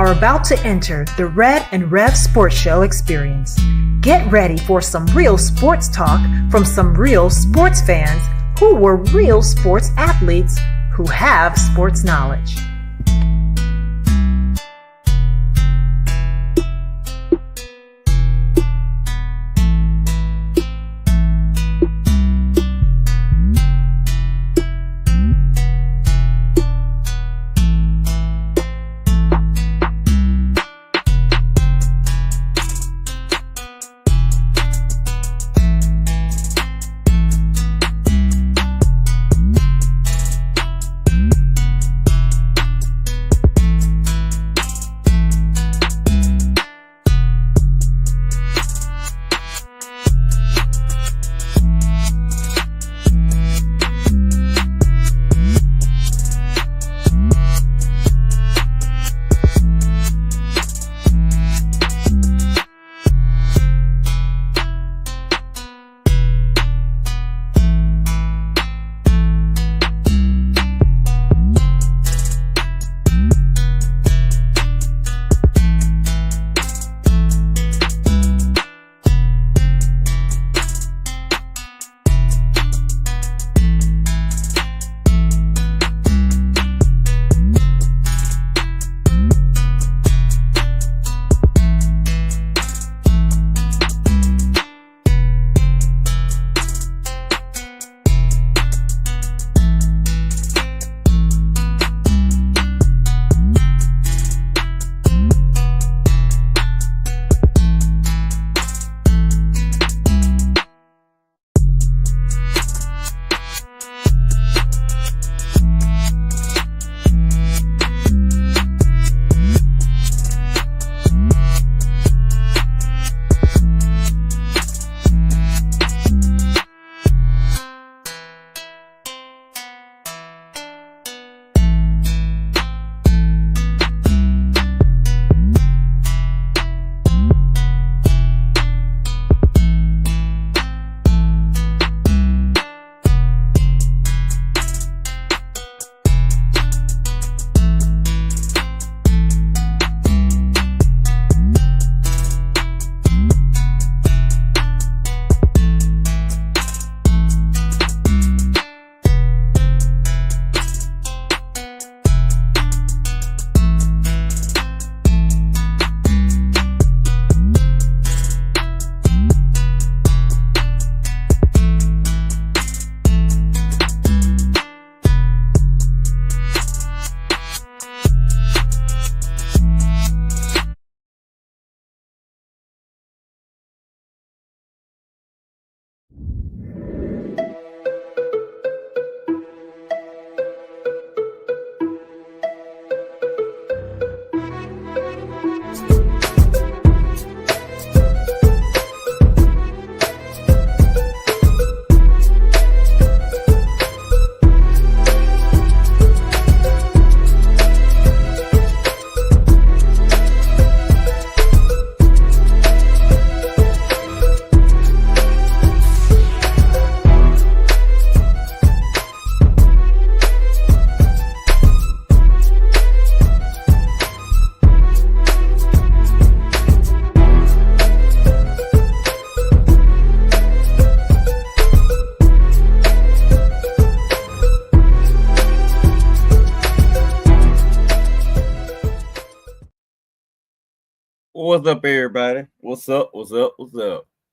are about to enter the Red and Rev Sports Show experience. Get ready for some real sports talk from some real sports fans who were real sports athletes who have sports knowledge. What's up, everybody? What's up?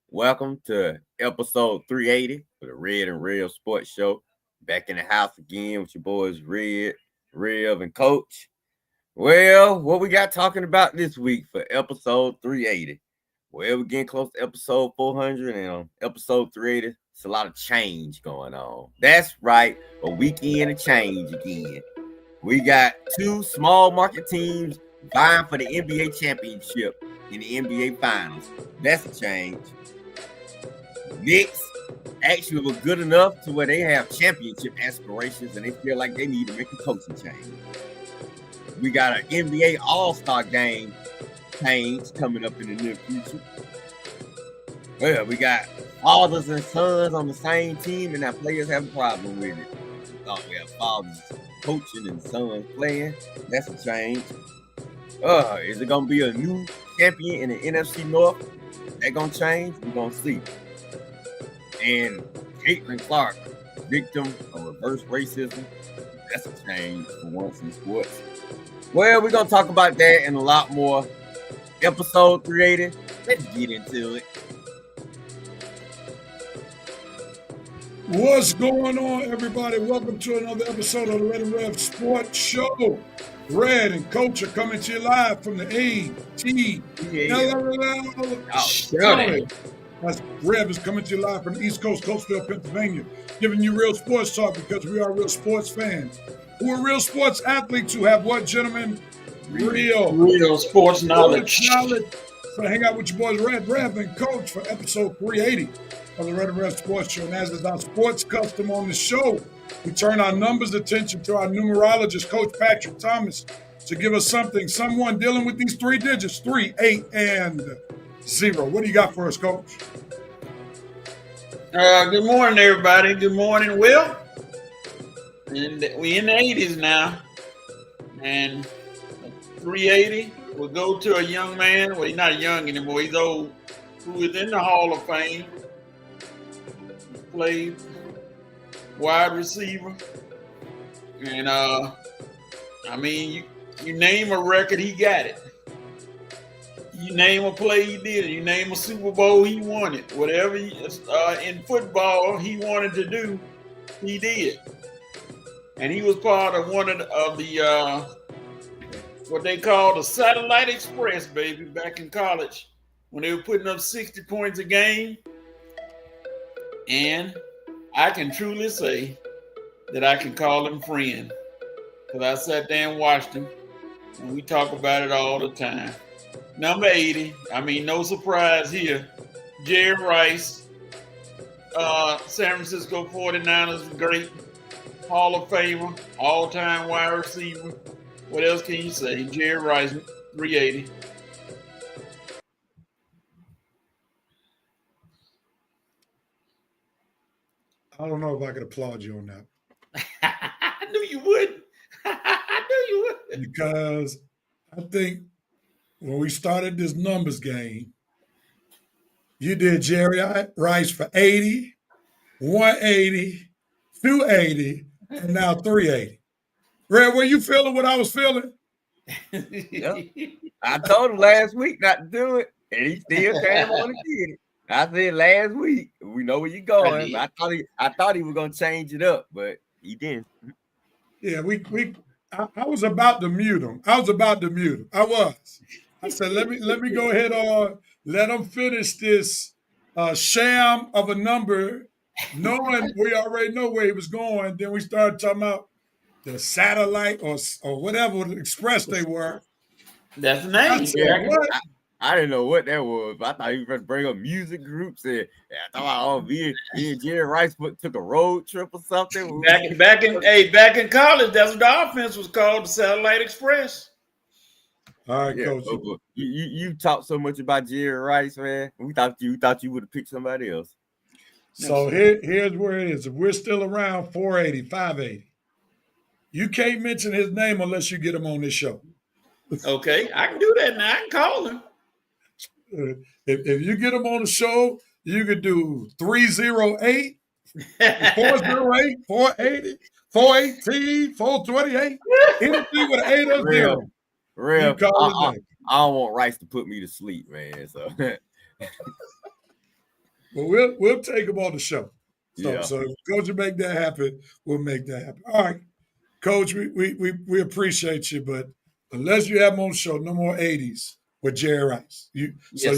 Welcome to episode 380 for the Red and Rev Sports Show. Back in the house again with your boys Red, Rev, and Coach. Well, what we got talking about this week for episode 380? Well, we're getting close to episode 400, and on episode 380, it's a lot of change going on. That's right, a weekend of change again. We got two small market teams vying for the NBA championship in the NBA finals. That's a change. Knicks actually were good enough to where they have championship aspirations and they feel like they need to make a coaching change. We got an NBA All-Star game change coming up in the near future. Well, we got fathers and sons on the same team and our players have a problem with it. We have fathers coaching and sons playing. That's a change. Is it gonna be a new champion in the NFC North? That gonna change? We're gonna see. And Caitlin Clark, victim of reverse racism. That's a change for once in sports. Well, we're gonna talk about that and a lot more. Episode 380. Let's get into it. What's going on, everybody? Welcome to another episode of the Red and Rev Sports Show. Red and Coach are coming to you live from the ATL. That's Rev is coming to you live from the East Coast, Coatesville, Pennsylvania, giving you real sports talk because we are real sports fans. Who are real sports athletes who have what, gentlemen? Real sports knowledge. So hang out with your boys, Red, Rev, and Coach for episode 380 of the Red and Rev Sports Show. And as is our sports custom on the show, we turn our numbers attention to our numerologist, Coach Patrick Thomas, to give us someone dealing with these three digits, 3, 8, and 0. What do you got for us, Coach? Good morning, everybody. Good morning, Will. And we in the 80s now. And 380 will go to a young man. Well, he's not young anymore. He's old. Who is in the Hall of Fame. Played wide receiver. And, you name a record, he got it. You name a play, he did it. You name a Super Bowl, he won it. Whatever in football he wanted to do, he did. And he was part of one of the what they call the Satellite Express, baby, back in college when they were putting up 60 points a game. And I can truly say that I can call him friend because I sat there and watched him, and we talk about it all the time. Number 80, no surprise here. Jerry Rice, San Francisco 49ers, great Hall of Famer, all-time wide receiver. What else can you say? Jerry Rice, 380. I don't know if I could applaud you on that. I knew you would. Because I think when we started this numbers game, you did Jerry Rice for 80, 180, 280, and now 380. Red, were you feeling what I was feeling? Yep. I told him last week not to do it, and he still came on and did it. I said last week, we know where you're going. I thought he was gonna change it up, but he didn't. Yeah, I was about to mute him. I said, let me go ahead on, let him finish this sham of a number, knowing we already know where he was going. Then we started talking about the satellite or whatever the express they were. That's the name. I didn't know what that was. I thought he was going to bring up music groups. And I thought, me and Jerry Rice took a road trip or something. Back in college, that's what the offense was called, the Satellite Express. All right, Coach. You talked so much about Jerry Rice, man. We thought you would have picked somebody else. So here's where it is. If we're still around 480, 580, you can't mention his name unless you get him on this show. Okay, I can do that now. I can call him. If you get him on the show, you could do 308, 408, 480, 418, 428, anything with an 8 or 0. Real. I don't want Rice to put me to sleep, man. So, well, we'll take him on the show. So if Coach will make that happen, we'll make that happen. All right, Coach, we appreciate you, but unless you have him on the show, no more 80s with Jerry Rice. You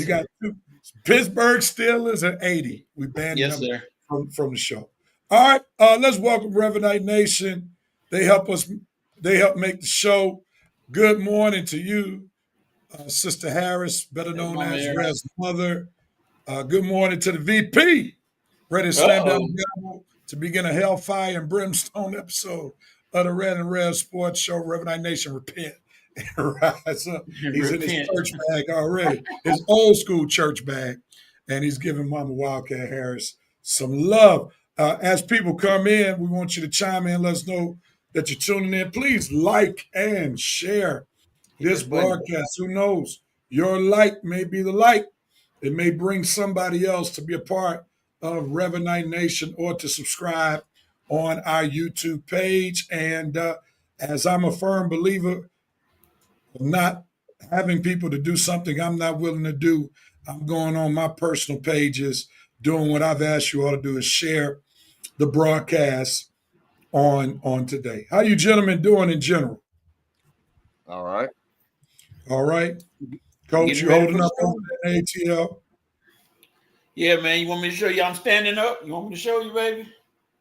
got two Pittsburgh Steelers at 80. We banned them from the show. All right, let's welcome Revenite Nation. They help make the show. Good morning to you, Sister Harris, better known as Red's mother. Good morning to the VP. Ready to slam down the gavel to begin a Hellfire and Brimstone episode of the Red and Rev Sports Show. Revenite Nation, repent. Rise up. He's in his church bag already, his old school church bag, and he's giving Mama Wildcat Harris some love. As people come in, we want you to chime in, let us know that you're tuning in. Please like and share this broadcast. Who knows? Your light may be the light. It may bring somebody else to be a part of Revenite Nation or to subscribe on our YouTube page. And as I'm a firm believer of not having people to do something I'm not willing to do, I'm going on my personal pages, doing what I've asked you all to do is share the broadcast on today. How you gentlemen doing in general? All right. All right. Coach, you holding up on the ATL? Yeah, man. You want me to show you I'm standing up? You want me to show you, baby?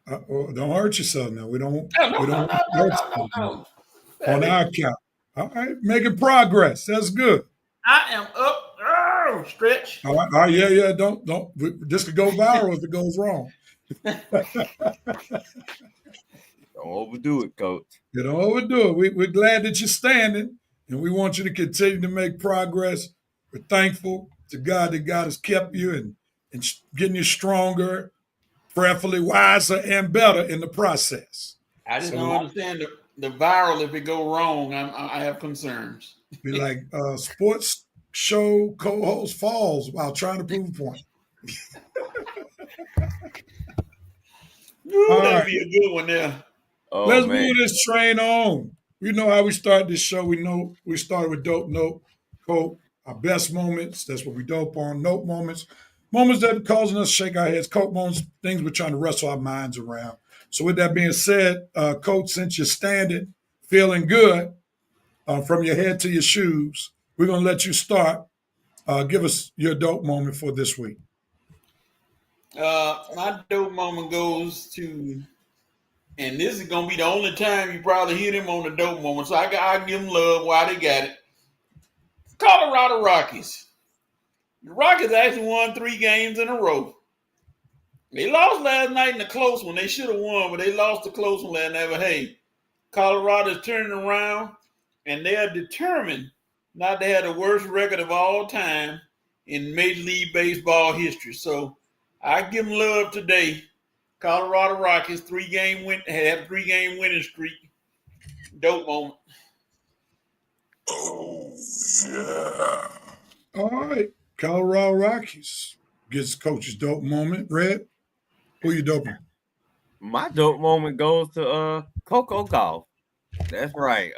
Don't hurt yourself now. We don't. No. On our account. All right, making progress. That's good. I am up. Oh, stretch. All right. Yeah. Don't. This could go viral if it goes wrong. Don't overdo it, Coach. You don't overdo it. We're glad that you're standing, and we want you to continue to make progress. We're thankful to God that God has kept you and getting you stronger, prayerfully wiser, and better in the process. I just don't understand the viral. If it go wrong, I have concerns. Be like sports show co-host falls while trying to prove a point. Ooh, that'd be a good one there. Oh, let's move this train on. We know how we start this show. We know we started with dope note, quote, our best moments. That's what we dope on. Note moments. Moments that are causing us to shake our heads. Coach moments, things we're trying to wrestle our minds around. So with that being said, Coach, since you're standing, feeling good from your head to your shoes, we're going to let you start. Give us your dope moment for this week. My dope moment goes to, and this is going to be the only time you probably hear them on the dope moment, so I give them love while they got it. Colorado Rockies. The Rockies actually won 3 games in a row. They lost last night in a close one. They should have won, but they lost the close one last night. But hey, Colorado's turning around, and they are determined not to have the worst record of all time in Major League Baseball history. So I give them love today. Colorado Rockies, had a 3-game winning streak. Dope moment. Oh, yeah. All right. Colorado Rockies gets coach's dope moment. Red, who you doping? My dope moment goes to Coco Golf. That's right.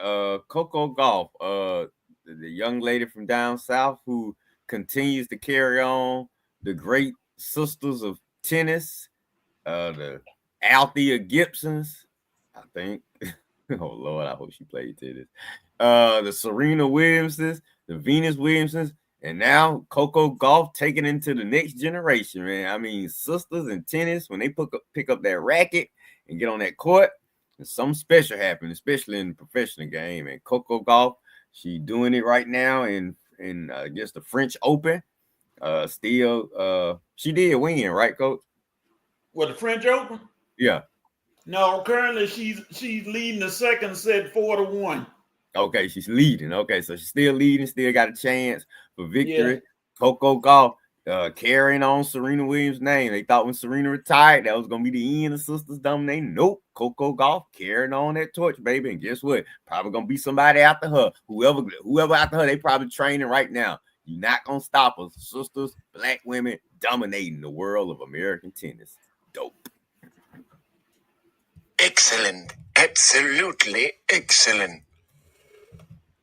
Coco Golf. The young lady from down south who continues to carry on the great sisters of tennis, the Althea Gibsons, I think. Oh Lord, I hope she played tennis. The Serena Williamsons, the Venus Williamsons, and now Coco Golf taking into the next generation, man. I mean, sisters in tennis, when they pick up that racket and get on that court, something special happens, especially in the professional game. And Coco Golf, she doing it right now in I guess the French Open. She did win, right, Coach? What, the French Open? Yeah. No, currently she's leading the second set 4-1. Okay, she's leading. Okay, so she's still leading, still got a chance for victory. Yeah. Coco Golf carrying on Serena Williams' name. They thought when Serena retired, that was going to be the end of sisters dominating. Nope. Coco Golf carrying on that torch, baby. And guess what? Probably going to be somebody after her. Whoever after her, they probably training right now. You're not going to stop us. Sisters, black women dominating the world of American tennis. Dope. Excellent. Absolutely excellent.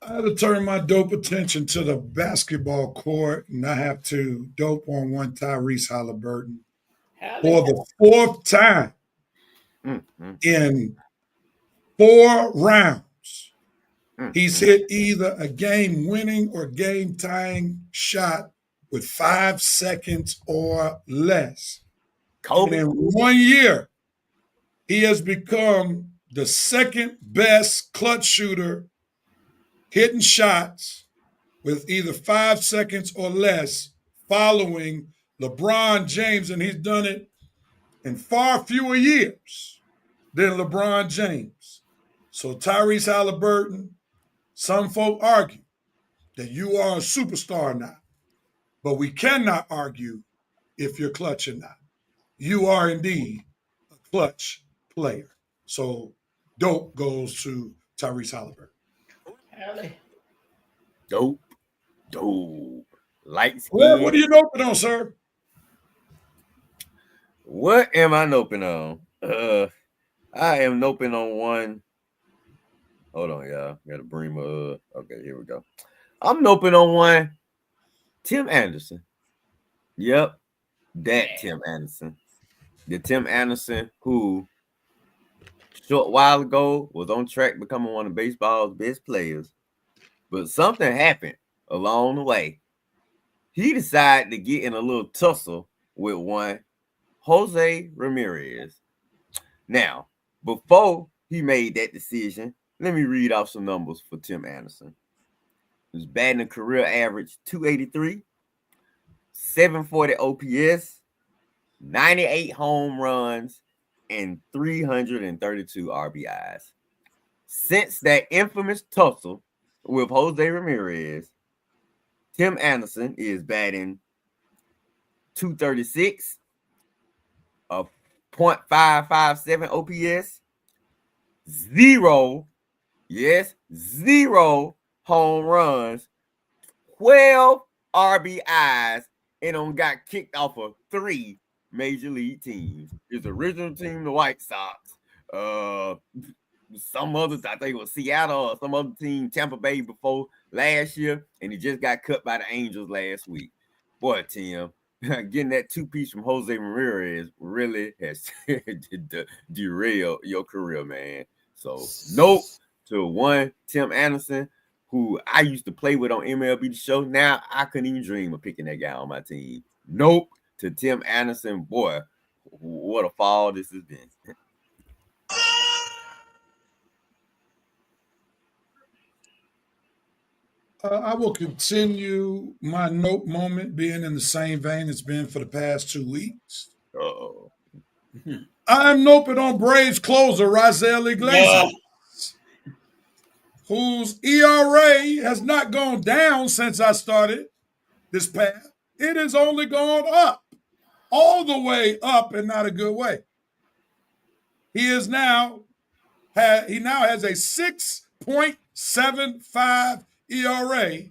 I had to turn my dope attention to the basketball court, and I have to dope on one Tyrese Halliburton for the 4th time in 4 rounds. He's hit either a game-winning or game-tying shot with 5 seconds or less. Kobe. And in 1 year, he has become the 2nd best clutch shooter hitting shots with either 5 seconds or less following LeBron James, and he's done it in far fewer years than LeBron James. So Tyrese Halliburton, some folk argue that you are a superstar now, but we cannot argue if you're clutch or not. You are indeed a clutch player. So dope goes to Tyrese Halliburton. Hallie. Dope. Light Well, skin. what are you noping on, sir? What am I noping on? I am noping on one. Hold on, y'all. Gotta bring my okay, here we go. I'm noping on one. Tim Anderson. Yep. That Tim Anderson. The Tim Anderson who short while ago was on track to becoming one of baseball's best players. But something happened along the way. He decided to get in a little tussle with one Jose Ramirez. Now, before he made that decision, let me read off some numbers for Tim Anderson. He was batting a career average 283, 740 OPS, 98 home runs, and 332 RBIs. Since that infamous tussle with Jose Ramirez, Tim Anderson is batting 236, a .557 OPS, zero home runs, 12 RBIs, and got kicked off of 3 major league teams. His original team, the White Sox. Some others, I think it was Seattle or some other team, Tampa Bay before last year, and he just got cut by the Angels last week. Boy, Tim, getting that 2-piece from Jose Ramirez really has derailed your career, man. So, nope to one Tim Anderson, who I used to play with on MLB The Show. Now, I couldn't even dream of picking that guy on my team. Nope to Tim Anderson. Boy, what a fall this has been. I will continue my note moment being in the same vein it's been for the past 2 weeks. Uh-oh. I'm noping on Braves closer, Raisel Iglesias, whose ERA has not gone down since I started this path. It has only gone up, all the way up, and not a good way. He now has a 6.75 ERA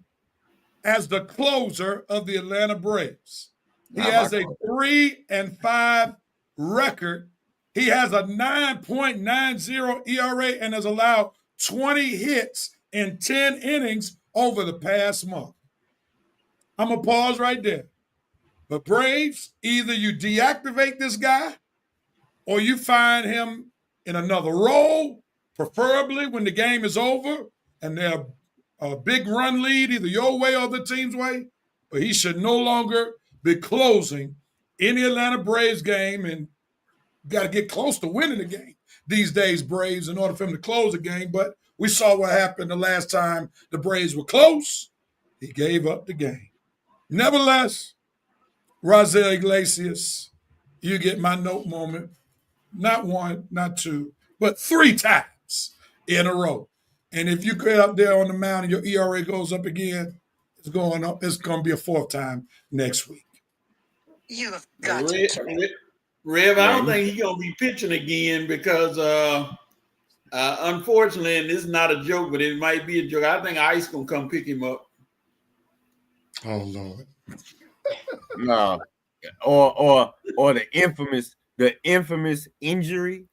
as the closer of the Atlanta Braves. He has a 3-5 record. He has a 9.90 ERA and has allowed 20 hits in 10 innings over the past month. I'm going to pause right there. But Braves, either you deactivate this guy or you find him in another role, preferably when the game is over and they're a big run lead, either your way or the team's way. But he should no longer be closing any Atlanta Braves game, and got to get close to winning the game these days, Braves, in order for him to close the game. But we saw what happened the last time the Braves were close. He gave up the game. Nevertheless, Raisel Iglesias, you get my note moment. Not one, not two, but 3 times in a row. And if you get up there on the mound and your ERA goes up again, it's going up. It's going to be a 4th time next week. You have got Rev, I don't think he's going to be pitching again because, unfortunately, and this is not a joke, but it might be a joke, I think Ice going to come pick him up. Oh, Lord. No. Or the infamous injury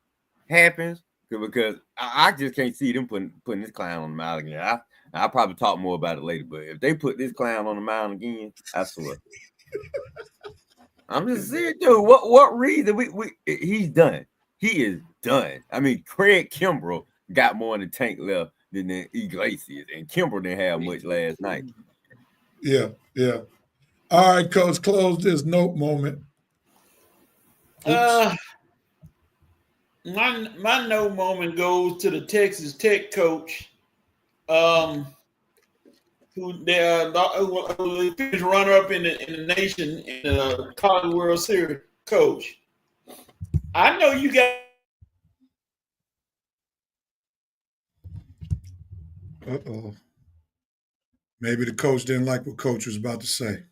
happens, because I just can't see them putting this clown on the mound again. I'll probably talk more about it later, but if they put this clown on the mound again, I swear. I'm just saying, dude, what reason he's done? He is done. I mean, Craig Kimbrell got more in the tank left than the Iglesias, and Kimbrell didn't have much last night. Yeah. All right, Coach, close this note moment. My no moment goes to the Texas Tech coach, who finished runner-up in the nation in the College World Series. Coach, I know you got. Uh-oh. Maybe the coach didn't like what Coach was about to say.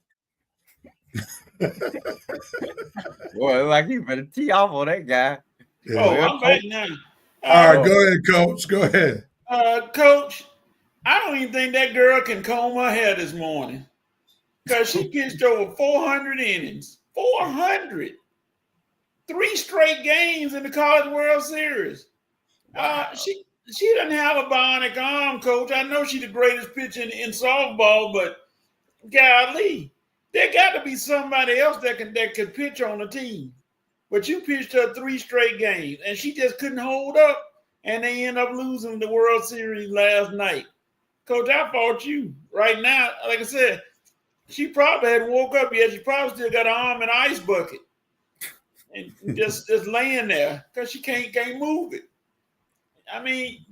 Boy, like he better tee off on that guy. Yeah. Oh, I'm back now. All right, go ahead, Coach. Go ahead. Coach, I don't even think that girl can comb her hair this morning because she pitched over 400 innings. 400. 3 straight games in the College World Series. Wow. She doesn't have a bionic arm, Coach. I know she's the greatest pitcher in softball, but golly, there got to be somebody else that could pitch on the team. But you pitched her 3 straight games, and she just couldn't hold up, and they end up losing the World Series last night. Coach, I fought you. Right now, like I said, she probably hadn't woke up yet. She probably still got her arm in an ice bucket and just laying there because she can't move it. I mean,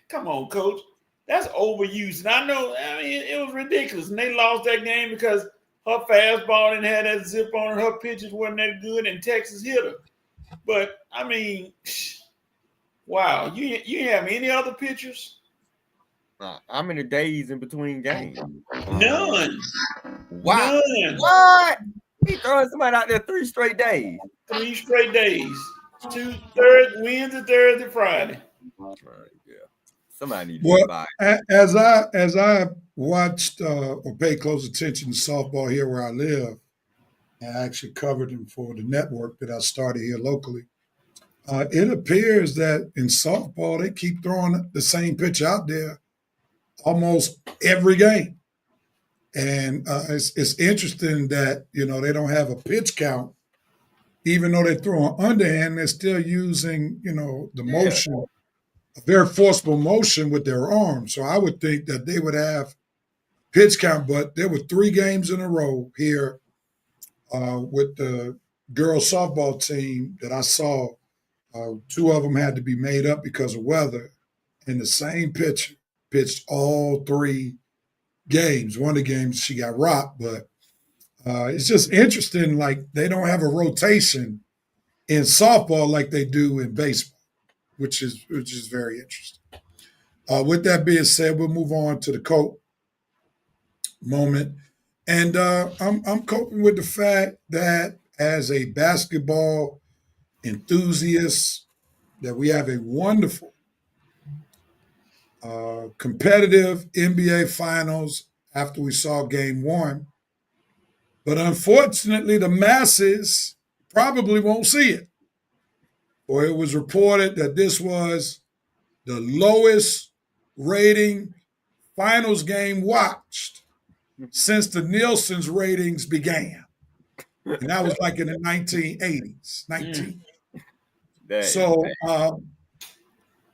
come on, Coach. That's overuse. And I know, it was ridiculous. And they lost that game because her fastball didn't have that zip on her. Her pitches wasn't that good, and Texas hit her. But, wow. You have any other pitchers? How many days in between games? None. Wow. None. What? He throwing somebody out there 3 straight days. 3 straight days. Wednesday, Thursday, Friday. Right, yeah. Somebody needs to buy. As I watched or paid close attention to softball here where I live, and I actually covered them for the network that I started here locally. It appears that in softball they keep throwing the same pitch out there almost every game, and it's interesting that they don't have a pitch count, even though they're throwing underhand. They're still using the motion, a very forceful motion with their arms. So I would think that they would have pitch count, but there were 3 games in a row here with the girls softball team that I saw. 2 of them had to be made up because of weather, and the same pitcher pitched all 3 games. One of the games she got rocked, but it's just interesting. Like, they don't have a rotation in softball like they do in baseball, which is very interesting. With that being said, we'll move on to the Cope moment, and I'm coping with the fact that as a basketball enthusiast, that we have a wonderful competitive NBA Finals after we saw Game 1. But unfortunately, the masses probably won't see it. Or it was reported that this was the lowest rating Finals game watched since the Nielsen's ratings began. And that was like in the 1980s. So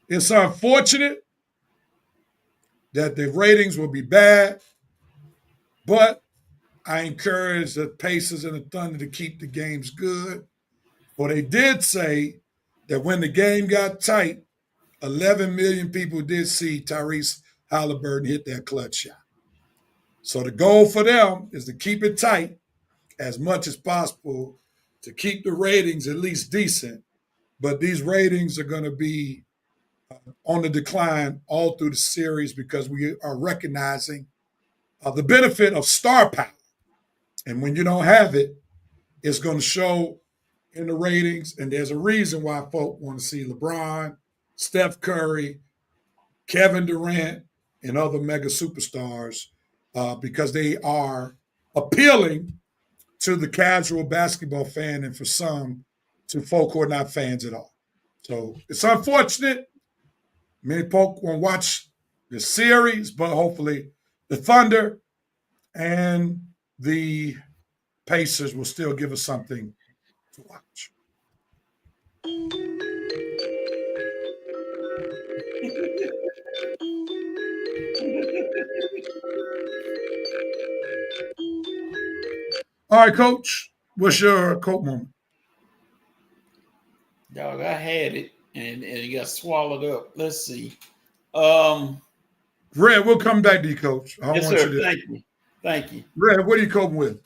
it's unfortunate that the ratings will be bad, but I encourage the Pacers and the Thunder to keep the games good. For they did say that when the game got tight, 11 million people did see Tyrese Halliburton hit that clutch shot. So the goal for them is to keep it tight as much as possible to keep the ratings at least decent. But these ratings are going to be on the decline all through the series because we are recognizing the benefit of star power. And when you don't have it, it's going to show in the ratings. And there's a reason why folk want to see LeBron, Steph Curry, Kevin Durant, and other mega superstars because they are appealing to the casual basketball fan and for some to folk who are not fans at all. So it's unfortunate. Many folk won't watch the series, but hopefully the Thunder and the Pacers will still give us something to watch. All right, Coach, what's your Coach moment? Dog, I had it and it got swallowed up. Let's see. Red, we'll come back to you, Coach. Yes, sir. Thank you. Red, what are you coping with?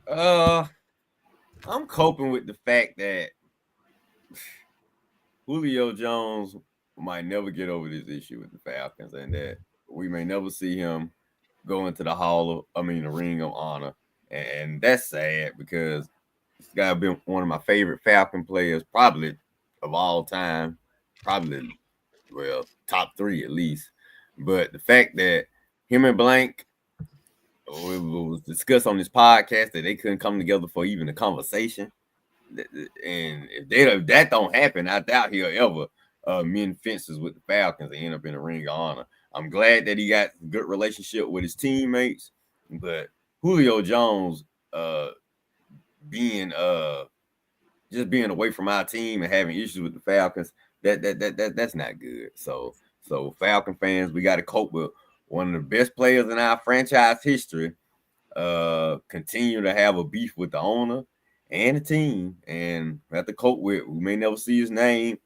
I'm coping with the fact that Julio Jones might never get over this issue with the Falcons, and that we may never see him go into the the Ring of Honor. And that's sad because this guy been one of my favorite Falcon players, probably of all time, top 3 at least. But the fact that him and Blank was discussed on this podcast that they couldn't come together for even a conversation, and if that don't happen, I doubt he'll ever mend fences with the Falcons and end up in the Ring of Honor. I'm glad that he got a good relationship with his teammates, but Julio Jones being just being away from our team and having issues with the Falcons, that's not good. So Falcon fans, we got to cope with one of the best players in our franchise history continue to have a beef with the owner and the team, and we have to cope with. We may never see his name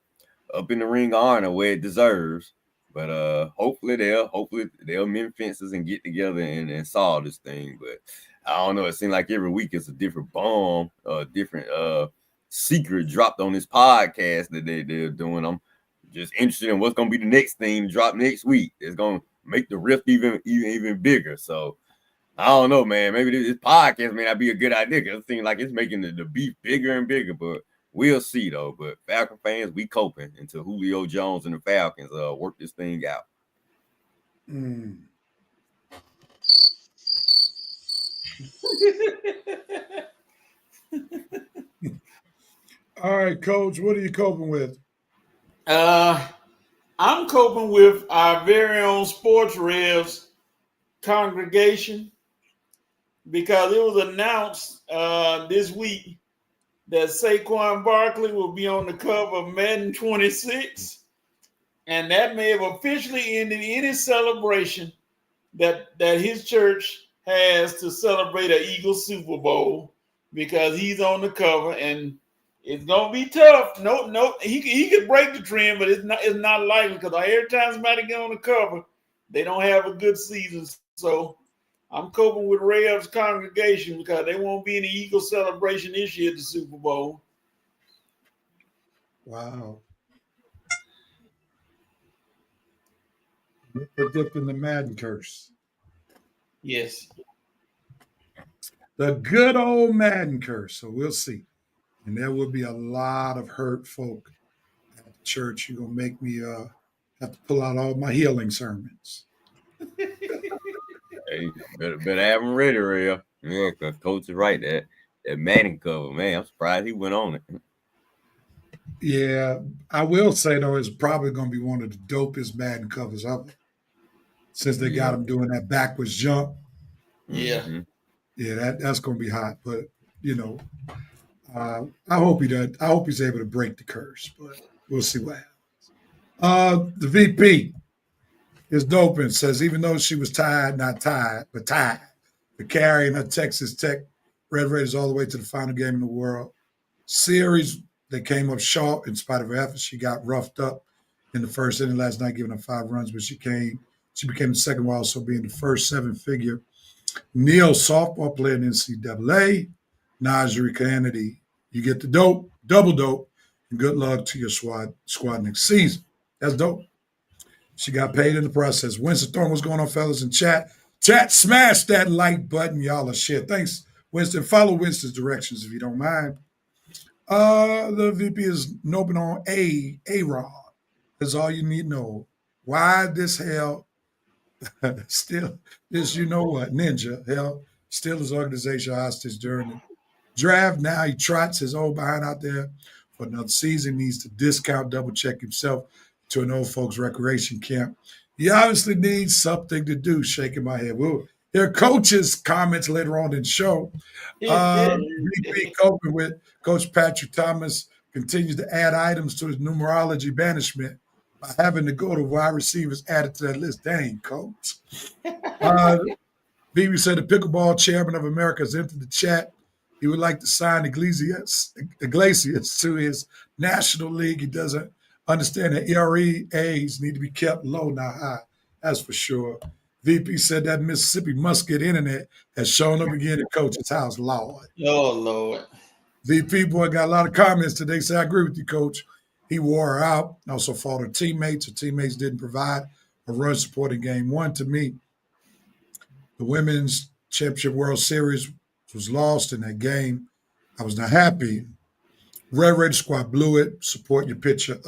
up in the Ring of Honor where it deserves, but hopefully they'll mend fences and get together and solve this thing. But I don't know. It seems like every week it's a different bomb, different secret dropped on this podcast that they're doing. I'm just interested in what's going to be the next thing to drop next week. It's going to make the rift even bigger. So I don't know, man. Maybe this podcast may not be a good idea because it seems like it's making the beef bigger and bigger. But we'll see, though. But Falcon fans, we coping until Julio Jones and the Falcons work this thing out. All right, Coach, what are you coping with? I'm coping with our very own Sports Revs congregation because it was announced this week that Saquon Barkley will be on the cover of Madden 26, and that may have officially ended any celebration that his church has to celebrate an Eagles Super Bowl because he's on the cover, and it's gonna be tough. No, he could break the trend, but it's not likely because every time somebody get on the cover, they don't have a good season. So I'm coping with Rev's congregation because they won't be in the Eagles celebration this year at the Super Bowl. Wow. We're predicting the Madden curse. Yes. The good old Madden curse. So we'll see. And there will be a lot of hurt folk at the church. You're going to make me have to pull out all my healing sermons. Hey, better have them ready, Real. Yeah, because Coach is right. That Manning cover, man, I'm surprised he went on it. Yeah, I will say, though, it's probably going to be one of the dopest Madden covers ever. Since they got him doing that backwards jump. Yeah. Mm-hmm. Yeah, that's going to be hot. But, you know, I hope he does. I hope he's able to break the curse, but we'll see what happens. The VP is doping, says even though she was tied for carrying her Texas Tech Red Raiders all the way to the final game in the World Series, they came up short in spite of her efforts. She got roughed up in the first inning last night, giving up 5 runs, but she became the second while also being the first 7-figure Neil softball player in NCAA. Najee Kennedy, you get the dope, double dope, and good luck to your squad next season. That's dope. She got paid in the process. Winston Thorne, what's going on, fellas in chat? Chat, smash that like button. Y'all are shit. Thanks, Winston. Follow Winston's directions if you don't mind. The VP is noping on A-Rod. That's all you need to know. Why this hell still this, you know what, ninja, hell, still his organization hostage during the draft. Now he trots his old behind out there for another season, needs to discount, double check himself to an old folks recreation camp. He obviously needs something to do, shaking my head. We'll hear coaches' comments later on in the show. VP coping with Coach Patrick Thomas continues to add items to his numerology banishment by having to go to wide receivers added to that list. Dang, Coach. VP said the pickleball chairman of America has entered the chat. He would like to sign Iglesias to his National League. He doesn't understand that ERAs need to be kept low, not high. That's for sure. VP said that Mississippi must get internet has shown up again at Coach's house. Lord. Oh, Lord. VP boy got a lot of comments today. Say, I agree with you, Coach. He wore her out. Also fought her teammates. Her teammates didn't provide a run support in game 1. To me, the Women's Championship World Series was lost in that game. I was not happy. Red Raider squad blew it. Support your picture.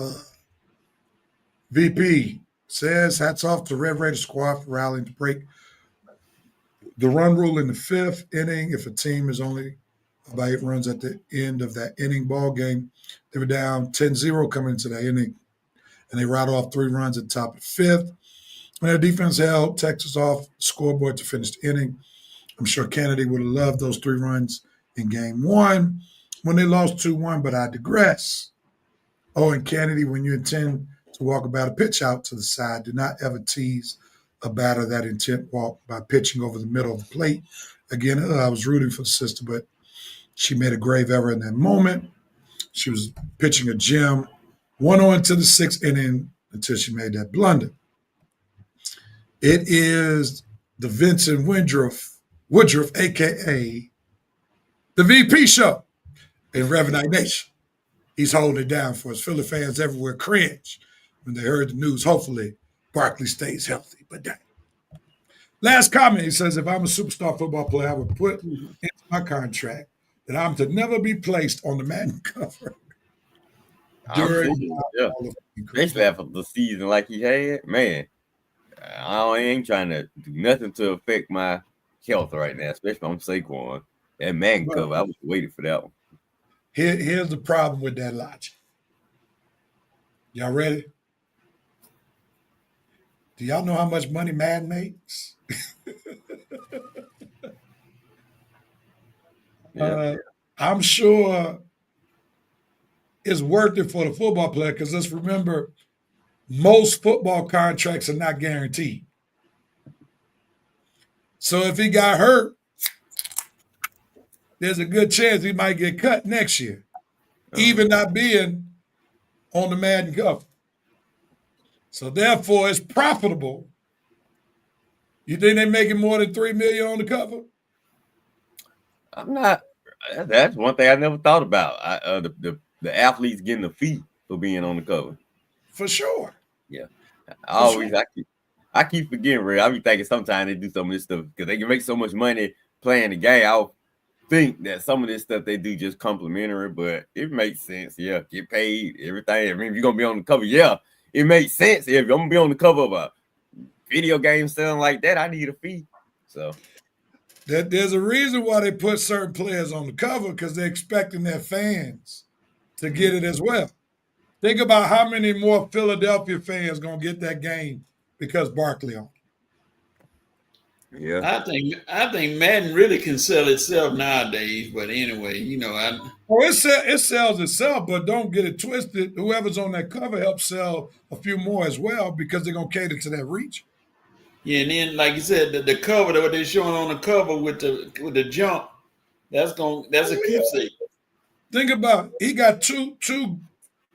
VP, says hats off to Red Raider squad for rallying to break the run rule in the 5th inning. If a team is only about 8 runs at the end of that inning ball game, they were down 10-0 coming into that inning, and they rattled off 3 runs at the top of the 5th. And their defense held Texas off the scoreboard to finish the inning. I'm sure Kennedy would have loved those 3 runs in game 1 when they lost 2-1, but I digress. Oh, and Kennedy, when you intend to walk a batter pitch out to the side, do not ever tease a batter that intent walk by pitching over the middle of the plate. Again, I was rooting for the sister, but she made a grave error in that moment. She was pitching a gem, 1-0 to the 6th inning until she made that blunder. It is the Vincent Woodruff, a.k.a. the VP show in Revenite Nation. He's holding it down for us. Philly fans everywhere cringe when they heard the news. Hopefully, Barkley stays healthy. But dang. Last comment, he says, if I'm a superstar football player, I would put into my contract that I'm to never be placed on the Madden cover. Especially after the season like he had, man. I ain't trying to do nothing to affect my health right now, especially on Saquon. That Madden cover, I was waiting for that one. Here's the problem with that logic. Y'all ready? Do y'all know how much money Madden makes? I'm sure it's worth it for the football player because let's remember, most football contracts are not guaranteed. So if he got hurt, there's a good chance he might get cut next year, even not being on the Madden cover. So therefore, it's profitable. You think they're making more than $3 million on the cover? I'm not. That's one thing I never thought about. The athletes getting a fee for being on the cover. For sure. Yeah. I keep forgetting, Ray. I be thinking sometimes they do some of this stuff because they can make so much money playing the game. I think that some of this stuff they do just complimentary, but it makes sense. Yeah, get paid, everything. I mean, if you're gonna be on the cover, yeah, it makes sense. If I'm gonna be on the cover of a video game selling like that, I need a fee. So there's a reason why they put certain players on the cover because they're expecting their fans to get it as well. Think about how many more Philadelphia fans gonna get that game because Barkley on. Yeah, I think Madden really can sell itself nowadays. But anyway, it sells itself, but don't get it twisted. Whoever's on that cover helps sell a few more as well because they're gonna cater to that region. Yeah, and then like you said, the cover that they're showing on the cover with the jump, that's a keepsake. Think about it. He got two,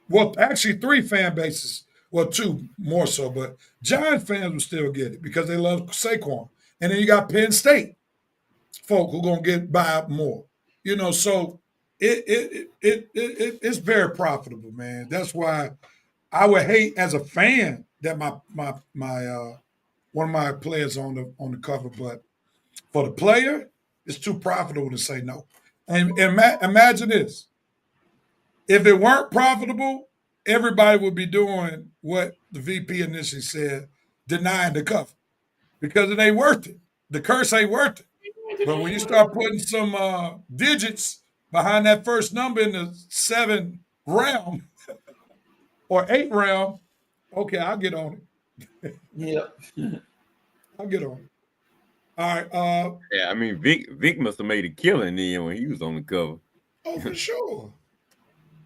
well, actually 3 fan bases. Well, 2 more so, but Giant fans will still get it because they love Saquon. And then you got Penn State folk who gonna get by more. So it's very profitable, man. That's why I would hate as a fan that my one of my players on the cover, but for the player, it's too profitable to say no. And imagine this. If it weren't profitable, everybody would be doing what the VP initially said, denying the cover. Because it ain't worth it. The curse ain't worth it. But when you start putting some digits behind that first number in the 7 realm or 8 realm, okay, I'll get on it. Yep. I'll get on it. All right. yeah. I mean, Vic must have made a killing then when he was on the cover. Oh, for sure.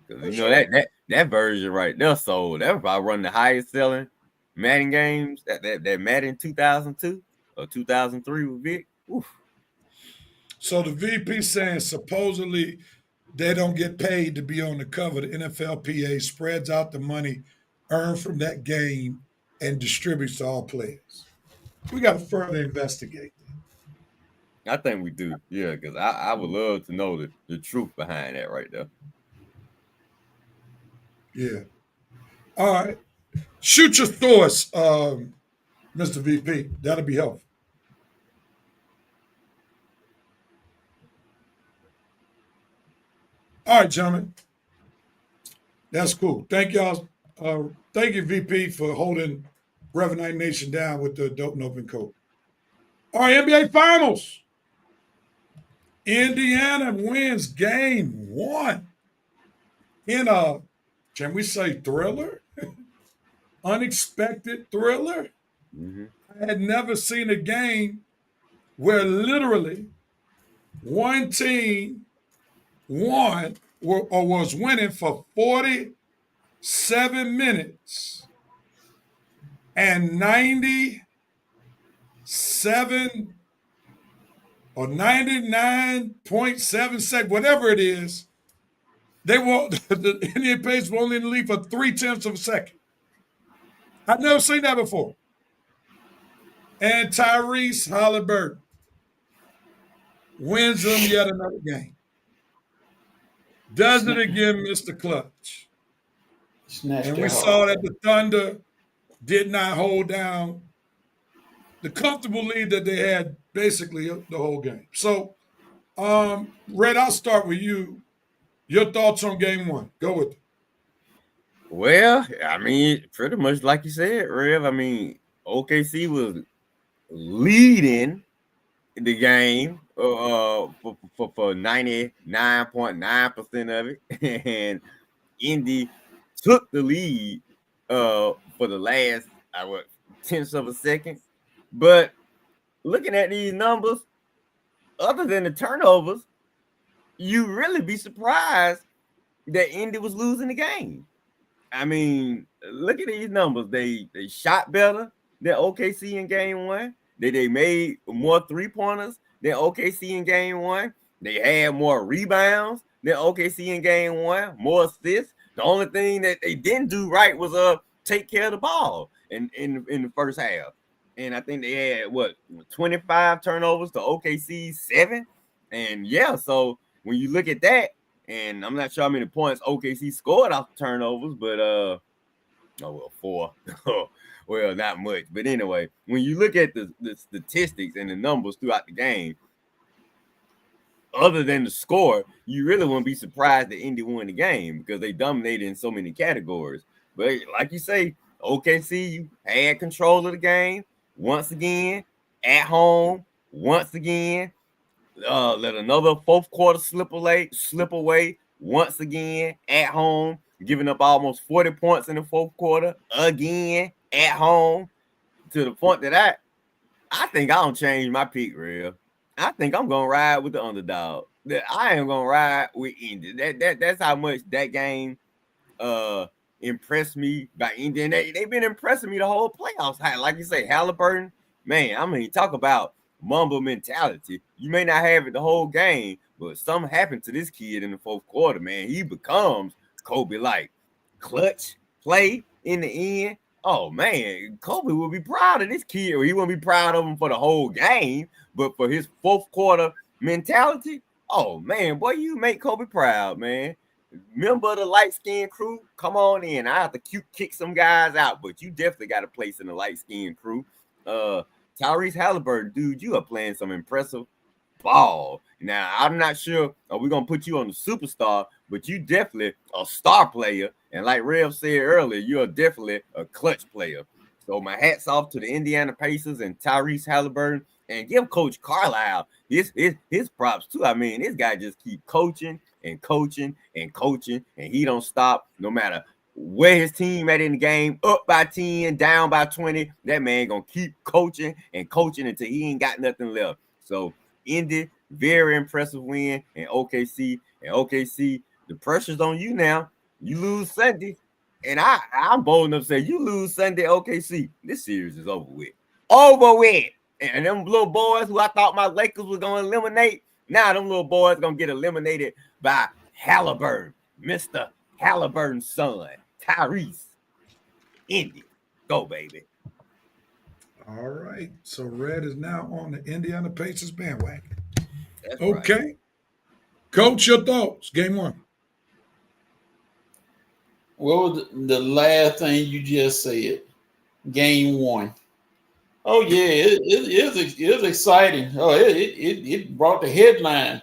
That version right there sold. That was probably running the highest selling Madden games. That Madden 2002 or 2003 with Vic. Oof. So the VP saying supposedly they don't get paid to be on the cover. The NFLPA spreads out the money earned from that game and distributes to all players. We got to further investigate. I think we do. Yeah, because I would love to know the truth behind that right there. Yeah. All right. Shoot your thoughts, Mr. VP. That'll be helpful. All right, gentlemen. That's cool. Thank y'all. Thank you, VP, for holding Revenite Nation down with the Dope and Open Coat. All right, NBA Finals. Indiana wins game 1 in a, can we say, thriller? Unexpected thriller. Mm-hmm. I had never seen a game where literally one team won or was winning for 47 minutes and 97 or 99.7 seconds, whatever it is. They were the Indian Pacers were only in the lead for 0.3 of a second. I've never seen that before. And Tyrese Halliburton wins them yet another game. Does it again, Mr. Clutch. And we saw that the Thunder did not hold down the comfortable lead that they had basically the whole game. So, Red, I'll start with you. Your thoughts on game 1. Go with it. Well, I mean, pretty much like you said, Rev. I mean, OKC was leading the game for 99.9% of it, and Indy took the lead for the last tenths of a second. But looking at these numbers, other than the turnovers, you really be surprised that Indy was losing the game. I mean, look at these numbers. They shot better than OKC in game 1. They made more 3-pointers than OKC in game 1. They had more rebounds than OKC in game 1, more assists. The only thing that they didn't do right was take care of the ball in the first half. And I think they had 25 turnovers to OKC 7. And yeah, so when you look at that, and I'm not sure how many points OKC scored off the turnovers, but 4. Well, not much. But anyway, when you look at the statistics and the numbers throughout the game, other than the score, you really wouldn't be surprised that Indy won the game because they dominated in so many categories. But like you say, OKC had control of the game once again, at home, once again. Let another fourth quarter slip away once again at home, giving up almost 40 points in the fourth quarter again at home, to the point that I think I don't change my pick, real. I think I'm gonna ride with the underdog. That I am gonna ride with Indy. That's how much that game impressed me by Indy. And they've been impressing me the whole playoffs. Like you say, Halliburton, man, I mean, talk about Mamba mentality. You may not have it the whole game, but something happened to this kid in the fourth quarter, man. He becomes Kobe-like. Clutch play in the end. Oh, man, Kobe will be proud of this kid. Or he won't be proud of him for the whole game, but for his fourth quarter mentality, oh, man, boy, you make Kobe proud, man. Member of the light-skinned crew, come on in. I have to kick some guys out, but you definitely got a place in the light-skinned crew. Tyrese Halliburton, dude, you are playing some impressive ball. Now, I'm not sure we're going to put you on the superstar, but you definitely a star player. And like Rev said earlier, you're definitely a clutch player. So my hat's off to the Indiana Pacers and Tyrese Halliburton, and give Coach Carlisle his props too. I mean, this guy just keep coaching and coaching and coaching, and he don't stop no matter where his team at in the game, up by 10, down by 20, that man gonna keep coaching and coaching until he ain't got nothing left. So Indy, very impressive win, and OKC, the pressure's on you now. You lose Sunday, and I'm bold enough to say you lose Sunday, OKC, this series is over with. Over with. And them little boys who I thought my Lakers was gonna eliminate, now them little boys gonna get eliminated by Halliburton, Mr. Halliburton's son, Tyrese. Indy. Go, baby. All right. So Red is now on the Indiana Pacers bandwagon. That's okay. Right. Coach, your thoughts. Game 1. What was the last thing you just said? Game 1. Oh, yeah, it is exciting. Oh, it brought the headline.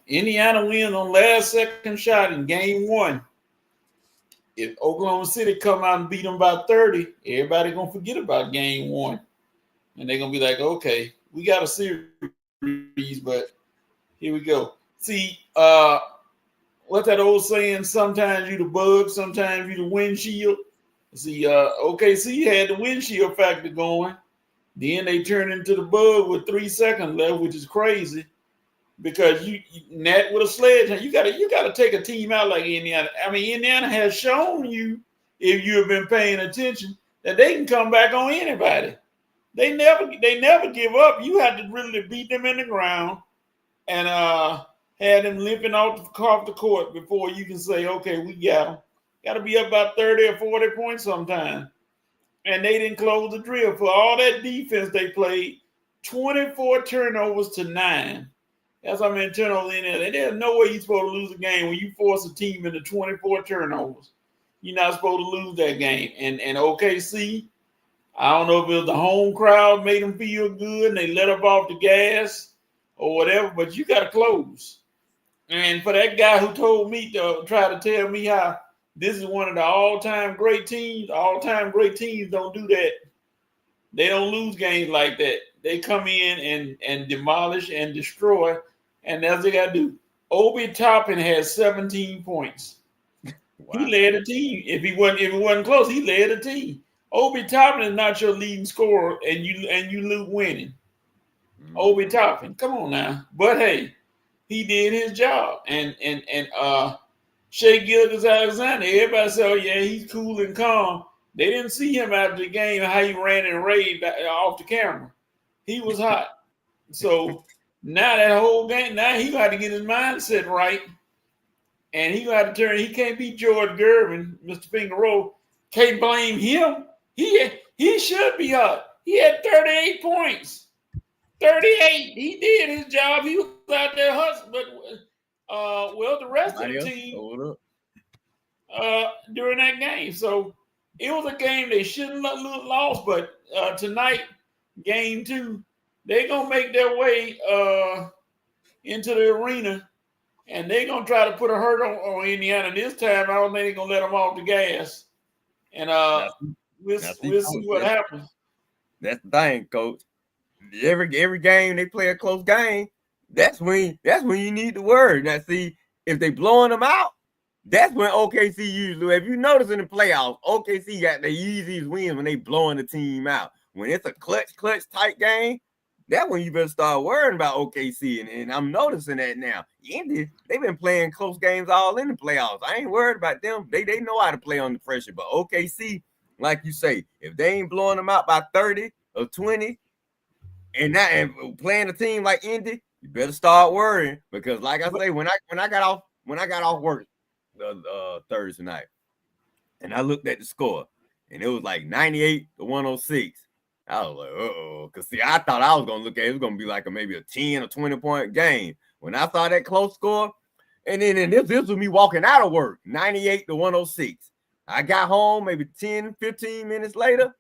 Indiana wins on last second shot in game 1. if Oklahoma City come out and beat them by 30, everybody gonna forget about game one, and they're gonna be like, okay, we got a series, but here we go. See, what's that old saying? Sometimes you the bug, sometimes you the windshield. See, OKC had the windshield factor going. Then they turned into the bug with 3 seconds left, which is crazy. Because you net with a sledgehammer, you gotta take a team out like Indiana. I mean, Indiana has shown you, if you have been paying attention, that they can come back on anybody. They never give up. You had to really beat them in the ground and had them limping off the court before you can say, okay, we got them. Got to be up about 30 or 40 points sometime. And they didn't close the drill. For all that defense they played, 24 turnovers to 9. That's how many turnovers in there. There's no way you're supposed to lose a game when you force a team into 24 turnovers. You're not supposed to lose that game. And OKC, I don't know if it was the home crowd made them feel good and they let up off the gas or whatever, but you got to close. And for that guy who told me to try to tell me how this is one of the all-time great teams don't do that. They don't lose games like that. They come in and demolish and destroy, and that's what they got to do. Obi Toppin has 17 points. Wow. He led the team. If it wasn't close, he led the team. Obi Toppin is not your leading scorer, and you lose winning. Obi Toppin, come on now. But hey, he did his job. And Shea Gilgeous-Alexander, everybody said, oh yeah, he's cool and calm. They didn't see him after the game, how he ran and raved off the camera. He was hot. So now that whole game, now he got to get his mindset right. And he got to turn, he can't beat George Gervin, Mr. Finger Roll. Can't blame him. He should be hot. He had 38 points. 38. He did his job. He was out there hustling. But the rest of the team during that game. So it was a game they shouldn't lost. But tonight, game 2, they're gonna make their way into the arena, and they're gonna try to put a hurt on Indiana. This time, I don't think they're gonna let them off the gas. And we'll see what happens. That's the thing, Coach. Every game they play a close game. That's when you need to worry. Now, see, if they blowing them out, that's when OKC usually. If you notice in the playoffs, OKC got the easiest wins when they blowing the team out. When it's a clutch tight game, that's when you better start worrying about OKC. And I'm noticing that now. Indy, they've been playing close games all in the playoffs. I ain't worried about them. They know how to play under pressure. But OKC, like you say, if they ain't blowing them out by 30 or 20, and playing a team like Indy, you better start worrying, because like I say, when I got off work Thursday night, and I looked at the score, and it was like 98-106. I was like, uh-oh, because see, I thought I was gonna look at it was gonna be like maybe a 10 or 20 point game. When I saw that close score, and then this was me walking out of work, 98-106. I got home maybe 10-15 minutes later.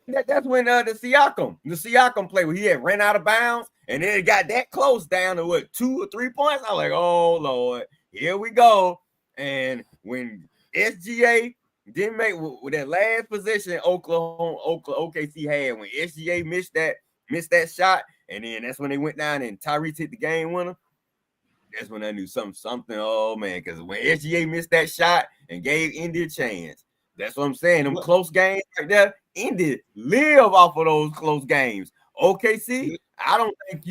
That's when the Siakam play where he had ran out of bounds, and then it got that close down to what, 2 or 3 points. I was like, oh Lord, here we go. And when SGA didn't make with that last position OKC had, when SGA missed that shot, and then that's when they went down and Tyrese hit the game winner. That's when I knew something. Oh man, because when SGA missed that shot and gave Indy a chance. That's what I'm saying. Them close games right there, Indy live off of those close games. OKC, I don't think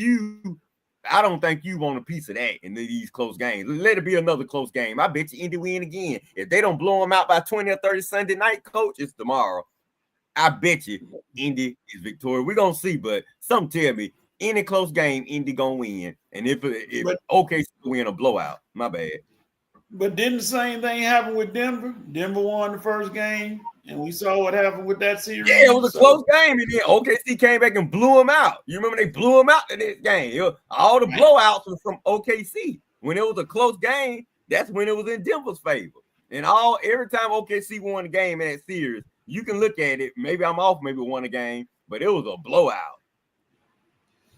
you want a piece of that in these close games. Let it be another close game. I bet you Indy win again. If they don't blow them out by 20 or 30 Sunday night, Coach, it's tomorrow. I bet you Indy is victorious. We're gonna see, but something tell me any close game, Indy gonna win. And if OKC win a blowout, my bad. But didn't the same thing happen with Denver? Denver won the first game, and we saw what happened with that series. Yeah, it was a close game, and then OKC came back and blew them out. You remember they blew them out in this game. All the blowouts were from OKC. When it was a close game, that's when it was in Denver's favor. And every time OKC won the game in that series, you can look at it. Maybe I'm off, maybe won a game, but it was a blowout.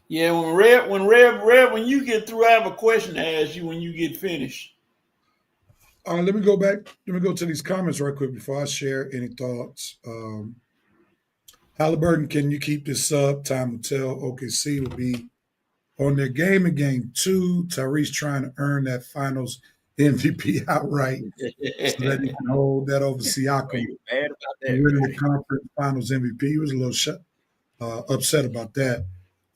Yeah, when you get through, I have a question to ask you when you get finished. Let me go back. Let me go to these comments right quick before I share any thoughts. Halliburton, can you keep this up? Time will tell. OKC will be on their game in game 2. Tyrese trying to earn that finals MVP outright so that he can hold that over Siakam. You mad about that? Winning the conference finals MVP. He was a little upset about that.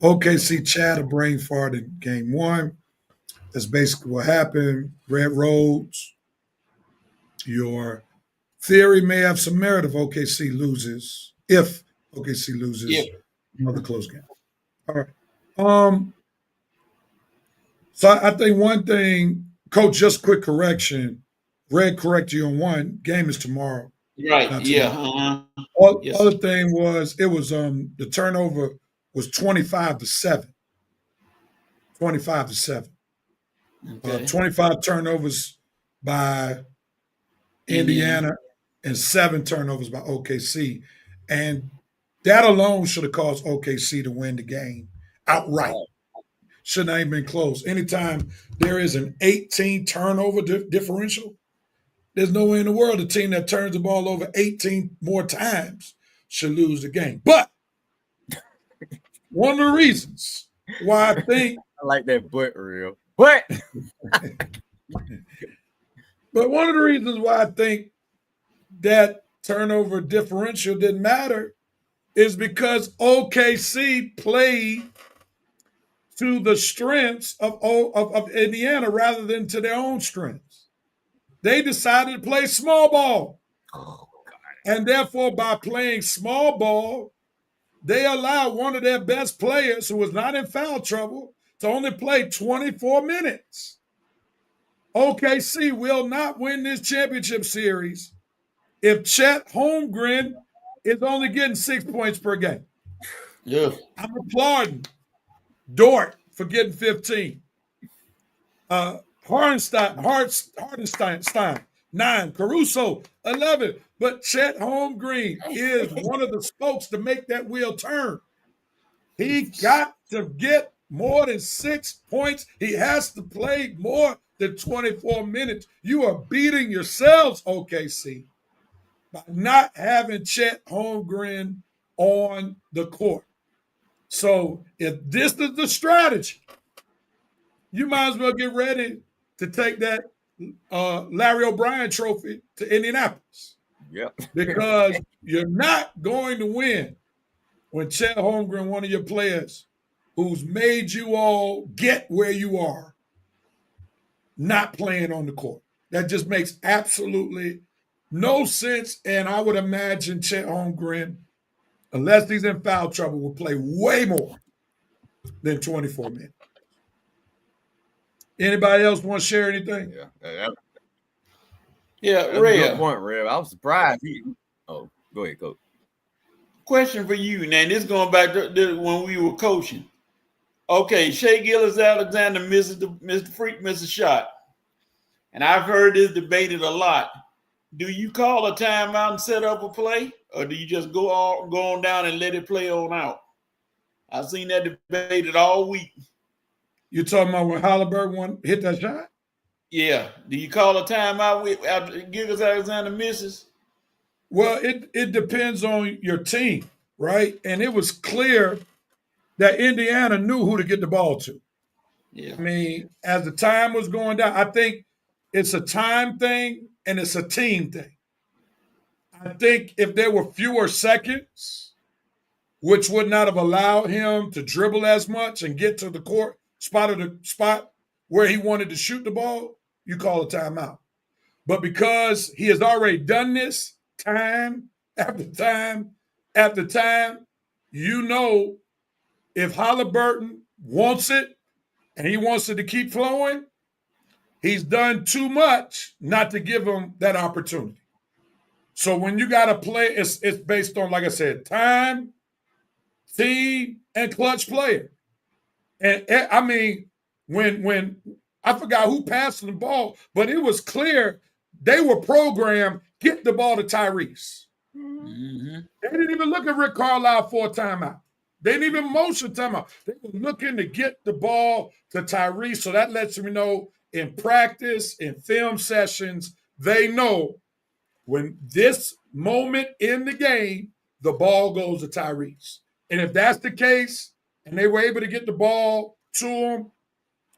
OKC Chad a brain fart in game 1. That's basically what happened. Red Roads. Your theory may have some merit if OKC loses. If OKC loses another close game. All right. So I think one thing, Coach, just quick correction. Red correct you on one. Game is tomorrow. Right. Yeah. Other thing was the turnover was 25-7. 25-7. Okay. 25 turnovers by Indiana and 7 turnovers by OKC. And that alone should have caused OKC to win the game outright. Should not even been close. Anytime there is an 18 turnover differential, there's no way in the world a team that turns the ball over 18 more times should lose the game. But one of the reasons why I think I like that butt real. What? But one of the reasons why I think that turnover differential didn't matter is because OKC played to the strengths of Indiana rather than to their own strengths. They decided to play small ball. Oh, God. And therefore, by playing small ball, they allowed one of their best players who was not in foul trouble to only play 24 minutes. OKC will not win this championship series if Chet Holmgren is only getting 6 points per game. Yeah. I'm applauding Dort for getting 15. Hardenstein, 9. Caruso, 11. But Chet Holmgren is one of the spokes to make that wheel turn. He got to get more than 6 points. He has to play more than 24 minutes. You are beating yourselves, OKC, by not having Chet Holmgren on the court. So if this is the strategy, you might as well get ready to take that Larry O'Brien trophy to Indianapolis. Yep. Because you're not going to win when Chet Holmgren, one of your players who's made you all get where you are, not playing on the court. That just makes absolutely no sense. And I would imagine Chet Holmgren, unless he's in foul trouble, will play way more than 24 minutes. Anybody else want to share anything? Yeah, That's a Rev. good point, Rev. I was surprised. Go ahead, Coach. Question for you. Now, this going back to when we were coaching. Okay, Shea Gilgeous-Alexander misses a shot. And I've heard this debated a lot. Do you call a timeout and set up a play? Or do you just go on down and let it play on out? I've seen that debated all week. You talking about when Halliburton hit that shot? Yeah. Do you call a timeout after Gilgeous-Alexander misses? Well, it depends on your team, right? And it was clear that Indiana knew who to get the ball to. Yeah. I mean, as the time was going down, I think it's a time thing and it's a team thing. I think if there were fewer seconds, which would not have allowed him to dribble as much and get to the court spot where he wanted to shoot the ball, you call a timeout. But because he has already done this time after time after time, you know if Halliburton wants it and he wants it to keep flowing, he's done too much not to give him that opportunity. So when you got to play, it's based on, like I said, time, team, and clutch player. And I mean, when I forgot who passed the ball, but it was clear they were programmed, get the ball to Tyrese. Mm-hmm. They didn't even look at Rick Carlisle for a timeout. They didn't even motion timeout. They were looking to get the ball to Tyrese, so that lets me know in practice, in film sessions, they know when this moment in the game, the ball goes to Tyrese. And if that's the case, and they were able to get the ball to him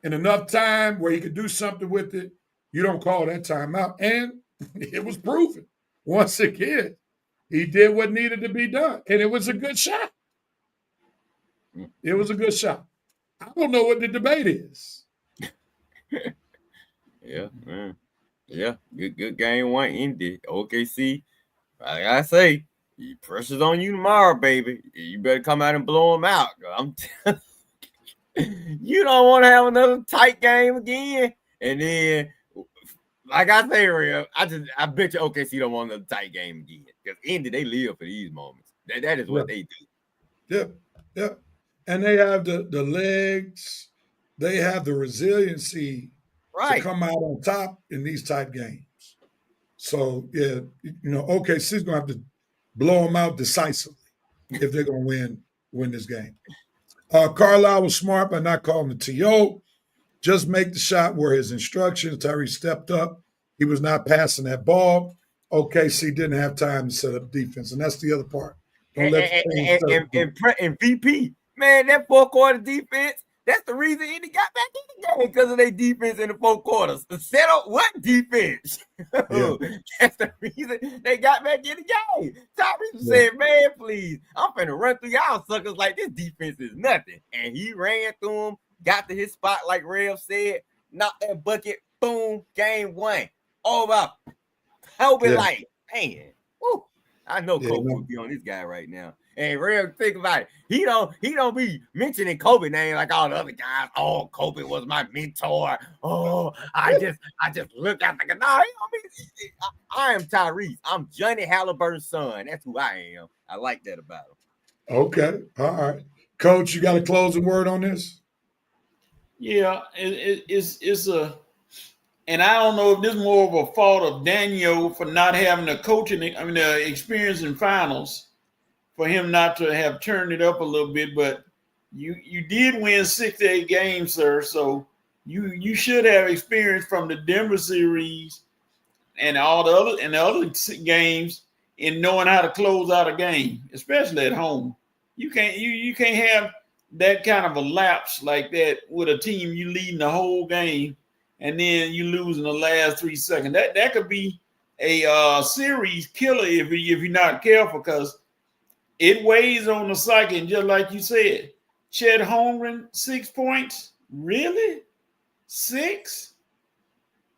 in enough time where he could do something with it, you don't call that timeout. And it was proven. Once again, he did what needed to be done. And it was a good shot. It was a good shot. I don't know what the debate is. Yeah, man. Yeah, good game one ended. OKC, like I say, pressure's on you tomorrow, baby. You better come out and blow them out. You don't want to have another tight game again. And then, like I say, Real, I bet you OKC don't want another tight game again. Because Indy, they live for these moments. That is what they do. Yeah. And they have the legs, they have the resiliency to come out on top in these type games. So, yeah, OKC's going to have to blow them out decisively if they're going to win this game. Carlisle was smart by not calling the TO. Just make the shot where his instructions. Tyrese stepped up. He was not passing that ball. OKC didn't have time to set up defense, and that's the other part. And VP, man, that fourth quarter defense, that's the reason Indy got back in the game, because of their defense in the fourth quarters. Set up what defense? Yeah. That's the reason they got back in the game. Tyrese said, man, please, I'm finna run through y'all suckers like this defense is nothing. And he ran through them, got to his spot like Rev said, knocked that bucket, boom, game one. Over. Hope it like, man, woo. I know Kobe would be on this guy right now. And Real, think about it. He don't be mentioning Kobe name like all the other guys. Oh, Kobe was my mentor. Oh, I just look at the no. I am Tyrese. I'm Johnny Halliburton's son. That's who I am. I like that about him. Okay, all right, Coach. You got a closing word on this? Yeah, it's a. And I don't know if this is more of a fault of Daniel for not having the experience in finals, for him not to have turned it up a little bit. But you did win 6 to 8 games, sir. So you should have experience from the Denver series and all the other games in knowing how to close out a game, especially at home. You can't have that kind of a lapse like that with a team you leading the whole game, and then you lose in the last 3 seconds. That could be a series killer if you're not careful, because it weighs on the psyche. And just like you said, Chet Holmgren, 6 points? Really? 6?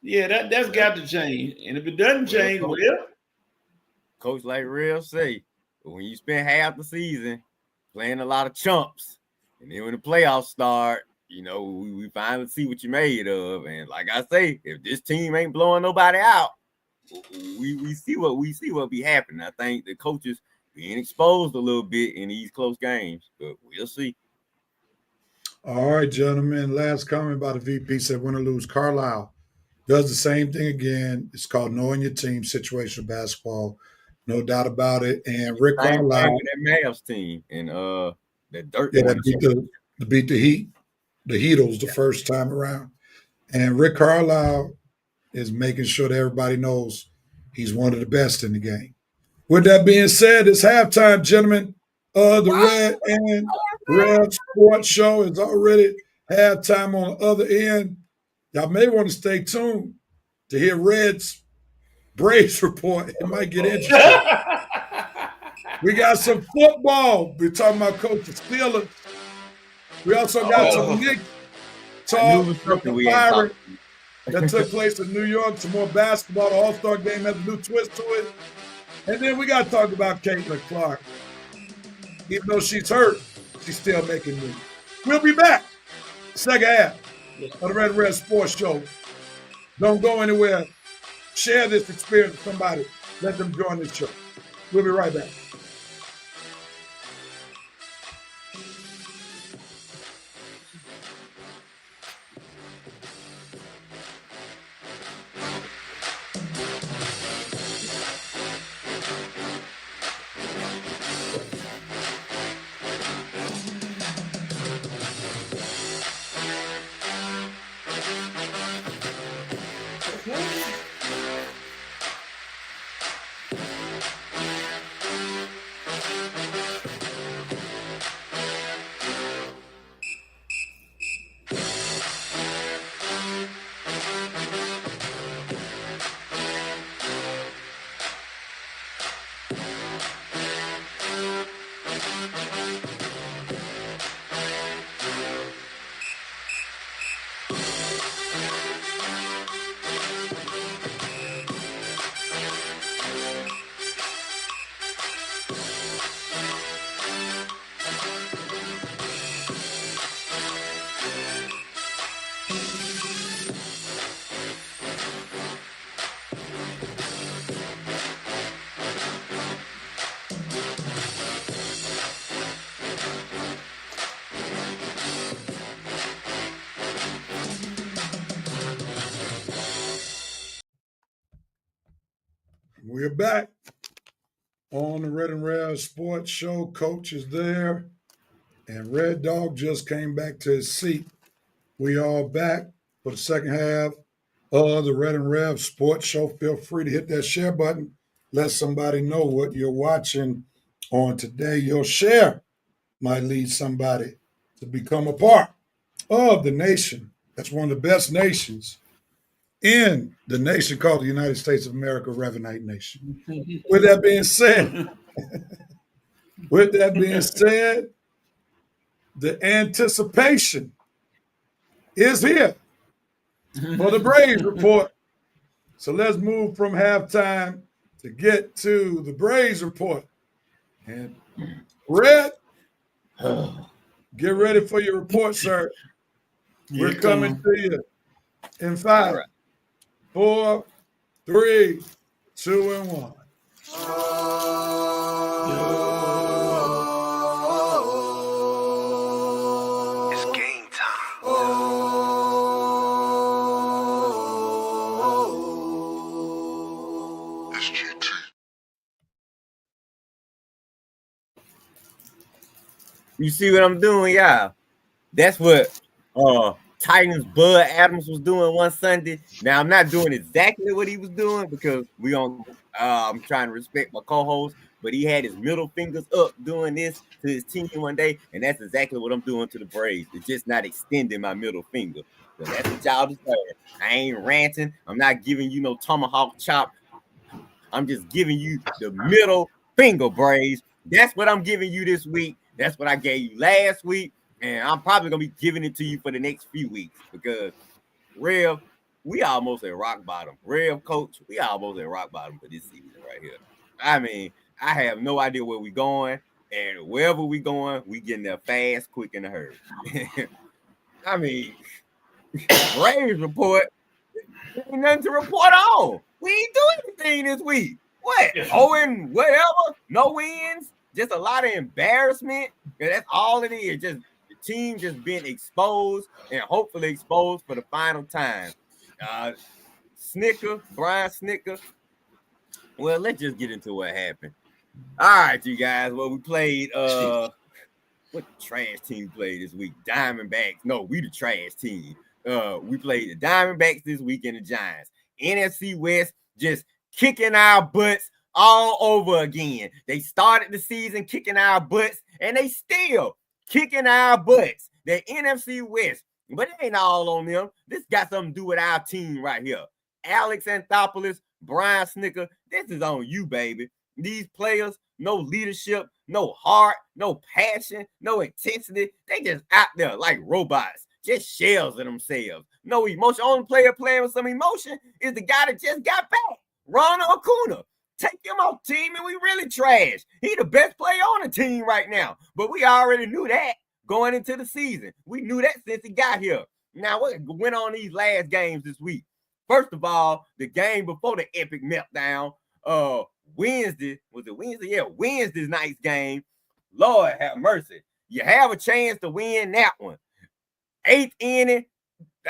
Yeah, that's got to change. And if it doesn't change, Coach, like Real say, when you spend half the season playing a lot of chumps, and then when the playoffs start, we finally see what you made of. And like I say, if this team ain't blowing nobody out, we see what be happening. I think the coaches being exposed a little bit in these close games, but we'll see. All right, gentlemen. Last comment by the VP said, win or lose. Carlisle does the same thing again. It's called knowing your team, situational basketball. No doubt about it. And Rick Carlisle. That Mavs team and that dirt. Yeah, that beat the Heat. The Heatles the first time around. And Rick Carlisle is making sure that everybody knows he's one of the best in the game. With that being said, it's halftime, gentlemen. The Red and Red Sports Show is already halftime on the other end. Y'all may want to stay tuned to hear Red's Braves report. It might get interesting. We got some football. We're talking about Coach the Steelers. We also got some Nick talk from the Pirates that took place in New York. Some more basketball. The All-Star game has a new twist to it. And then we got to talk about Caitlin Clark. Even though she's hurt, she's still making moves. We'll be back. Second half of the Red Sports Show. Don't go anywhere. Share this experience with somebody. Let them join this show. We'll be right back. We're back on the Red and Red Sports Show. Coach is there, and Red Dog just came back to his seat. We are back for the second half of the Red and Red Sports Show. Feel free to hit that share button. Let somebody know what you're watching on today. Your share might lead somebody to become a part of the nation. That's one of the best nations in the nation called the United States of America, Revanite Nation. With that being said, the anticipation is here for the Braves report. So let's move from halftime to get to the Braves report. And Red, get ready for your report, sir. We're coming to you in 5, 4, 3, 2, and 1. It's game time. It's GT. You see what I'm doing, y'all? That's what Titans Bud Adams was doing one Sunday. Now I'm not doing exactly what he was doing because I'm trying to respect my co-host, but he had his middle fingers up doing this to his team one day, and that's exactly what I'm doing to the Braves. It's just not extending my middle finger. So that's what y'all deserve. I ain't ranting. I'm not giving you no tomahawk chop. I'm just giving you the middle finger, Braves. That's what I'm giving you this week. That's what I gave you last week. And I'm probably going to be giving it to you for the next few weeks because, Rev, we almost at rock bottom. Rev, Coach, we almost at rock bottom for this season right here. I mean, I have no idea where we're going. And wherever we're going, we getting there fast, quick, in a hurry. I mean, Braves report, ain't nothing to report on. We ain't doing anything this week. What? Owen, whatever, no wins, just a lot of embarrassment. And that's all it is. Just the team just being exposed and hopefully exposed for the final time. Brian Snicker. Well, let's just get into what happened. All right, you guys. Well, we played what trash team played this week? Diamondbacks. No, we the trash team. We played the Diamondbacks this week and the Giants. NFC West just kicking our butts all over again. They started the season kicking our butts, and they still kicking our butts. The NFC West, but it ain't all on them. This got something to do with our team right here. Alex Anthopoulos, Brian Snicker, this is on you, baby. These players, no leadership, no heart, no passion, no intensity. They just out there like robots, just shells of themselves. No emotion. Only player playing with some emotion is the guy that just got back, Ronald Acuna. Take him off team and we really trash. He the best player on the team right now. But we already knew that going into the season. We knew that since he got here. Now, what went on these last games this week? First of all, the game before the epic meltdown, Wednesday, was it Wednesday? Yeah, Wednesday's night's game. Lord have mercy. You have a chance to win that one. 8th inning,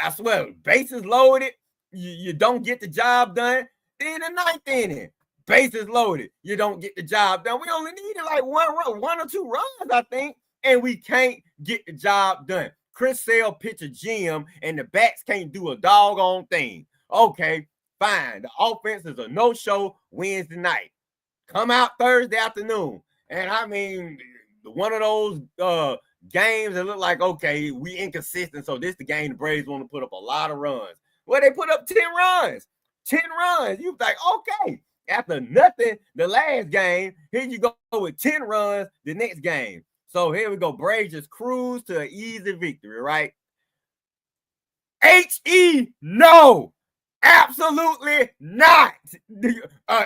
I swear, bases loaded. You don't get the job done. Then the 9th inning, bases loaded. You don't get the job done. We only needed like one or two runs, I think, and we can't get the job done. Chris Sale pitch a gem, and the bats can't do a doggone thing. Okay, fine. The offense is a no-show Wednesday night. Come out Thursday afternoon. And I mean, one of those games that look like, okay, we inconsistent, so this the game the Braves want to put up a lot of runs. Well, they put up 10 runs. 10 runs. You like, okay, after nothing the last game, here you go with 10 runs the next game. So here we go. Braves just cruise to an easy victory, right? No. Absolutely not.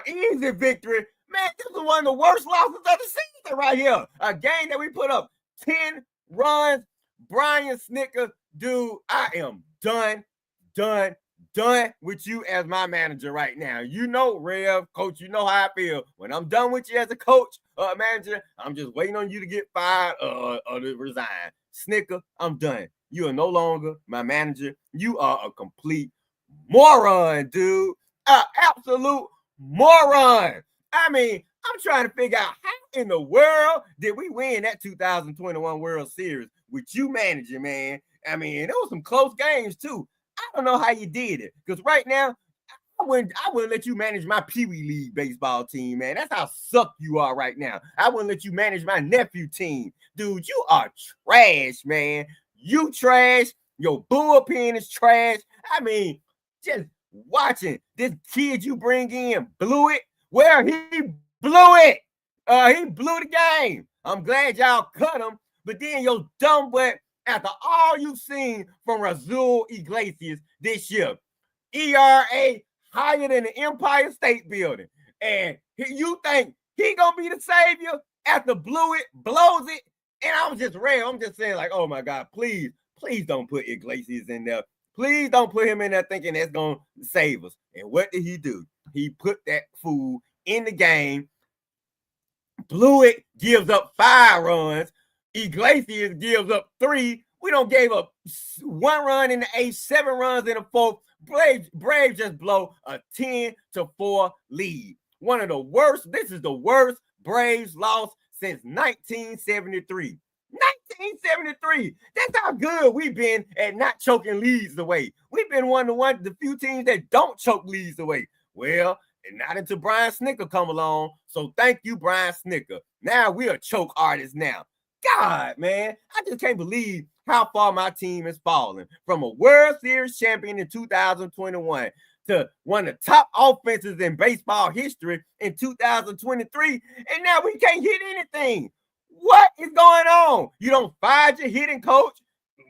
Easy victory. Man, this is one of the worst losses of the season right here. A game that we put up 10 runs. Brian Snicker dude, I am done with you as my manager right now. You know, Rev, coach, you know how I feel. When I'm done with you as a coach, manager, I'm just waiting on you to get fired or to resign. Snicker, I'm done. You are no longer my manager. You are a complete moron, dude. Absolute moron. I mean, I'm trying to figure out how in the world did we win that 2021 World Series with you managing, man. I mean, there was some close games too. I don't know how you did it, because right now I wouldn't let you manage my Pee Wee League baseball team, man. That's how sucked you are right now. I wouldn't let you manage my nephew team. Dude, you are trash, man. You trash. Your bullpen is trash. I mean, just watching this kid you bring in blew it. Well, he blew it. He blew the game. I'm glad y'all cut him, but then your dumb butt, after all you've seen from Rasul Iglesias this year, ERA higher than the Empire State Building, and you think he gonna be the savior after blows it, and I'm just saying, like, oh my God, please don't put Iglesias in there. Please don't put him in there thinking that's gonna save us. And what did he do? He put that fool in the game, blew it, gives up 5 runs. Iglesias gives up 3. We don't gave up 1 run in the 8th, 7 runs in the 4th. Braves just blow a 10-4 lead. One of the worst. This is the worst Braves loss since 1973. 1973. That's how good we've been at not choking leads away. We've been one of the few teams that don't choke leads away. Well, and not until Brian Snicker come along. So thank you, Brian Snicker. Now we are choke artists now. God, man, I just can't believe how far my team has fallen from a World Series champion in 2021 to one of the top offenses in baseball history in 2023, and now we can't hit anything. What is going on? You don't fire your hitting coach,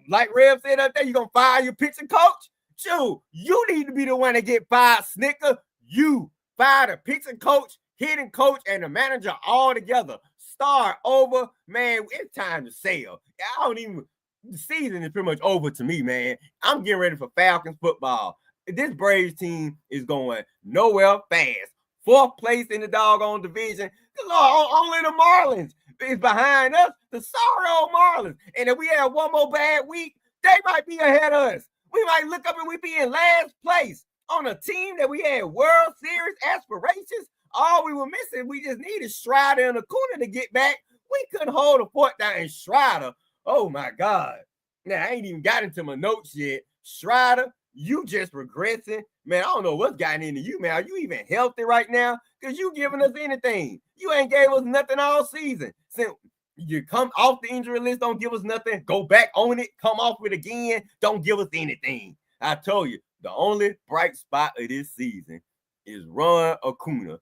like Rev said up there. You gonna fire your pitching coach? Shoot, you need to be the one to get fired, Snicker. You fire the pitching coach, hitting coach, and the manager all together. Start over, man. It's time to sell. The season is pretty much over to me, man. I'm getting ready for Falcons football. This Braves team is going nowhere fast. 4th place in the doggone division. Lord, only the Marlins is behind us. The sorry old Marlins. And if we have one more bad week, they might be ahead of us. We might look up and we be in last place on a team that we had World Series aspirations. All we were missing, we just needed Strider and Acuna to get back. We couldn't hold the fort down. And Strider, oh my God. Now, I ain't even got into my notes yet. Strider, you just regressing. Man, I don't know what's gotten into you, man. Are you even healthy right now? Because you giving us anything. You ain't gave us nothing all season. Since you come off the injury list, don't give us nothing. Go back on it, come off it again. Don't give us anything. I told you, the only bright spot of this season is Ron Acuna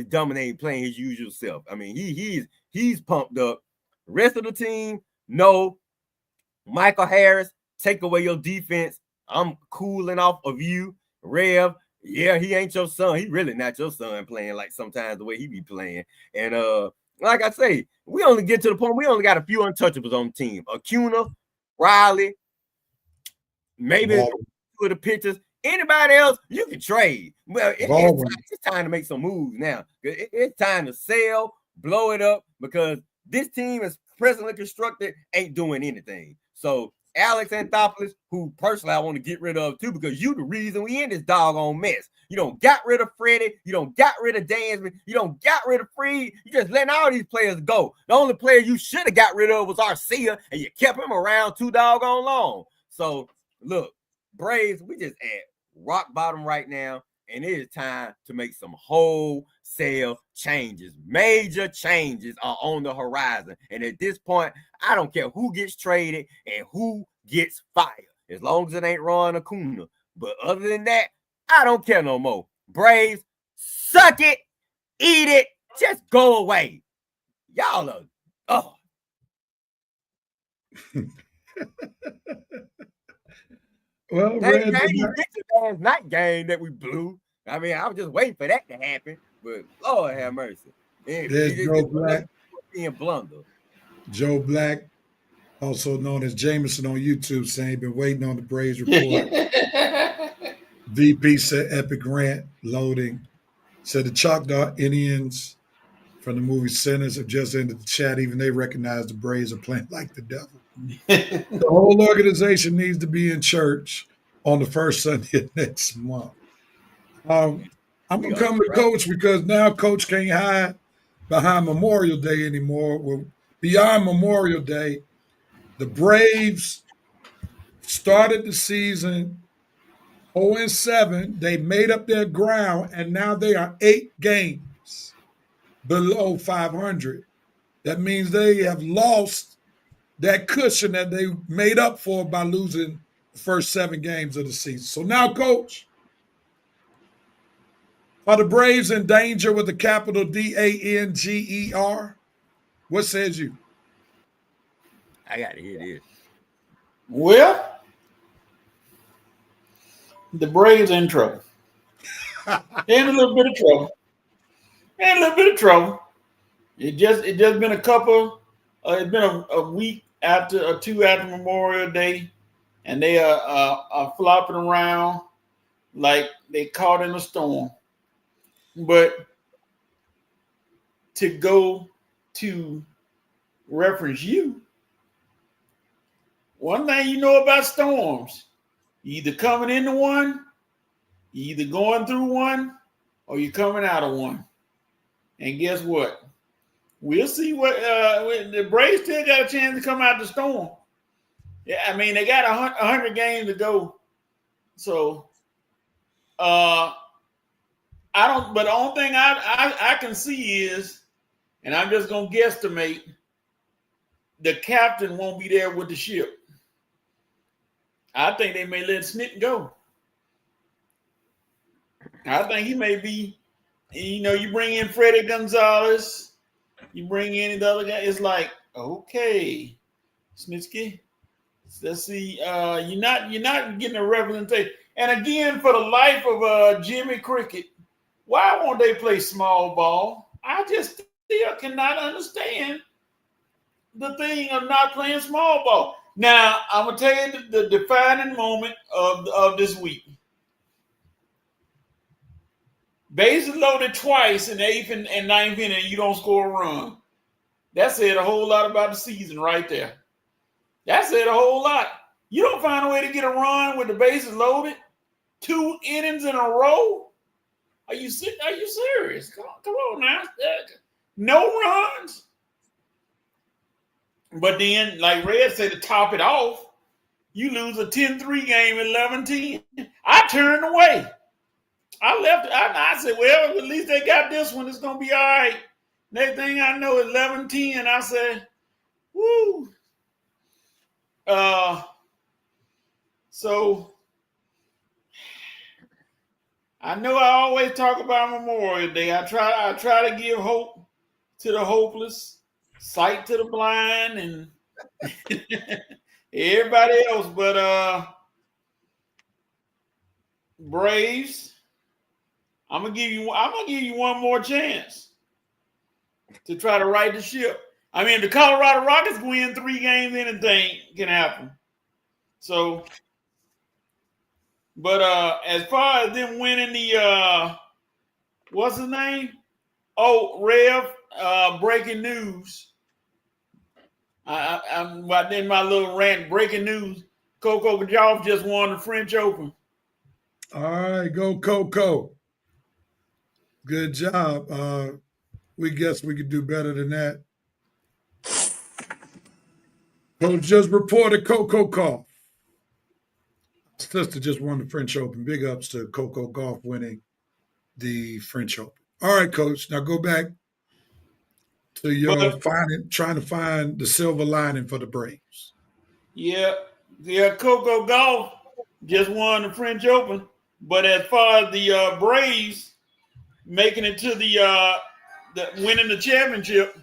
dominating, playing his usual self. I mean, he's pumped up. The rest of the team, no. Michael Harris, take away your defense. I'm cooling off of you. Rev, yeah, he ain't your son. He really not your son playing like sometimes the way he be playing. And like I say, we only get to the point, we only got a few untouchables on the team. Acuna, Riley, maybe two of the pitchers. Anybody else, you can trade. Well, it's time to make some moves now. It's time to sell, blow it up, because this team is presently constructed, ain't doing anything. So Alex Anthopoulos, who personally I want to get rid of too, because you the reason we in this doggone mess. You don't got rid of Freddie. You don't got rid of Dansby. You don't got rid of Freed. You just letting all these players go. The only player you should have got rid of was Arcia, and you kept him around too doggone long. So look, Braves, we just at rock bottom right now, and it is time to make some wholesale changes. Major changes are on the horizon. And at this point, I don't care who gets traded and who gets fired, as long as it ain't Ron Acuna. But other than that, I don't care no more. Braves, suck it, eat it, just go away. Y'all are, oh. Well, Red, last night game that we blew. I mean, I was just waiting for that to happen, but Lord have mercy. There's Joe Black. Being blunder. Joe Black also known as Jameson on YouTube, saying been waiting on the Braves report. VP said epic rant loading. Said the Choctaw Indians from the movie Sinners have just entered the chat. Even they recognize the Braves are playing like the devil. The whole organization needs to be in church on the first Sunday of next month. I'm going to come to Coach because now Coach can't hide behind Memorial Day anymore. Well, beyond Memorial Day, the Braves started the season 0-7. They made up their ground, and now they are 8 games below 500. That means they have lost that cushion that they made up for by losing the first 7 games of the season. So now, Coach, are the Braves in danger with a capital DANGER? What says you? I got to hear this. Well, the Braves in trouble. In a little bit of trouble. It just been a couple. It's been a week after or 2 after Memorial Day, and they are flopping around like they caught in a storm. But to go to reference you, one thing you know about storms, you either coming into one, you either going through one, or you're coming out of one. And guess what? We'll see what the Braves still got a chance to come out the storm. Yeah, I mean, they got 100 games to go. So, I don't, but the only thing I can see is, and I'm just going to guesstimate, the captain won't be there with the ship. I think they may let Snit go. I think he may be, you bring in Freddie Gonzalez, you bring in the other guy, it's like, okay, Snitsky, let's see, you're not getting a representation. And again, for the life of Jimmy Cricket, why won't they play small ball? I just still cannot understand the thing of not playing small ball. Now, I'm going to tell you the defining moment of this week. Bases loaded twice in the 8th and 9th inning, and you don't score a run. That said a whole lot about the season right there. That said a whole lot. You don't find a way to get a run with the bases loaded 2 innings in a row? Are you serious? Come on now. No runs. But then, like Red said, to top it off, you lose a 10-3 game, 11-10. I turned away. I left. I said, well, at least they got this one. It's going to be all right. Next thing I know, 11-10. I said, woo. So I know I always talk about Memorial Day. I try to give hope to the hopeless, sight to the blind, and everybody else. But Braves, I'm gonna give you one more chance to try to right the ship. I mean, if the Colorado Rockets win 3 games, anything can happen. So, but as far as them winning the what's his name? Oh, Rev, breaking news. I'm in my little rant. Breaking news: Coco Gauff just won the French Open. All right, go Coco. Good job. We guess we could do better than that. Coach just reported Coco Gauff. Sister just won the French Open. Big ups to Coco Gauff winning the French Open. All right, Coach. Now go back to your trying to find the silver lining for the Braves. Yeah, Coco Gauff just won the French Open. But as far as the Braves making it to the winning the championship,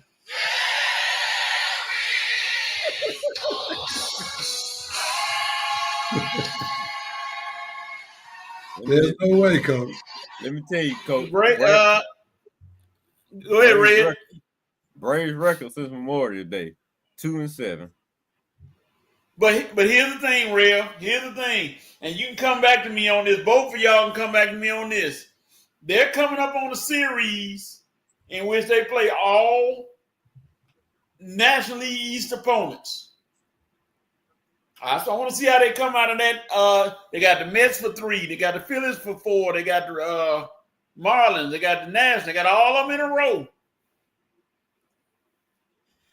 there's no way, Coach. Let me tell you, Coach. Go ahead, Red. Braves record since Memorial Day, 2-7. But here's the thing, Real. Here's the thing, and you can come back to me on this. Both of y'all can come back to me on this. They're coming up on a series in which they play all National League East opponents. So I want to see how they come out of that. They got the Mets for 3. They got the Phillies for 4. They got the Marlins. They got the Nationals. They got all of them in a row.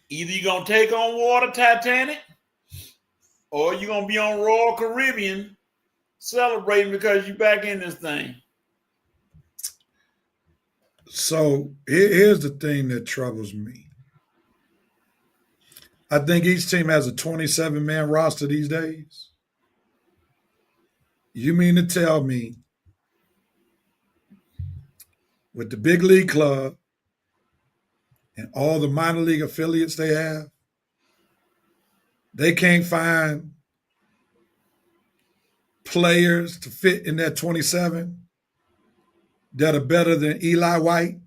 Either you're going to take on Water Titanic or you're going to be on Royal Caribbean celebrating because you're back in this thing. So here's the thing that troubles me. I think each team has a 27-man roster these days. You mean to tell me with the big league club and all the minor league affiliates they have, they can't find players to fit in that 27 that are better than Eli White?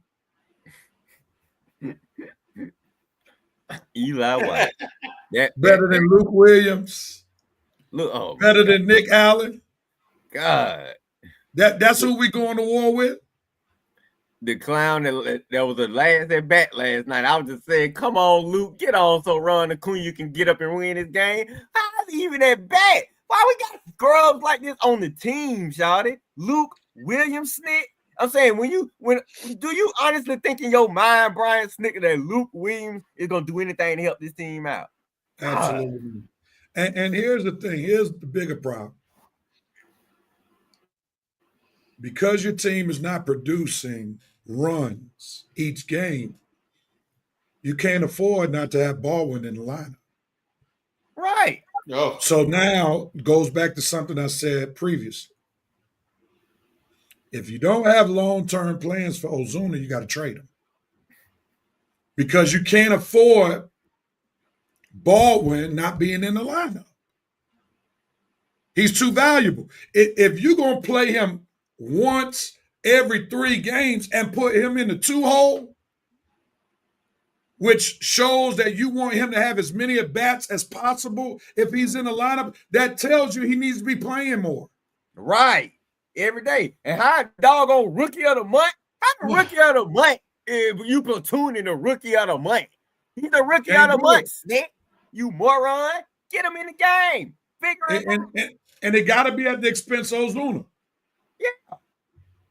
Eli White. Better than Luke Williams? Better than Nick Allen? God. That's who we going to war with? The clown that was the last at bat last night. I was just saying, come on, Luke, get on so Ron Acuna can get up and win this game. How's he even at bat? Why we got scrubs like this on the team, shawty? Luke Williams Snick. I'm saying, when do you honestly think in your mind, Brian Snicker, that Luke Williams is gonna do anything to help this team out? Absolutely. And here's the thing. Here's the bigger problem. Because your team is not producing runs each game, you can't afford not to have Baldwin in the lineup. Right. Oh. So now it goes back to something I said previously. If you don't have long-term plans for Ozuna, you got to trade him. Because you can't afford Baldwin not being in the lineup. He's too valuable. If you're going to play him once every 3 games and put him in the 2-hole, which shows that you want him to have as many at-bats as possible if he's in the lineup, that tells you he needs to be playing more. Right. Every day. And how doggone rookie of the month? How the rookie of the month if you platooning the rookie of the month? He's the rookie of the month, Snick. You moron. Get him in the game. Figure it out. And it got to be at the expense of Ozuna. Yeah.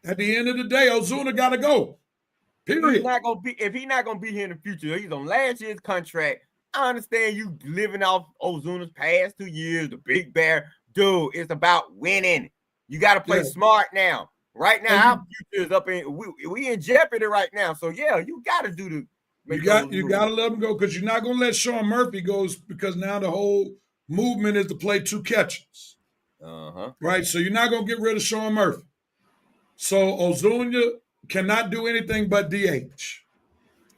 At the end of the day, Ozuna got to go. Period. If he's not gonna be here in the future, he's on last year's contract. I understand you living off Ozuna's past 2 years, the big bear. Dude, it's about winning. You got to play smart now. Right now, our future is up in we in jeopardy right now. So yeah, you got to do the. You got to let him go because you're not going to let Sean Murphy go because now the whole movement is to play 2 catchers. Right, so you're not going to get rid of Sean Murphy. So Ozuna cannot do anything but DH.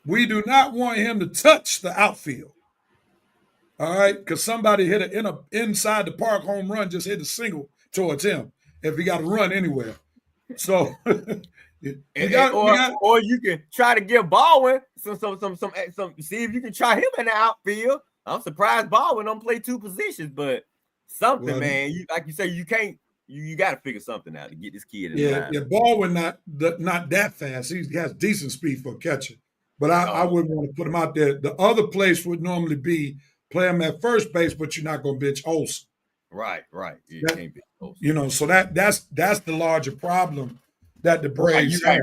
We do not want him to touch the outfield. All right, because somebody hit an inside the park home run, just hit a single towards him. If he got to run anywhere, so or you can try to give Baldwin some. See if you can try him in the outfield. I'm surprised Baldwin don't play 2 positions, but something, man. Like you say, you can't. You got to figure something out to get this kid in the line. Yeah, Baldwin not that fast. He has decent speed for a catcher, but I wouldn't want to put him out there. The other place would normally be play him at first base, but you're not going to bench Olsen. Right. You can't bench Olsen. You know, so that's the larger problem that the Braves have.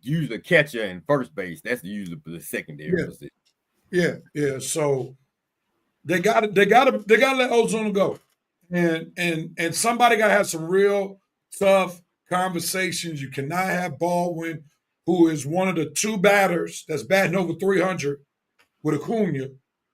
Use a catcher in first base. That's usually the secondary position. Yeah. So they got to let Ozuna go. And somebody got to have some real tough conversations. You cannot have Baldwin, who is one of the 2 batters that's batting over 300 with Acuna,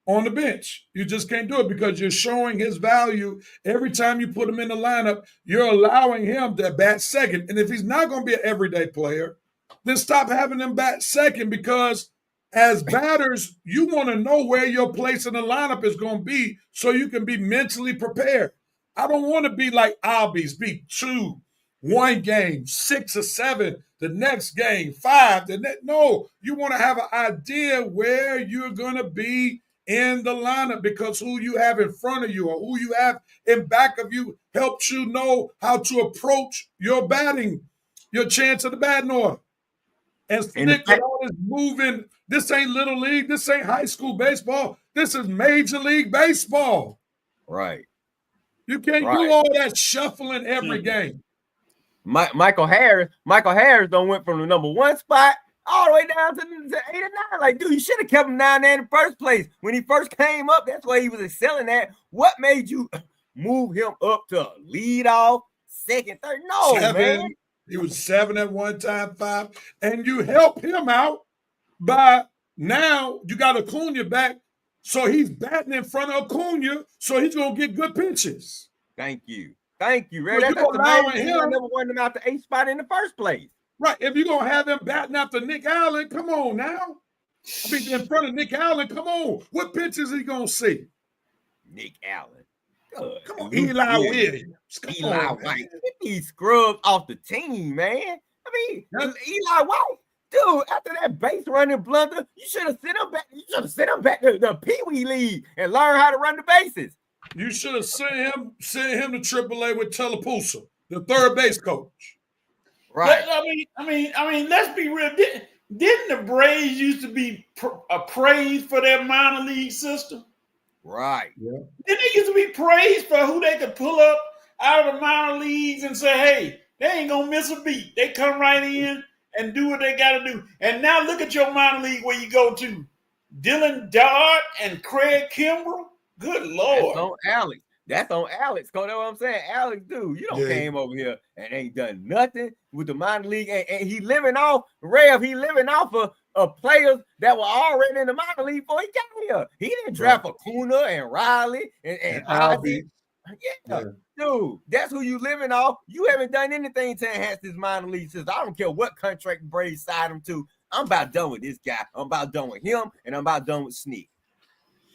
on the bench. You just can't do it because you're showing his value. Every time you put him in the lineup, you're allowing him to bat second. And if he's not going to be an everyday player, then stop having him bat second because as batters, you want to know where your place in the lineup is going to be so you can be mentally prepared. I don't want to be like Albies, be 2, 1 game, 6 or 7, the next game, 5. No, you want to have an idea where you're going to be in the lineup because who you have in front of you or who you have in back of you helps you know how to approach your batting, your chance of the batting order. And stick with all this moving. This ain't little league. This ain't high school baseball. This is Major League Baseball. Right. You can't do all that shuffling every game. Michael Harris done went from the number 1 spot all the way down to 8 or 9. Like, dude, you should have kept him down there in the first place. When he first came up, that's where he was excelling at. What made you move him up to lead off, second, third? No, 7. man. He was 7 at one time, 5. And you help him out by now you got Acuna back. So he's batting in front of Acuna. So he's going to get good pitches. Thank you. Ray. Well, that's the main reason I never wanted him out the 8th spot in the first place. Right. If you're going to have him batting after Nick Allen, come on now. I mean, in front of Nick Allen, come on. What pitches is he going to see? Nick Allen. Come on, Eli Williams. Eli White. Get these scrubs off the team, man. I mean, Eli White, dude, after that base running blunder, you should have sent him back. You should have sent him back to the Pee Wee League and learn how to run the bases. You should have sent him to AAA with Telepusa, the third base coach. Right. I mean, let's be real. Didn't the Braves used to be praised for their minor league system? Right. Yeah. Didn't they used to be praised for who they could pull up out of the minor leagues and say, hey, they ain't going to miss a beat. They come right in and do what they got to do. And now look at your minor league where you go to. Dylan Dodd and Craig Kimbrell. Good Lord. That's on Alex. That's what I'm saying. Alex, dude, you don't came over here and ain't done nothing with the minor league. And he living off, Rev, of players that were already in the minor league before he got here. He didn't draft Acuna and Riley and Ozzie. Yeah. Dude, that's who you living off. You haven't done anything to enhance this minor league system. I don't care what contract Braves signed him to. I'm about done with this guy. I'm about done with him, and I'm about done with Sneak.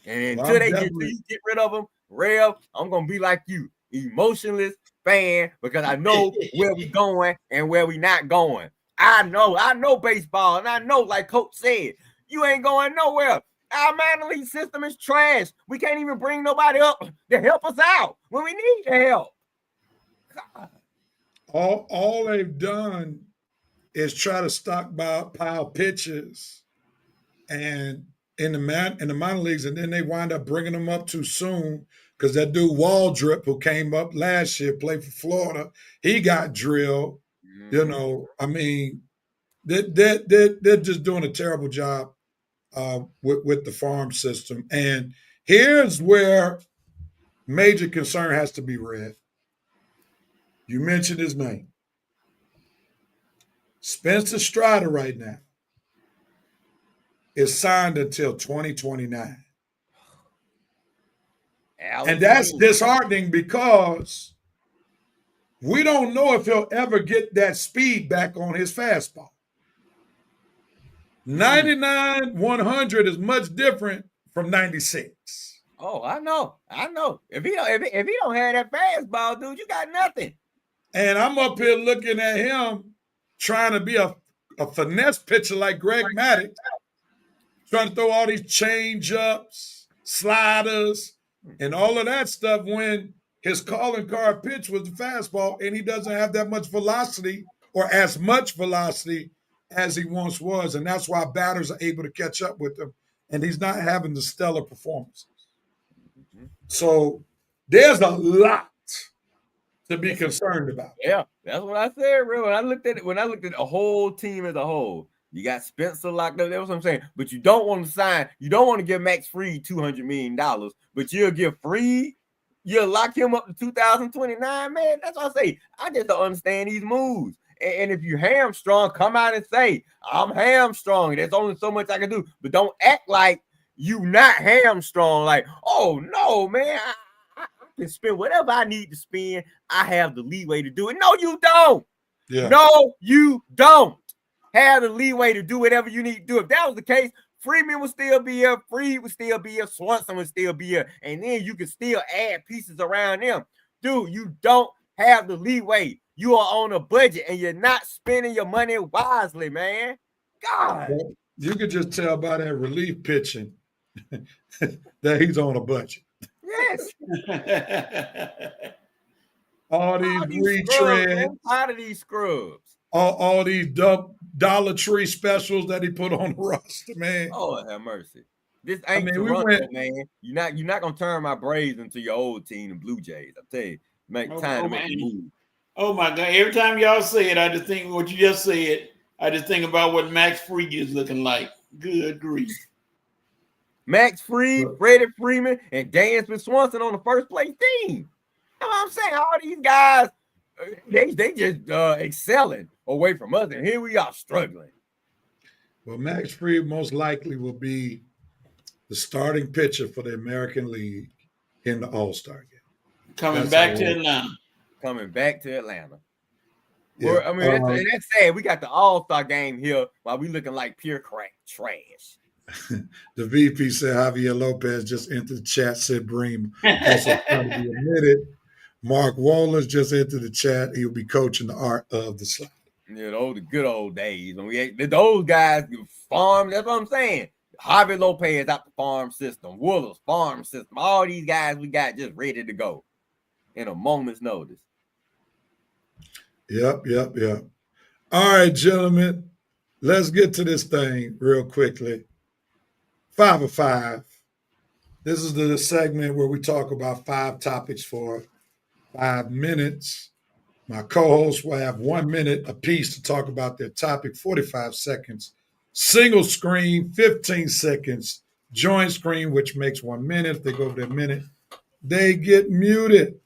And until you get rid of him, Rev, I'm gonna be like you, emotionless fan, because I know where we going and where we not going. I know baseball, and I know, like Coach said, you ain't going nowhere. Our minor league system is trash. We can't even bring nobody up to help us out when we need the help. God. All they've done is try to stockpile pitches and in the minor leagues, and then they wind up bringing them up too soon because that dude Waldrop, who came up last year, played for Florida, he got drilled. You know, I mean, they're just doing a terrible job with the farm system. And here's where major concern has to be read. You mentioned his name. Spencer Strider right now is signed until 2029. And that's disheartening because we don't know if he'll ever get that speed back on his fastball. 99, 100 is much different from 96. Oh, I know. If he don't have that fastball, dude, you got nothing. And I'm up here looking at him trying to be a finesse pitcher like Greg Maddux, trying to throw all these change-ups, sliders, and all of that stuff when his calling card pitch was the fastball, and he doesn't have that much velocity or as much velocity as he once was. And that's why batters are able to catch up with him, and he's not having the stellar performances. So there's a lot to be concerned about. Yeah, that's what I said, bro. When I looked at the whole team as a whole, you got Spencer locked up. That's what I'm saying. But you don't want to give Max Fried $200 million, but you'll give Fried, you'll lock him up to 2029, man. That's what I say. I just don't understand these moves. And if you hamstrung, come out and say, I'm hamstrung. There's only so much I can do. But don't act like you not hamstrung. Like, oh, no, man. I can spend whatever I need to spend. I have the leeway to do it. No, you don't. Yeah. No, you don't have the leeway to do whatever you need to do. If that was the case, Freeman would still be here. Fried would still be here. Swanson would still be here. And then you can still add pieces around them. Dude, you don't have the leeway. You are on a budget and you're not spending your money wisely, man. God. You could just tell by that relief pitching that he's on a budget. Yes. All these Scrubs, retreads, man. Out of these scrubs. all these Dollar Tree specials that he put on the roster, man. Oh, have mercy. This ain't Toronto, man. You're not gonna turn my Braves into your old team, the Blue Jays. I tell you, time to make a move. Oh my God! Every time y'all say it, I just think what you just said. I just think about what Max Fried is looking like. Good grief! Max Fried, Freddie Freeman, and Dansby Swanson on the first place team. You know what I'm saying? All these guys, they just excelling away from us, and here we are struggling. Well, Max Fried most likely will be the starting pitcher for the American League in the All-Star game. Coming back to Atlanta. Yeah. Well, I mean, that's sad. We got the All-Star game here while we looking like pure trash. The VP said Javier Lopez just entered the chat, said Bream also trying to be admitted. Mark Wollers just entered the chat. He'll be coaching the art of the slide. Yeah, the good old days when those guys farm. That's what I'm saying. Javier Lopez out the farm system, Woolers farm system. All these guys we got just ready to go in a moment's notice. Yep. All right, gentlemen, let's get to this thing real quickly. 5 of 5. This is the segment where we talk about 5 topics for 5 minutes. My co-hosts will have 1 minute apiece to talk about their topic, 45 seconds. Single screen, 15 seconds. Joint screen, which makes 1 minute. If they go over their minute, they get muted.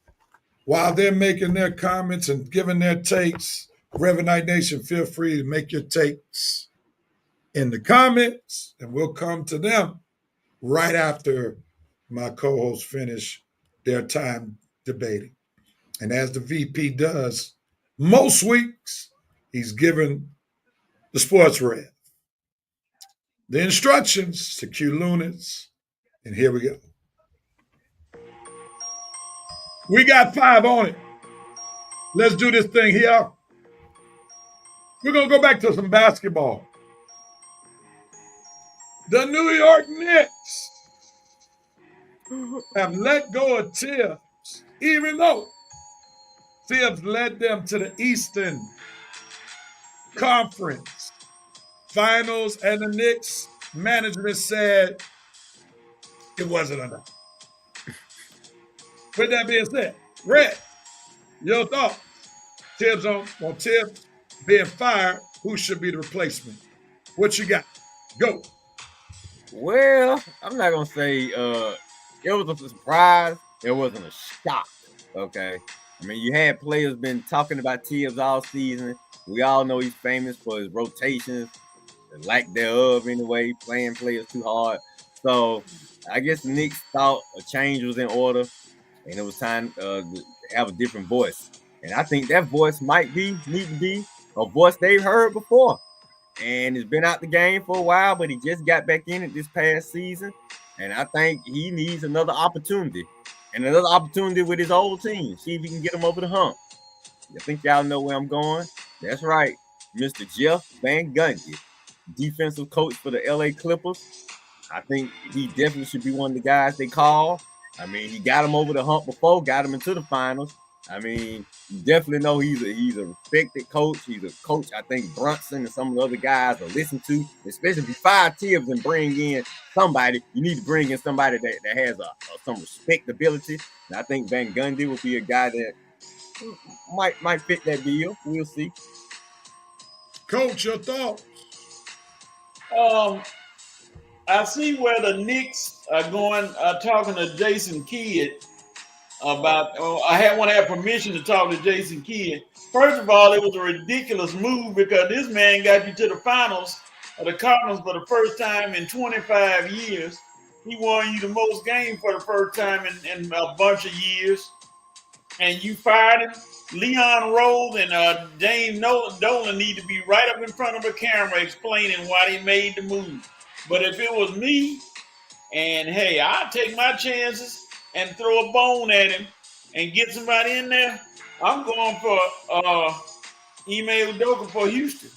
While they're making their comments and giving their takes, Reverend Night Nation, feel free to make your takes in the comments, and we'll come to them right after my co-hosts finish their time debating. And as the VP does most weeks, he's given the sports rev the instructions to Q Lunits, and here we go. We got 5 on it. Let's do this thing here. We're going to go back to some basketball. The New York Knicks have let go of Tibbs, even though Tibbs led them to the Eastern Conference Finals, and the Knicks management said it wasn't enough. With that being said, Red, your thoughts? Tibbs on Tibbs being fired, who should be the replacement? What you got? Go. Well, I'm not gonna say it was a surprise. It wasn't a shock. Okay. I mean, you had players been talking about Tibbs all season. We all know he's famous for his rotations, the lack thereof anyway, playing players too hard. So I guess the Knicks thought a change was in order, and it was time to have a different voice. And I think that voice need to be a voice they've heard before. And it's been out the game for a while, but he just got back in it this past season. And I think he needs another opportunity. And another opportunity with his old team. See if he can get him over the hump. I think y'all know where I'm going. That's right. Mr. Jeff Van Gundy, defensive coach for the LA Clippers. I think he definitely should be one of the guys they call. I mean, he got him over the hump before, got him into the finals. I mean, you definitely know he's a respected coach. He's a coach I think Brunson and some of the other guys will listen to, especially if you fire Tibbs and bring in somebody. You need to bring in somebody that has some respectability. And I think Van Gundy would be a guy that might fit that bill. We'll see. Coach, your thoughts? I see where the Knicks are going, talking to Jason Kidd about, I want to have permission to talk to Jason Kidd. First of all, it was a ridiculous move because this man got you to the finals of the conference for the first time in 25 years. He won you the most games for the first time in a bunch of years. And you fired him. Leon Rose and James Dolan need to be right up in front of a camera explaining why they made the move. But if it was me, and hey, I'd take my chances and throw a bone at him and get somebody in there. I'm going for Ime Udoka for Houston.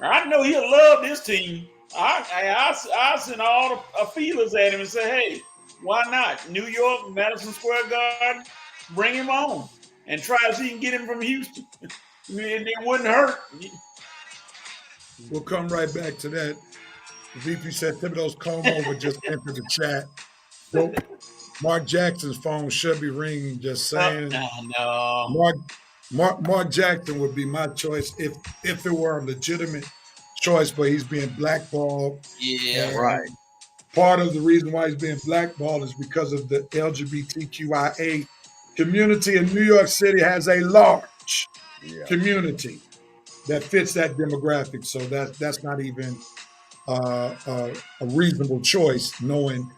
I know he'll love this team, I send all the feelers at him and say, hey, why not? New York, Madison Square Garden, bring him on and try to see if you can get him from Houston. It wouldn't hurt. We'll come right back to that. The VP said Thibodeau's comb over just entered the chat. So Mark Jackson's phone should be ringing. Just saying. No. Mark Jackson would be my choice if it were a legitimate choice, but he's being blackballed. Yeah, right. Part of the reason why he's being blackballed is because of the LGBTQIA community, and New York City has a large community that fits that demographic. So that's not even a reasonable choice, knowing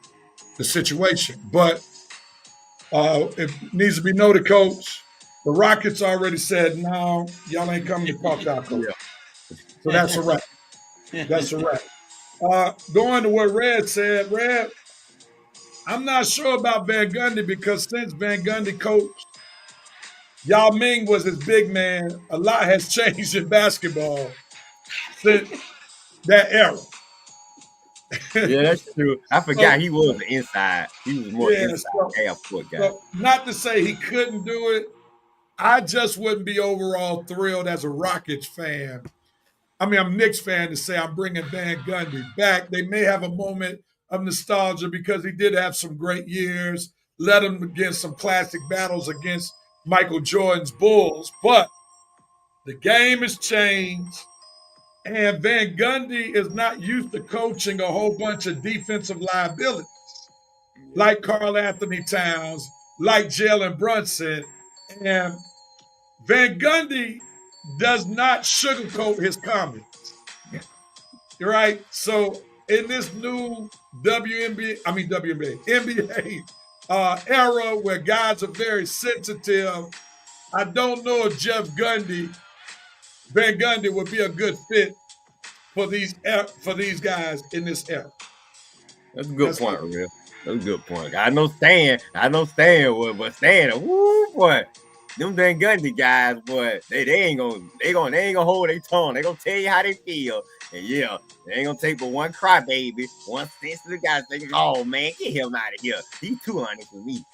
the situation. But it needs to be noted, Coach. The Rockets already said, no, y'all ain't coming to talk to our coach. So that's a wrap. That's a wrap. Going to what Red said, Red, I'm not sure about Van Gundy because since Van Gundy coached, Yao Ming was his big man. A lot has changed in basketball since that era. Yeah, that's true. I forgot he was the inside. He was more inside half-court guy. So not to say he couldn't do it. I just wouldn't be overall thrilled as a Rockets fan. I mean, I'm a Knicks fan to say I'm bringing Van Gundy back. They may have a moment of nostalgia because he did have some great years, led him against some classic battles against Michael Jordan's Bulls. But the game has changed, and Van Gundy is not used to coaching a whole bunch of defensive liabilities like Karl Anthony Towns, like Jalen Brunson. And Van Gundy does not sugarcoat his comments. Right? So in this new NBA era where guys are very sensitive, I don't know if Van Gundy would be a good fit for these guys in this era. That's a good point, Real. That's a good point. I know Stan would, but Stan, woo boy. Them Van Gundy guys, boy, they ain't gonna hold their tongue. They gonna tell you how they feel. And yeah, they ain't gonna take but one crybaby, one sensitive guy thinking, oh man, get him out of here. He's too honest with me.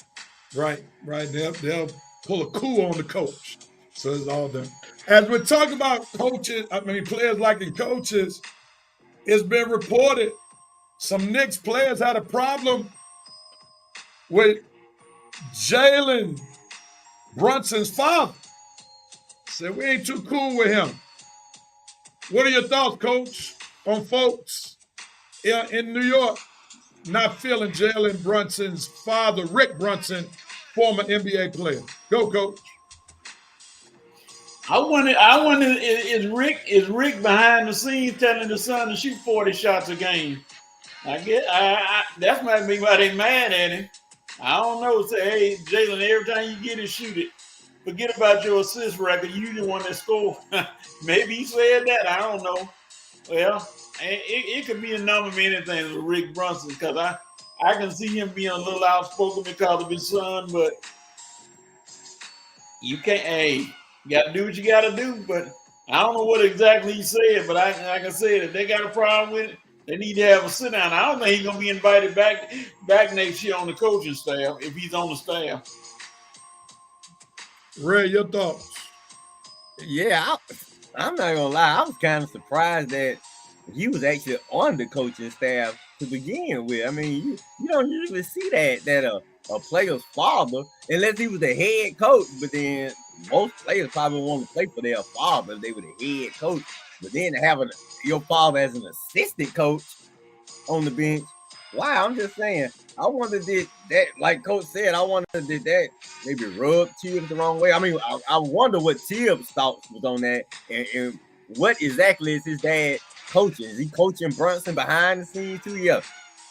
Right. They'll pull a coup on the coach. So it's all done. As we talk about players liking coaches, it's been reported some Knicks players had a problem with Jalen Brunson's father. Said, we ain't too cool with him. What are your thoughts, Coach, on folks in New York not feeling Jalen Brunson's father, Rick Brunson, former NBA player? Go, Coach. I wonder is Rick behind the scenes telling the son to shoot 40 shots a game? I guess that's might be why they mad at him. I don't know. Say, hey, Jalen, every time you get it, shoot it. Forget about your assist record. You the one that scored. Maybe he said that. I don't know. Well, it could be a number of many things with Rick Brunson because I can see him being a little outspoken because of his son, but you can't. Hey, you got to do what you got to do. But I don't know what exactly he said, but like I said, if they got a problem with it, they need to have a sit down. I don't think he's gonna be invited back next year on the coaching staff if he's on the staff. Ray, your thoughts? Yeah, I'm not gonna lie. I was kind of surprised that he was actually on the coaching staff to begin with. I mean, you don't usually see that a player's father, unless he was the head coach. But then most players probably want to play for their father if they were the head coach. But then having your father as an assistant coach on the bench, wow, I'm just saying. I wonder did that, like Coach said, I wonder did that maybe rub Tibbs the wrong way. I mean, I wonder what Tibbs' thoughts was on that, and what exactly is his dad coaching? Is he coaching Brunson behind the scenes too? Yeah,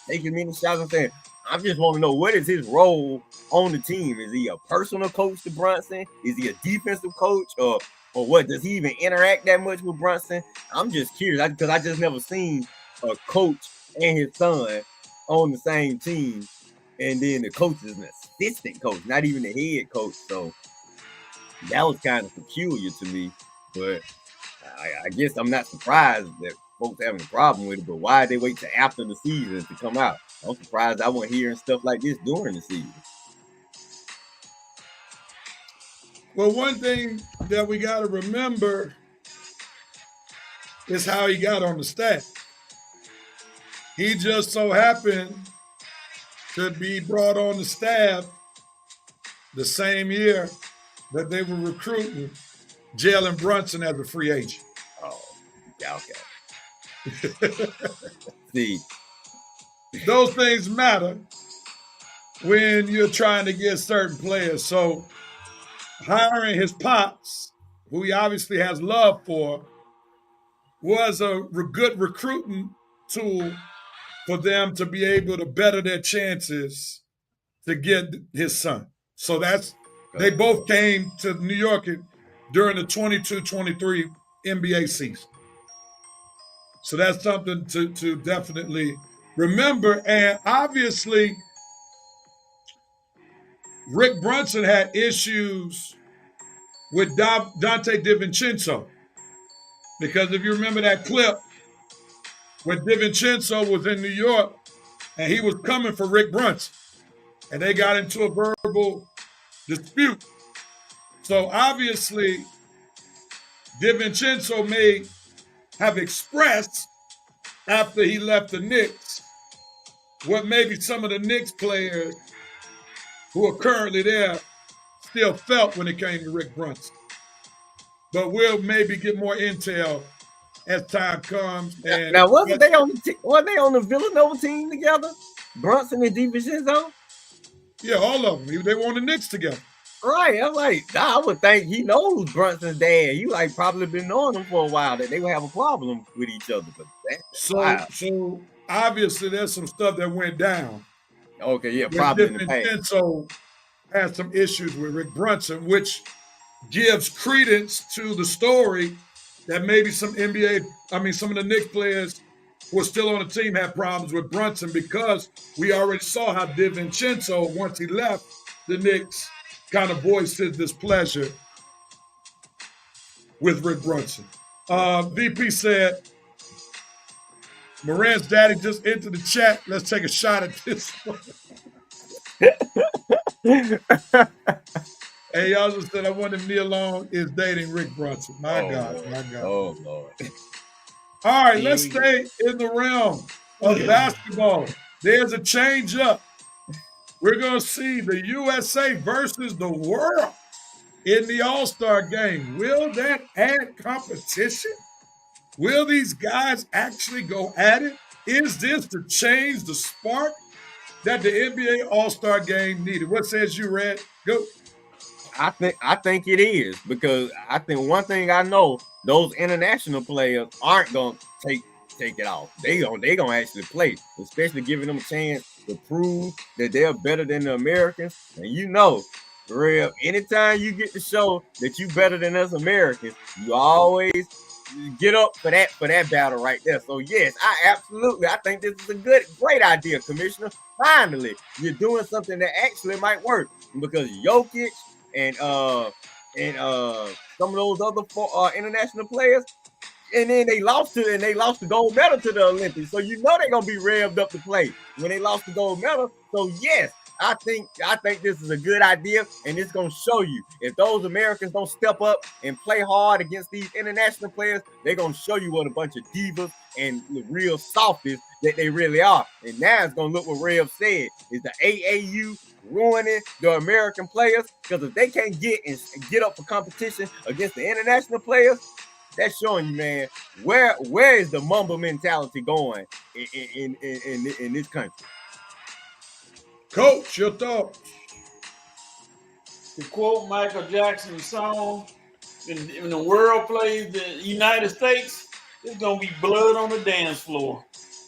taking many shots. I'm saying, I just want to know what is his role on the team. Is he a personal coach to Brunson? Is he a defensive coach, or what? Does he even interact that much with Brunson? I'm just curious because I just never seen a coach and his son on the same team, and then the coach is an assistant coach, not even the head coach. So that was kind of peculiar to me. But I guess I'm not surprised that folks having a problem with it, but why they wait till after the season to come out? I'm surprised I wasn't hearing stuff like this during the season. Well, one thing that we got to remember is how he got on the staff. He just so happened to be brought on the staff the same year that they were recruiting Jalen Brunson as a free agent. Oh, yeah, okay. See, those things matter when you're trying to get certain players. So hiring his pops, who he obviously has love for, was a good recruiting tool for them to be able to better their chances to get his son. So they both came to New York during the 22-23 NBA season. So that's something to definitely remember. And obviously, Rick Brunson had issues with Dante DiVincenzo. Because if you remember that clip where DiVincenzo was in New York and he was coming for Rick Brunson, and they got into a verbal dispute. So obviously, DiVincenzo may have expressed after he left the Knicks what maybe some of the Knicks players who are currently there still felt when it came to Rick Brunson. But we'll maybe get more intel as time comes. And now, wasn't they on the Villanova team together? Brunson and DiVincenzo? Yeah, all of them. They were on the Knicks together. Right. I'm like, I would think he knows Brunson's dad. He probably been knowing him for a while that they would have a problem with each other. But so obviously there's some stuff that went down. Okay, yeah, probably in the past. And so had some issues with Rick Brunson, which gives credence to the story that maybe some of the Knicks players who are still on the team had problems with Brunson, because we already saw how DiVincenzo, once he left the Knicks, kind of voiced his displeasure with Rick Brunson. VP said, Moran's daddy just entered the chat. Let's take a shot at this one. Hey, y'all just said, I wonder if Nia Long is dating Rick Brunson. My God. Oh, Lord. All right, let's stay in the realm of basketball. There's a change up. We're going to see the USA versus the world in the All-Star game. Will that add competition? Will these guys actually go at it? Is this to change the spark that the NBA All-Star game needed? What says you, Red? Go. I think it is, because I think one thing I know, those international players aren't gonna take it off. They gonna actually play, especially giving them a chance to prove that they're better than the Americans. And you know, Rev, anytime you get to show that you better than us Americans, you always get up for that battle right there. So yes, I think this is a great idea, Commissioner. Finally, you're doing something that actually might work, because Jokic and some of those other international players, and then they lost the gold medal to the Olympics. So you know they're gonna be revved up to play when they lost the gold medal. So yes, I think this is a good idea, and it's gonna show you, if those Americans don't step up and play hard against these international players, they're gonna show you what a bunch of divas and real softies that they really are. And now it's gonna look what Rev said, is the AAU ruining the American players, because if they can't get up for competition against the international players, that's showing you, man, where is the Mamba mentality going in this country? Coach, your thoughts? To quote Michael Jackson's song, when the world plays the United States, it's gonna be blood on the dance floor,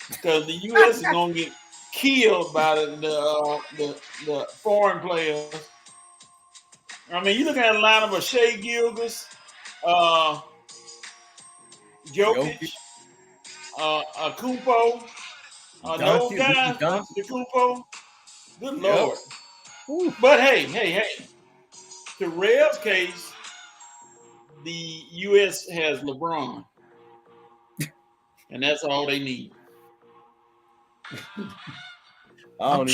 because the U.S. is gonna get killed by the foreign players. I mean, you look at a lineup of Shea Gilgeous, Jokic, Kumpo, those guys, the Kumpo. Good Lord. Yep. But hey, to Rev's case, the U.S. has LeBron. And that's all they need. I don't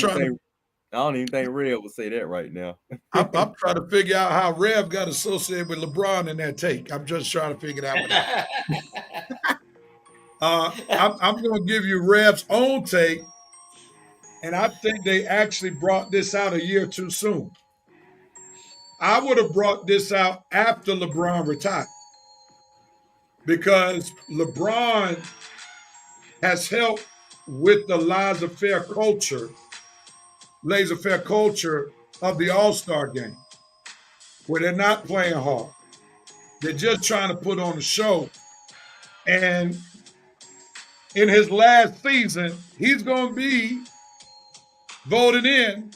even think Red would say that right now. I'm trying to figure out how Rev got associated with LeBron in that take. I'm just trying to figure that one out. I'm going to give you Rev's own take, and I think they actually brought this out a year too soon. I would have brought this out after LeBron retired because LeBron has helped with the laissez-faire culture of the All-Star game, where they're not playing hard. They're just trying to put on a show. And in his last season, he's going to be voted in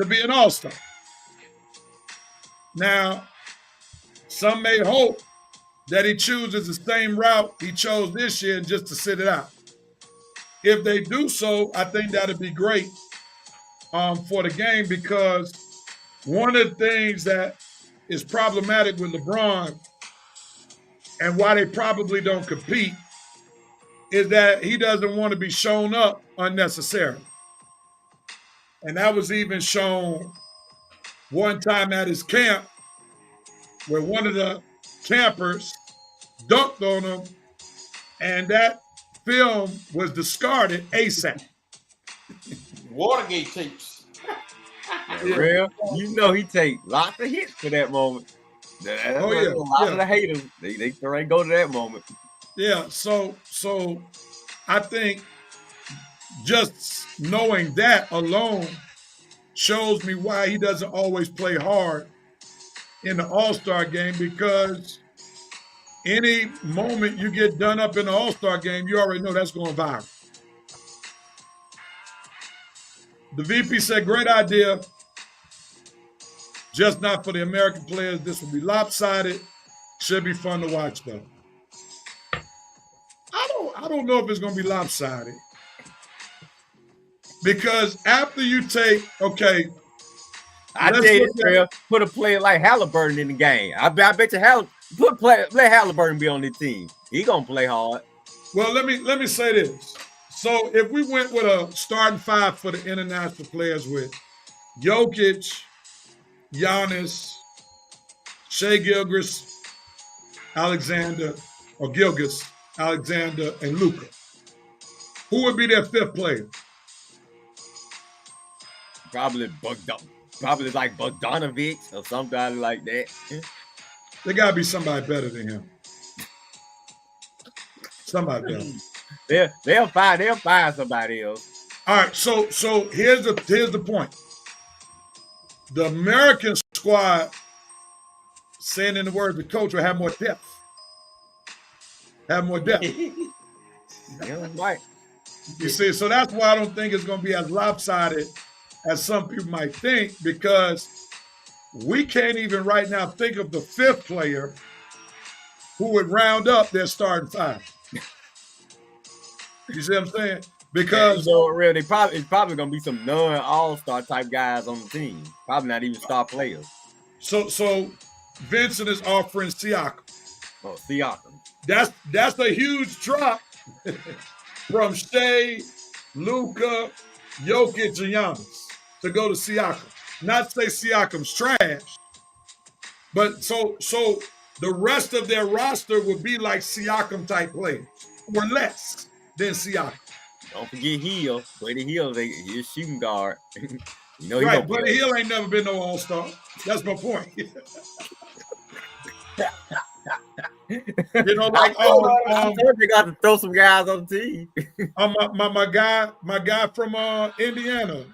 to be an All-Star. Now, some may hope that he chooses the same route he chose this year just to sit it out. If they do so, I think that'd be great for the game, because one of the things that is problematic with LeBron and why they probably don't compete is that he doesn't want to be shown up unnecessarily. And that was even shown one time at his camp where one of the campers dunked on him, and that film was discarded ASAP. Watergate tapes. Real, you know he take lots of hits for that moment. A lot of the haters, they ain't go to that moment. Yeah, so I think just knowing that alone shows me why he doesn't always play hard in the All-Star game, because any moment you get done up in the All-Star game, you already know that's going viral. The VP said, great idea, just not for the American players. This will be lopsided. Should be fun to watch, though. I don't know if it's going to be lopsided, because after you take, I tell you, Trail, put a player like Halliburton in the game. I bet you let Halliburton be on the team. He gonna play hard. Well, let me say this. So if we went with a starting five for the international players with Jokic, Giannis, Shai Gilgeous-Alexander, and Luka, who would be their fifth player? Probably like Bogdanovic or somebody like that. There gotta be somebody better than him. Somebody better. They'll find somebody else. All right, so here's the point. The American squad, saying in the words of the coach, will have more depth. Yeah, right. You see, so that's why I don't think it's going to be as lopsided as some people might think, because we can't even right now think of the fifth player who would round up their starting five. You see what I'm saying? Because it's probably going to be some non-all-star type guys on the team. Probably not even star players. So Vincent is offering Siakam. Oh, Siakam. That's a huge drop from Shai, Luka, Jokic, and Giannis to go to Siakam. Not to say Siakam's trash, but so the rest of their roster would be like Siakam type players, or less than Siakam. Don't forget Hill. Buddy Hill, he's shooting guard. Right, Buddy Hill ain't never been no all-star. That's my point. They got to throw some guys on the team. My guy from Indiana,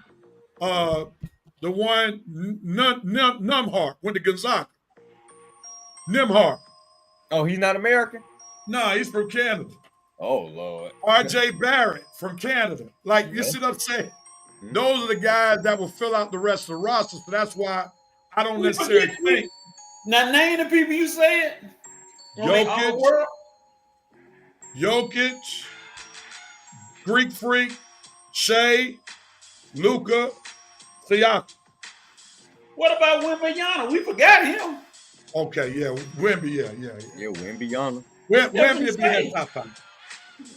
the one Nembhard went to Gonzaga. Nembhard. Oh, he's not American? No, he's from Canada. Oh, Lord. R.J. Barrett from Canada. Like, you see what I'm saying? Mm-hmm. Those are the guys that will fill out the rest of the roster. So that's why I don't necessarily think. Now, name the people you said. Jokic, Greek Freak, Shai, Luka, Siakam. What about Wembanyama? We forgot him. Okay, yeah, Wemby, yeah. Yeah, Wembanyama. Wemby would be that top five.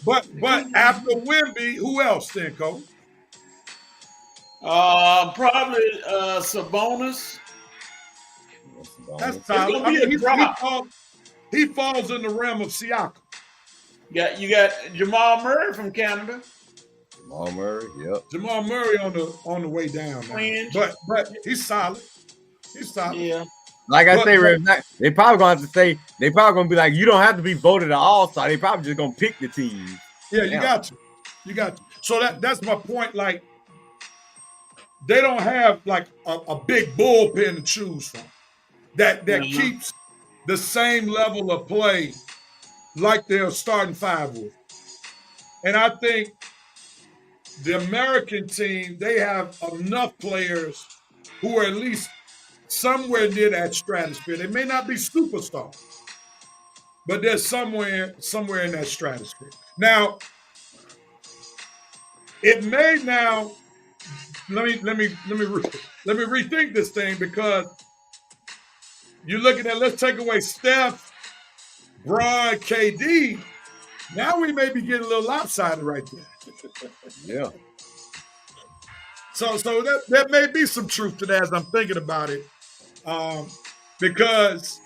But after Wemby, who else then, Coach? Probably Sabonis. That's It's solid. gonna I be mean, a drop. he falls in the realm of Siakam. You got Jamal Murray from Canada. Jamal Murray, yep. Jamal Murray on the way down now. Fringe. But he's solid. He's solid. Yeah. Like I say, they probably gonna have to say they probably gonna be like, you don't have to be voted an all-star. They probably just gonna pick the team. Yeah, you got to. You got to. So that's my point. Like, they don't have like a big bullpen to choose from that keeps the same level of play like their starting five would. And I think the American team, they have enough players who are at least somewhere near that stratosphere. They may not be superstars, but they're somewhere in that stratosphere. Now, it may now. Let me rethink this thing, because you're looking at, let's take away Steph, Bron, KD. Now we may be getting a little lopsided right there. Yeah. So that may be some truth to that as I'm thinking about it, because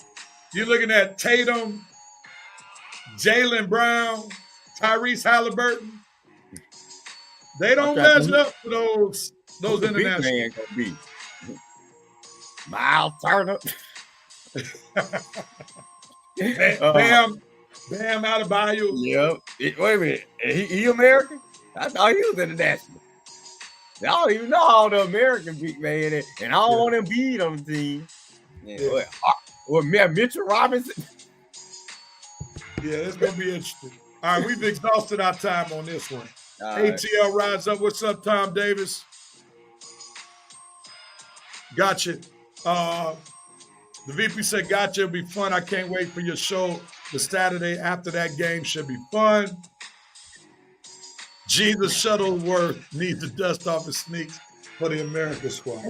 you're looking at Tatum, Jaylen Brown, Tyrese Halliburton. They don't measure up to those international. Big man gonna be Miles Turner. Bam Adebayo. Yep. Wait a minute. He American? I thought he was international. I don't even know all the American big man, and I don't want him beat on the team. Yeah. Or Mitchell Robinson. Yeah, it's gonna be interesting. All right, we've exhausted our time on this one. Right. ATL rides up. What's up, Tom Davis? Gotcha. The VP said, gotcha. It'll be fun. I can't wait for your show. The Saturday after that game should be fun. Jesus Shuttleworth needs to dust off his sneaks for the America squad.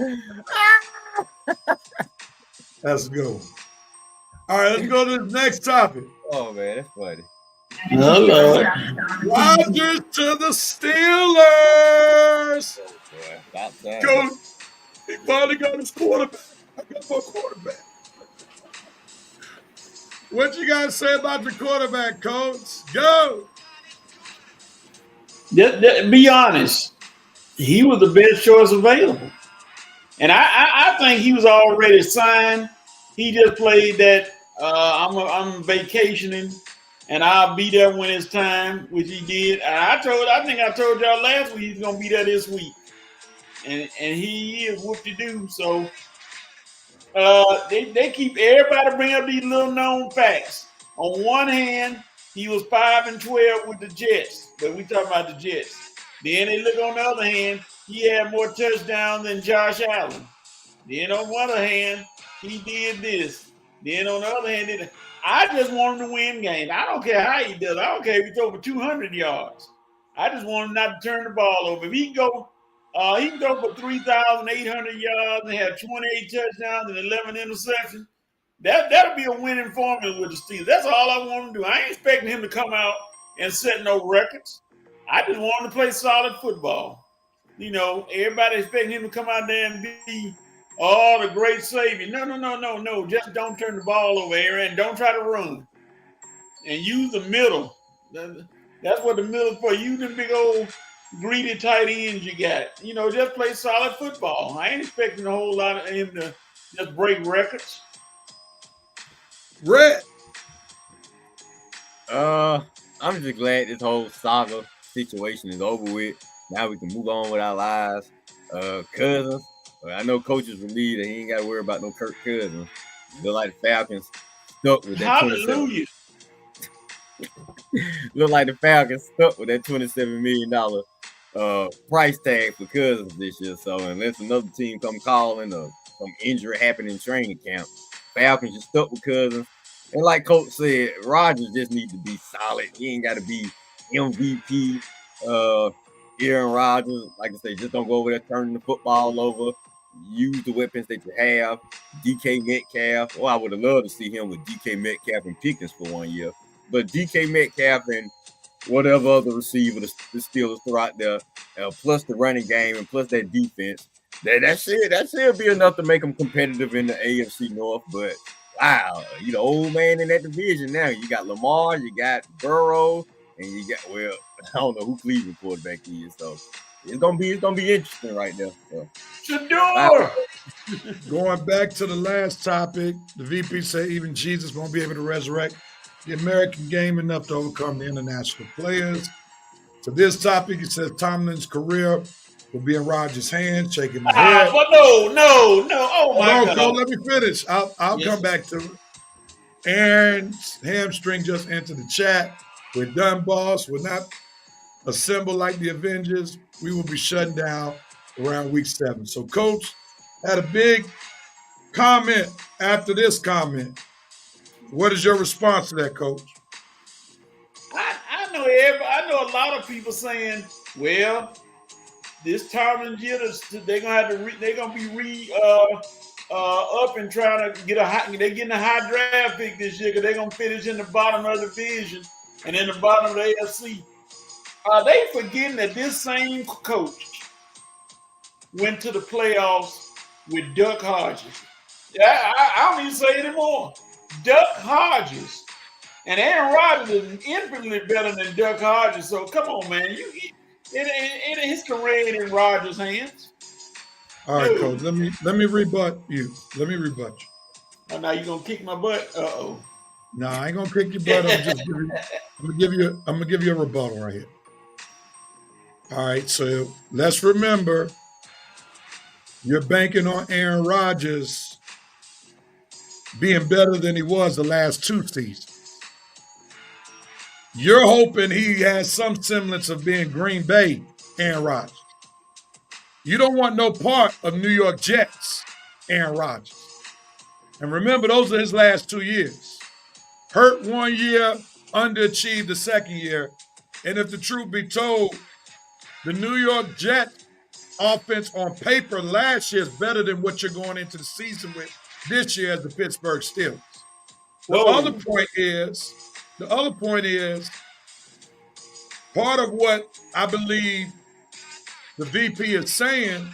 That's a good one. All right, let's go to the next topic. Oh, man, that's funny. Hello. Rodgers to the Steelers. Oh, boy. Go. He finally got his quarterback. I got my quarterback. What you got to say about the quarterback, Coach? Go. Be honest. He was the best choice available. And I think he was already signed. He just played that I'm vacationing and I'll be there when it's time, which he did. And I think I told y'all last week he's gonna be there this week. And he is whoop-de-doo. So they keep everybody bring up these little known facts. On one hand, he was 5-12 with the Jets, but we talking about the Jets. Then they look on the other hand, he had more touchdowns than Josh Allen. Then on the other hand, he did this. Then on the other hand, I just want him to win games. I don't care how he does. I don't care if he throws for 200 yards. I just want him not to turn the ball over. If he can go for 3,800 yards and have 28 touchdowns and 11 interceptions. That'll be a winning formula with the Steelers. That's all I want him to do. I ain't expecting him to come out and set no records. I just want him to play solid football. You know, everybody expecting him to come out there and be the great savior. No. Just don't turn the ball over, Aaron. Don't try to run. And use the middle. That's what the middle's for. Use them big old greedy tight ends you got. You know, just play solid football. I ain't expecting a whole lot of him to just break records. Red. I'm just glad this whole saga situation is over with. Now we can move on with our lives. Cousins. I know coaches relieved that he ain't got to worry about no Kirk Cousins. Look like the Falcons stuck with that. Hallelujah. Look like the Falcons stuck with that $27 million price tag for Cousins this year. So unless another team come calling or some injury happen in training camp, Falcons just stuck with Cousins. And like Coach said, Rodgers just needs to be solid. He ain't got to be MVP. Aaron Rodgers, like I say, just don't go over there turning the football over. Use the weapons that you have. DK Metcalf. I would have loved to see him with DK Metcalf and Pickens for 1 year. But DK Metcalf and whatever other receiver the Steelers throw out there, plus the running game and plus that defense. That's it. That should be enough to make them competitive in the AFC North. But wow, you the old man in that division now. You got Lamar, you got Burrow, and you got I don't know who Cleveland quarterback is. So it's gonna be interesting right now. So. Shador. Going back to the last topic, the VP said even Jesus won't be able to resurrect the American game enough to overcome the international players. To this topic, he says Tomlin's career will be in Rodgers' hands, shaking my head. But no. Oh my God. No, let me finish. I'll come back to it. Aaron's hamstring just entered the chat. We're done, boss. We're not assembled like the Avengers. We will be shutting down around week 7. So, Coach had a big comment after this comment. What is your response to that, Coach? I know a lot of people saying, well, this Tomlin jitters, they're gonna be up and trying to get they're getting a high draft pick this year because they're gonna finish in the bottom of the division and in the bottom of the AFC. Are they forgetting that this same coach went to the playoffs with Duck Hodges? Yeah, I don't even say anymore. Duck Hodges. And Aaron Rodgers is infinitely better than Duck Hodges. So come on, man. His career ain't in Rodgers' hands. All right, Coach. Let me rebut you. Oh, now you gonna kick my butt? Uh-oh. No, I ain't gonna kick your butt. I'm gonna give you a rebuttal right here. All right, so let's remember you're banking on Aaron Rodgers being better than he was the last 2 seasons. You're hoping he has some semblance of being Green Bay Aaron Rodgers. You don't want no part of New York Jets Aaron Rodgers. And remember, those are his last 2 years. Hurt 1 year, underachieved the second year. And if the truth be told, the New York Jets offense on paper last year is better than what you're going into the season with this year as the Pittsburgh Steelers. The other point is, part of what I believe the VP is saying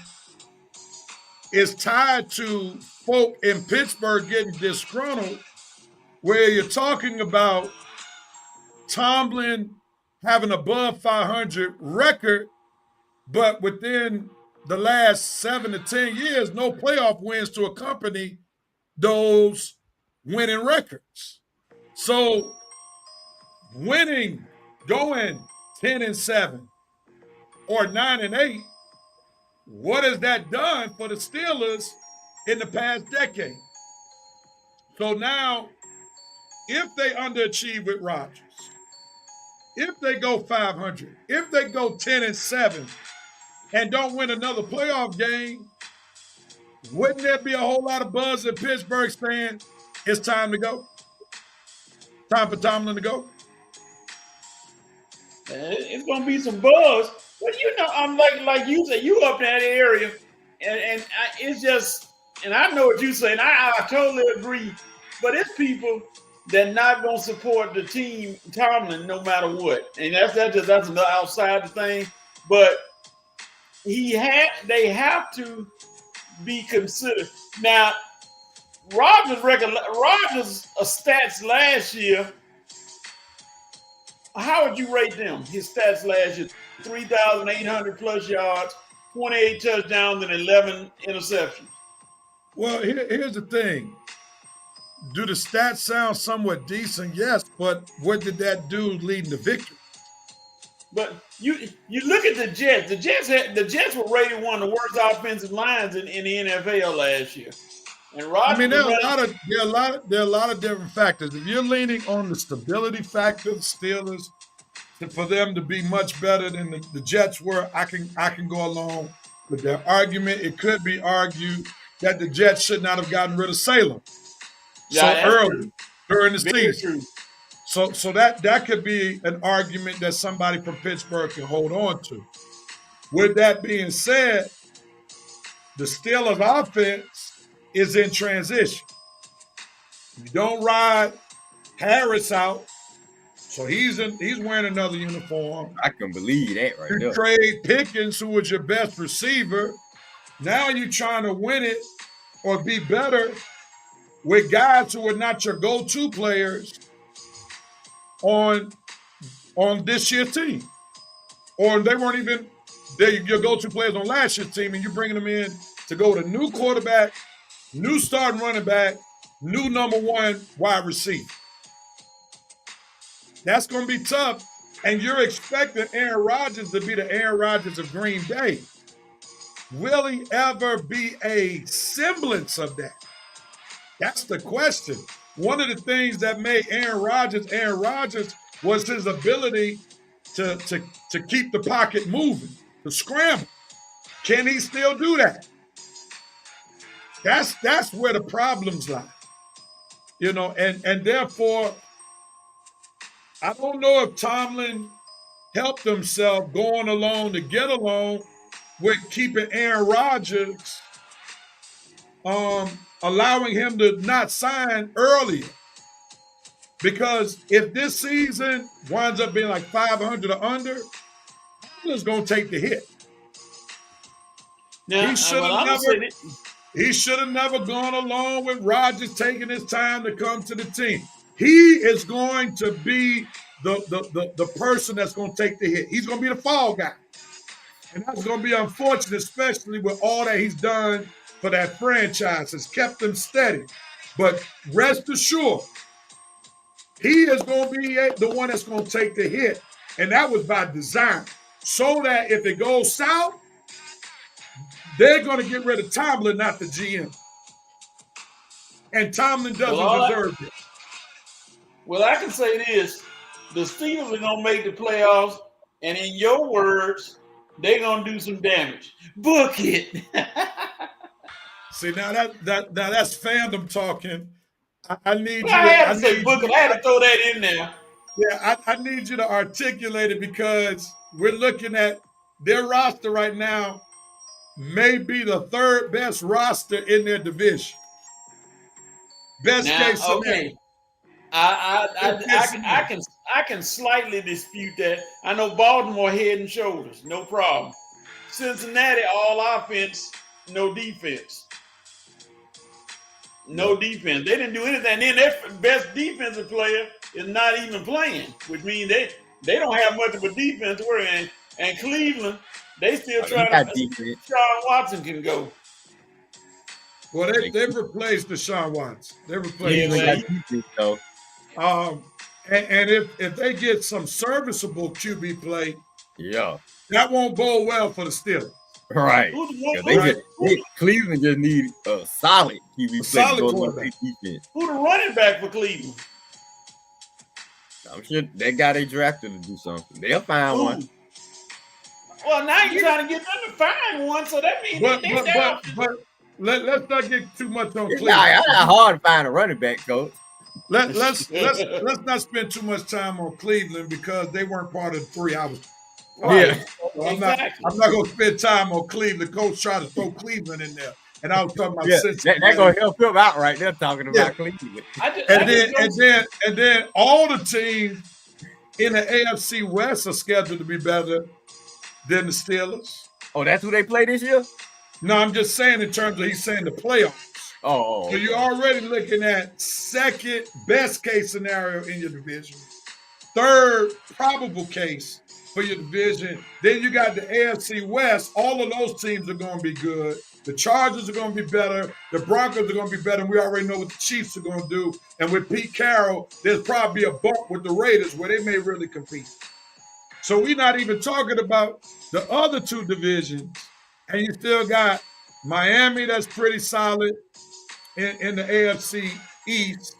is tied to folk in Pittsburgh getting disgruntled, where you're talking about Tomlin having above 500 record, but within the last 7 to 10 years, no playoff wins to accompany those winning records. So winning, going 10-7 or 9-8, what has that done for the Steelers in the past decade? So now, if they underachieve with Rodgers, if they go 500, if they go 10-7 and don't win another playoff game, wouldn't there be a whole lot of buzz in Pittsburgh saying it's time to go? Time for Tomlin to go? It's gonna be some buzz, but I'm like you said, you up in that area, and it's just, and I know what you're saying. I totally agree, but it's people that not gonna support the team Tomlin no matter what, and that's another outside the thing. But they have to be considered. Now, Rodgers' stats last year. How would you rate them? His stats last year: 3,800 plus yards, 28 touchdowns, and 11 interceptions. Well, here's the thing. Do the stats sound somewhat decent? Yes, but what did that do leading to victory? But you look at the Jets. The Jets were rated one of the worst offensive lines in the NFL last year. And Rodgers, I mean, there are a lot of different factors. If you're leaning on the stability factor, the Steelers, for them to be much better than the Jets were, I can go along with their argument. It could be argued that the Jets should not have gotten rid of Salem so early during the season. True. So that could be an argument that somebody from Pittsburgh can hold on to. With that being said, the Steelers offense is in transition. You don't ride Harris out So he's wearing another uniform. I can believe that right You there. trade Pickens, who was your best receiver. Now you're trying to win it or be better with guys who are not your go-to players on this year's team. Or they weren't even your go-to players on last year's team, and you're bringing them in to go with a new quarterback, new starting running back, new number one wide receiver. That's going to be tough, and you're expecting Aaron Rodgers to be the Aaron Rodgers of Green Bay. Will he ever be a semblance of that? That's the question. One of the things that made Aaron Rodgers was his ability to keep the pocket moving, to scramble. Can he still do that? That's where the problems lie. You know, and therefore, I don't know if Tomlin helped himself going along to get along with keeping Aaron Rodgers, allowing him to not sign earlier. Because if this season winds up being like 500 or under, he's going to take the hit. Now, he should have never gone along with Rodgers taking his time to come to the team. He is going to be the person that's going to take the hit. He's going to be the fall guy. And that's going to be unfortunate, especially with all that he's done for that franchise. Has kept them steady. But rest assured, he is going to be the one that's going to take the hit. And that was by design. So that if it goes south, they're going to get rid of Tomlin, not the GM. And Tomlin doesn't deserve it. Well, I can say this. The Steelers are going to make the playoffs, and in your words, they're going to do some damage. Book it. See, now that's fandom talking. I need you. I had to say book it. I had to throw that in there. Yeah, I need you to articulate it because we're looking at their roster right now may be the third best roster in their division. Best case scenario. Okay. I can slightly dispute that. I know Baltimore head and shoulders, no problem. Cincinnati, all offense, no defense. No defense. They didn't do anything. Then their best defensive player is not even playing, which means they don't have much of a defense to work in. And Cleveland, they still trying to see if Deshaun Watson can go. Well, they've replaced Deshaun Watson. They replaced defense, though. And if they get some serviceable QB play, yeah, that won't bode well for the Steelers. Right. Cleveland just need a solid QB play. Solid quarterback. Defense. Who the running back for Cleveland? I'm sure that guy they drafted to do something. They'll find one. Well, now you're trying to get them to find one, so that means but let's not get too much on Cleveland. It's not hard to find a running back, coach. Let's not spend too much time on Cleveland because they weren't part of the 3 hours. Yeah, I'm not going to spend time on Cleveland. Coach tried to throw Cleveland in there, and I was talking about Cincinnati. That's going to help him out right there talking about Cleveland. And then all the teams in the AFC West are scheduled to be better than the Steelers. Oh, that's who they play this year? No, I'm just saying in terms of he's saying the playoffs. Oh. So you're already looking at second best case scenario in your division, third probable case for your division. Then you got the AFC West. All of those teams are going to be good. The Chargers are going to be better. The Broncos are going to be better. And we already know what the Chiefs are going to do. And with Pete Carroll, there's probably a bump with the Raiders where they may really compete. So we're not even talking about the other 2 divisions. And you still got Miami that's pretty solid in the AFC East.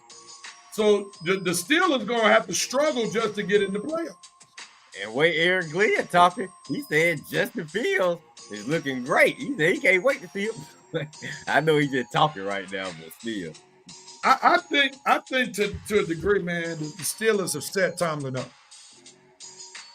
So the Steelers going to have to struggle just to get in the playoffs. And way Eric Glenn talking, he said Justin Fields is looking great. He said he can't wait to see him. I know he's just talking right now, but still. I think to a degree, man, the Steelers have set Tomlin up.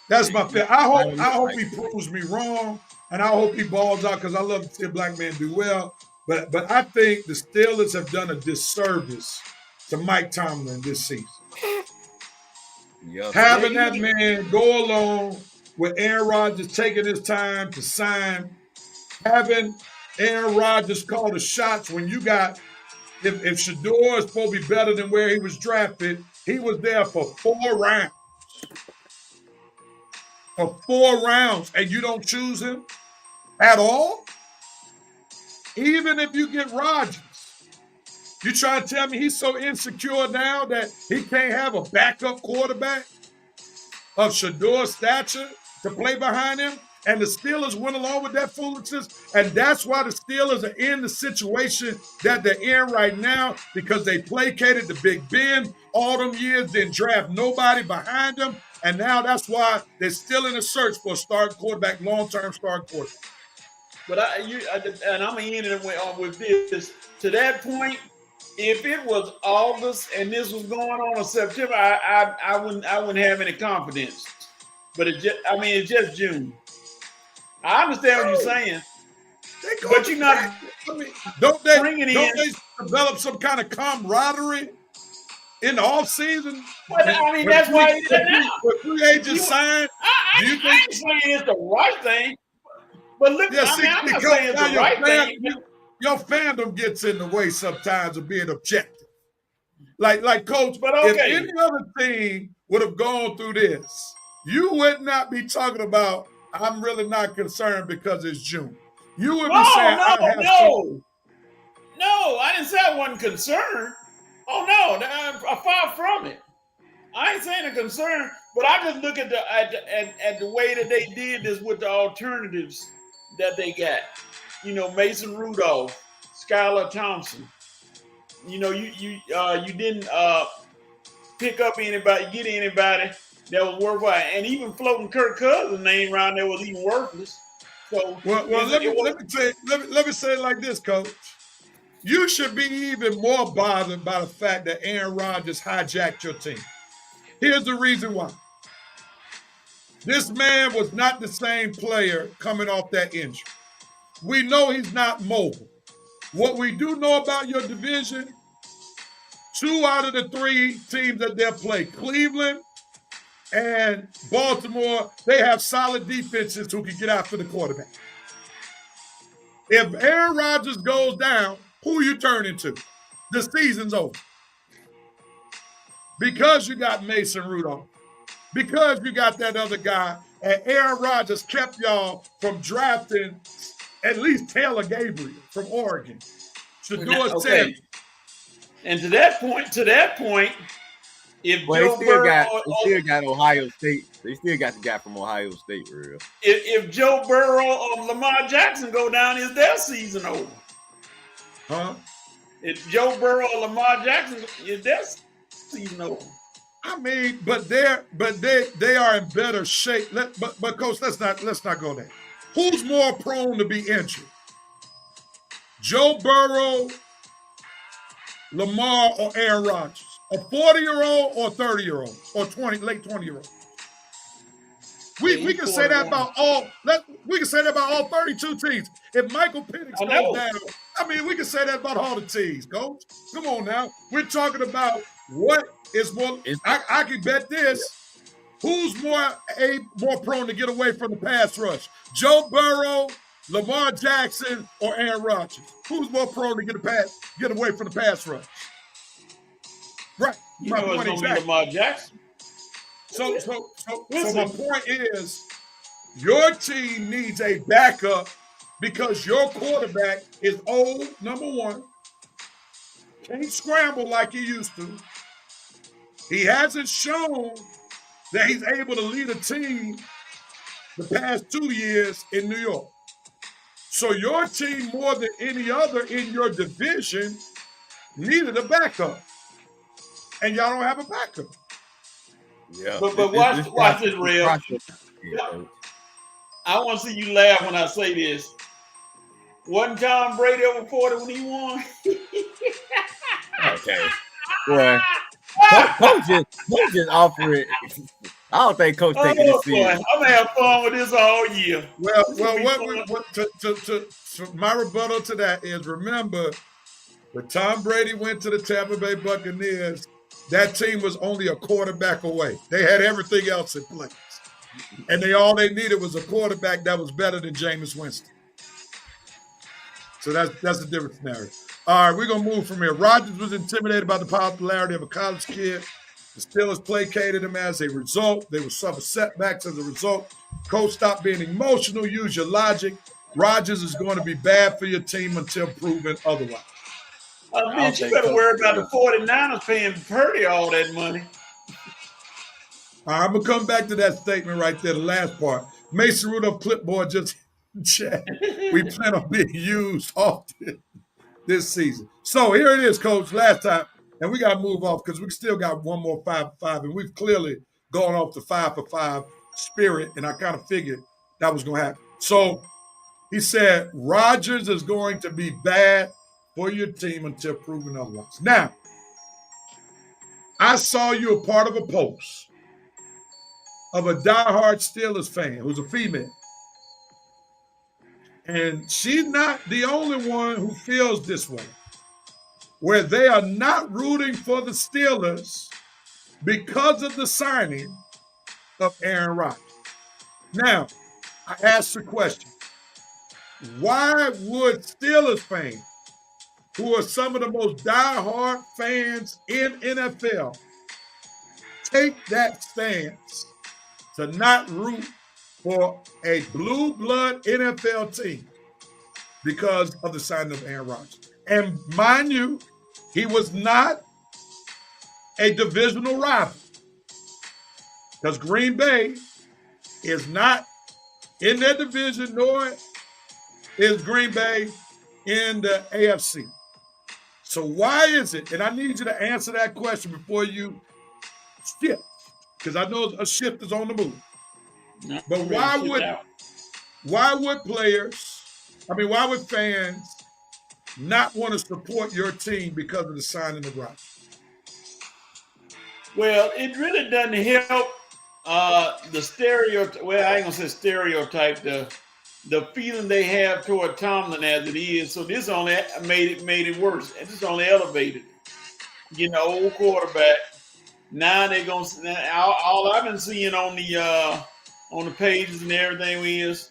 That's my feeling. I hope he proves me wrong, and I hope he balls out because I love to see a black man do well. But I think the Steelers have done a disservice to Mike Tomlin this season. Yeah. Having that man go along with Aaron Rodgers taking his time to sign, having Aaron Rodgers call the shots when you got, if Shador is supposed to be better than where he was drafted, he was there for 4 rounds. For 4 rounds, and you don't choose him at all? Even if you get Rodgers, you trying to tell me he's so insecure now that he can't have a backup quarterback of Shador's stature to play behind him? And the Steelers went along with that foolishness. And that's why the Steelers are in the situation that they're in right now, because they placated the Big Ben all them years, didn't draft nobody behind them. And now that's why they're still in a search for a starting quarterback, long-term starting quarterback. But I'm gonna end it with this. To that point, if it was August and this was going on in September, I wouldn't have any confidence. But it's just June. I understand what you're saying, but you're not. Don't they develop some kind of camaraderie in the off season? Well, that's why he did it now. When free agents sign, I ain't saying it's the right thing. But look, I'm not saying it's the right thing. Your fandom gets in the way sometimes of being objective. Like Coach, but okay. If any other team would have gone through this, you would not be talking about, I'm really not concerned because it's June. You would be saying, No, I didn't say I wasn't concerned. Oh, no, I'm far from it. I ain't saying a concern, but I just look at the way that they did this with the alternatives that they got. Mason Rudolph, Skylar Thompson. You didn't pick up anybody, get anybody that was worthwhile, and even floating Kirk Cousins' name around there was even worthless. So, let me say it like this, Coach. You should be even more bothered by the fact that Aaron Rodgers hijacked your team. Here's the reason why. This man was not the same player coming off that injury. We know he's not mobile. What we do know about your division, 2 out of the 3 teams that they'll play, Cleveland and Baltimore, they have solid defenses who can get after the quarterback. If Aaron Rodgers goes down, who you turning to? The season's over. Because you got Mason Rudolph, because you got that other guy, and Aaron Rodgers kept y'all from drafting at least Taylor Gabriel from Oregon. Shador said. And to that point, if Joe Burrow, they still got Ohio State. They still got the guy from Ohio State, real. If Joe Burrow or Lamar Jackson go down, is their season over? Huh? If Joe Burrow or Lamar Jackson, is their season over? I mean, but they are in better shape. But Coach, let's not go there. Who's more prone to be injured? Joe Burrow, Lamar, or Aaron Rodgers? A 40-year-old or 30-year-old or late 20-year-old? We can say that about all. We can say that about all 32 teams. If Michael Penix goes down, I mean, we can say that about all the teams, Coach. Come on now. We're talking about what is more. I can bet this. Who's more prone to get away from the pass rush? Joe Burrow, Lamar Jackson, or Aaron Rodgers? Who's more prone to get away from the pass rush? Right. My point exactly. Lamar Jackson. So my point is, your team needs a backup because your quarterback is old, number one, can't scramble like he used to. He hasn't shown that he's able to lead a team the past 2 years in New York. So your team, more than any other in your division, needed a backup. And y'all don't have a backup. Yeah. But watch this, Real. I want to see you laugh when I say this. Wasn't Tom Brady over 40 when he won? Okay. Well, Coach just offer it. I don't think Coach taking this serious. I'm gonna have fun with this all year. Well, my rebuttal to that is, remember, when Tom Brady went to the Tampa Bay Buccaneers, that team was only a quarterback away. They had everything else in place. And all they needed was a quarterback that was better than Jameis Winston. So that's a different scenario. All right, we're going to move from here. Rodgers was intimidated by the popularity of a college kid. The Steelers placated him as a result. They would suffer setbacks as a result. Coach, stop being emotional. Use your logic. Rodgers is going to be bad for your team until proven otherwise. Bitch, you better worry about the 49ers paying Purdy all that money. All right, I'm going to come back to that statement right there, the last part. Mason Rudolph clipboard just chat. We plan on being used often this season. So here it is, Coach, last time. And we got to move off because we still got one more 5-for-5. And we've clearly gone off the 5-for-5 spirit. And I kind of figured that was going to happen. So he said, Rodgers is going to be bad for your team until proven otherwise. Now, I saw you a part of a post of a diehard Steelers fan who's a female. And she's not the only one who feels this way, where they are not rooting for the Steelers because of the signing of Aaron Rodgers. Now, I asked the question, why would Steelers fans, who are some of the most diehard fans in NFL, take that stance to not root for a blue blood NFL team because of the signing of Aaron Rodgers? And mind you, he was not a divisional rival because Green Bay is not in their division, nor is Green Bay in the AFC. So why is it, and I need you to answer that question before you shift, because I know a shift is on the move. No, but why would fans not want to support your team because of the signing of Rodgers? Well, it really doesn't help the stereotype. Well, I ain't gonna say stereotype. The feeling they have toward Tomlin as it is. So this only made it worse. And this only elevated it. Getting an old quarterback. Now they're gonna. All I've been seeing on the pages and everything is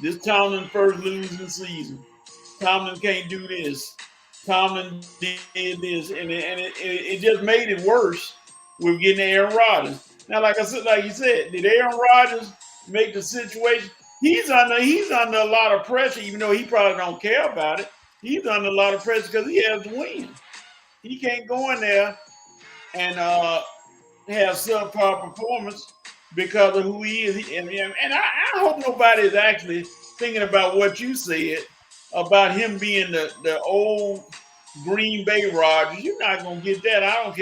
this Tomlin first losing season. Tomlin can't do this. Tomlin did this, and it just made it worse with getting Aaron Rodgers. Now, like you said, did Aaron Rodgers make the situation? He's under a lot of pressure, even though he probably don't care about it. He's under a lot of pressure because he has to win. He can't go in there and have subpar performance because of who he is. And I hope nobody is actually thinking about what you said about him being the old Green Bay Rodgers. You're not gonna get that. I don't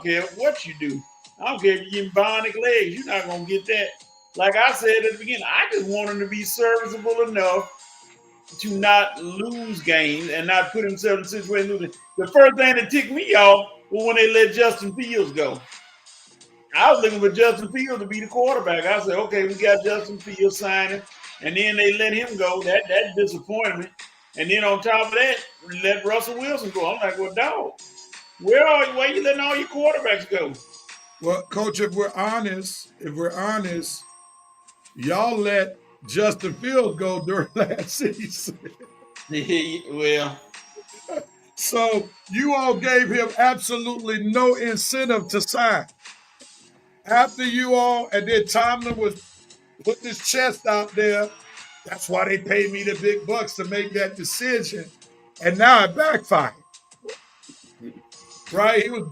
care what you do. I don't care if you're getting bionic legs. You're not gonna get that. Like I said at the beginning, I just want him to be serviceable enough to not lose games and not put himself in a situation to lose. The first thing that ticked me off was when they let Justin Fields go. I was looking for Justin Fields to be the quarterback. I said, okay, we got Justin Fields signing, and then they let him go. That disappointed me. And then on top of that, let Russell Wilson go. I'm like, well, dog, where are you letting all your quarterbacks go? Well, Coach, if we're honest, y'all let Justin Fields go during last season. Well, so you all gave him absolutely no incentive to sign. After you all, and then Tomlin was putting his chest out there. That's why they paid me the big bucks to make that decision. And now it backfired. Right? He was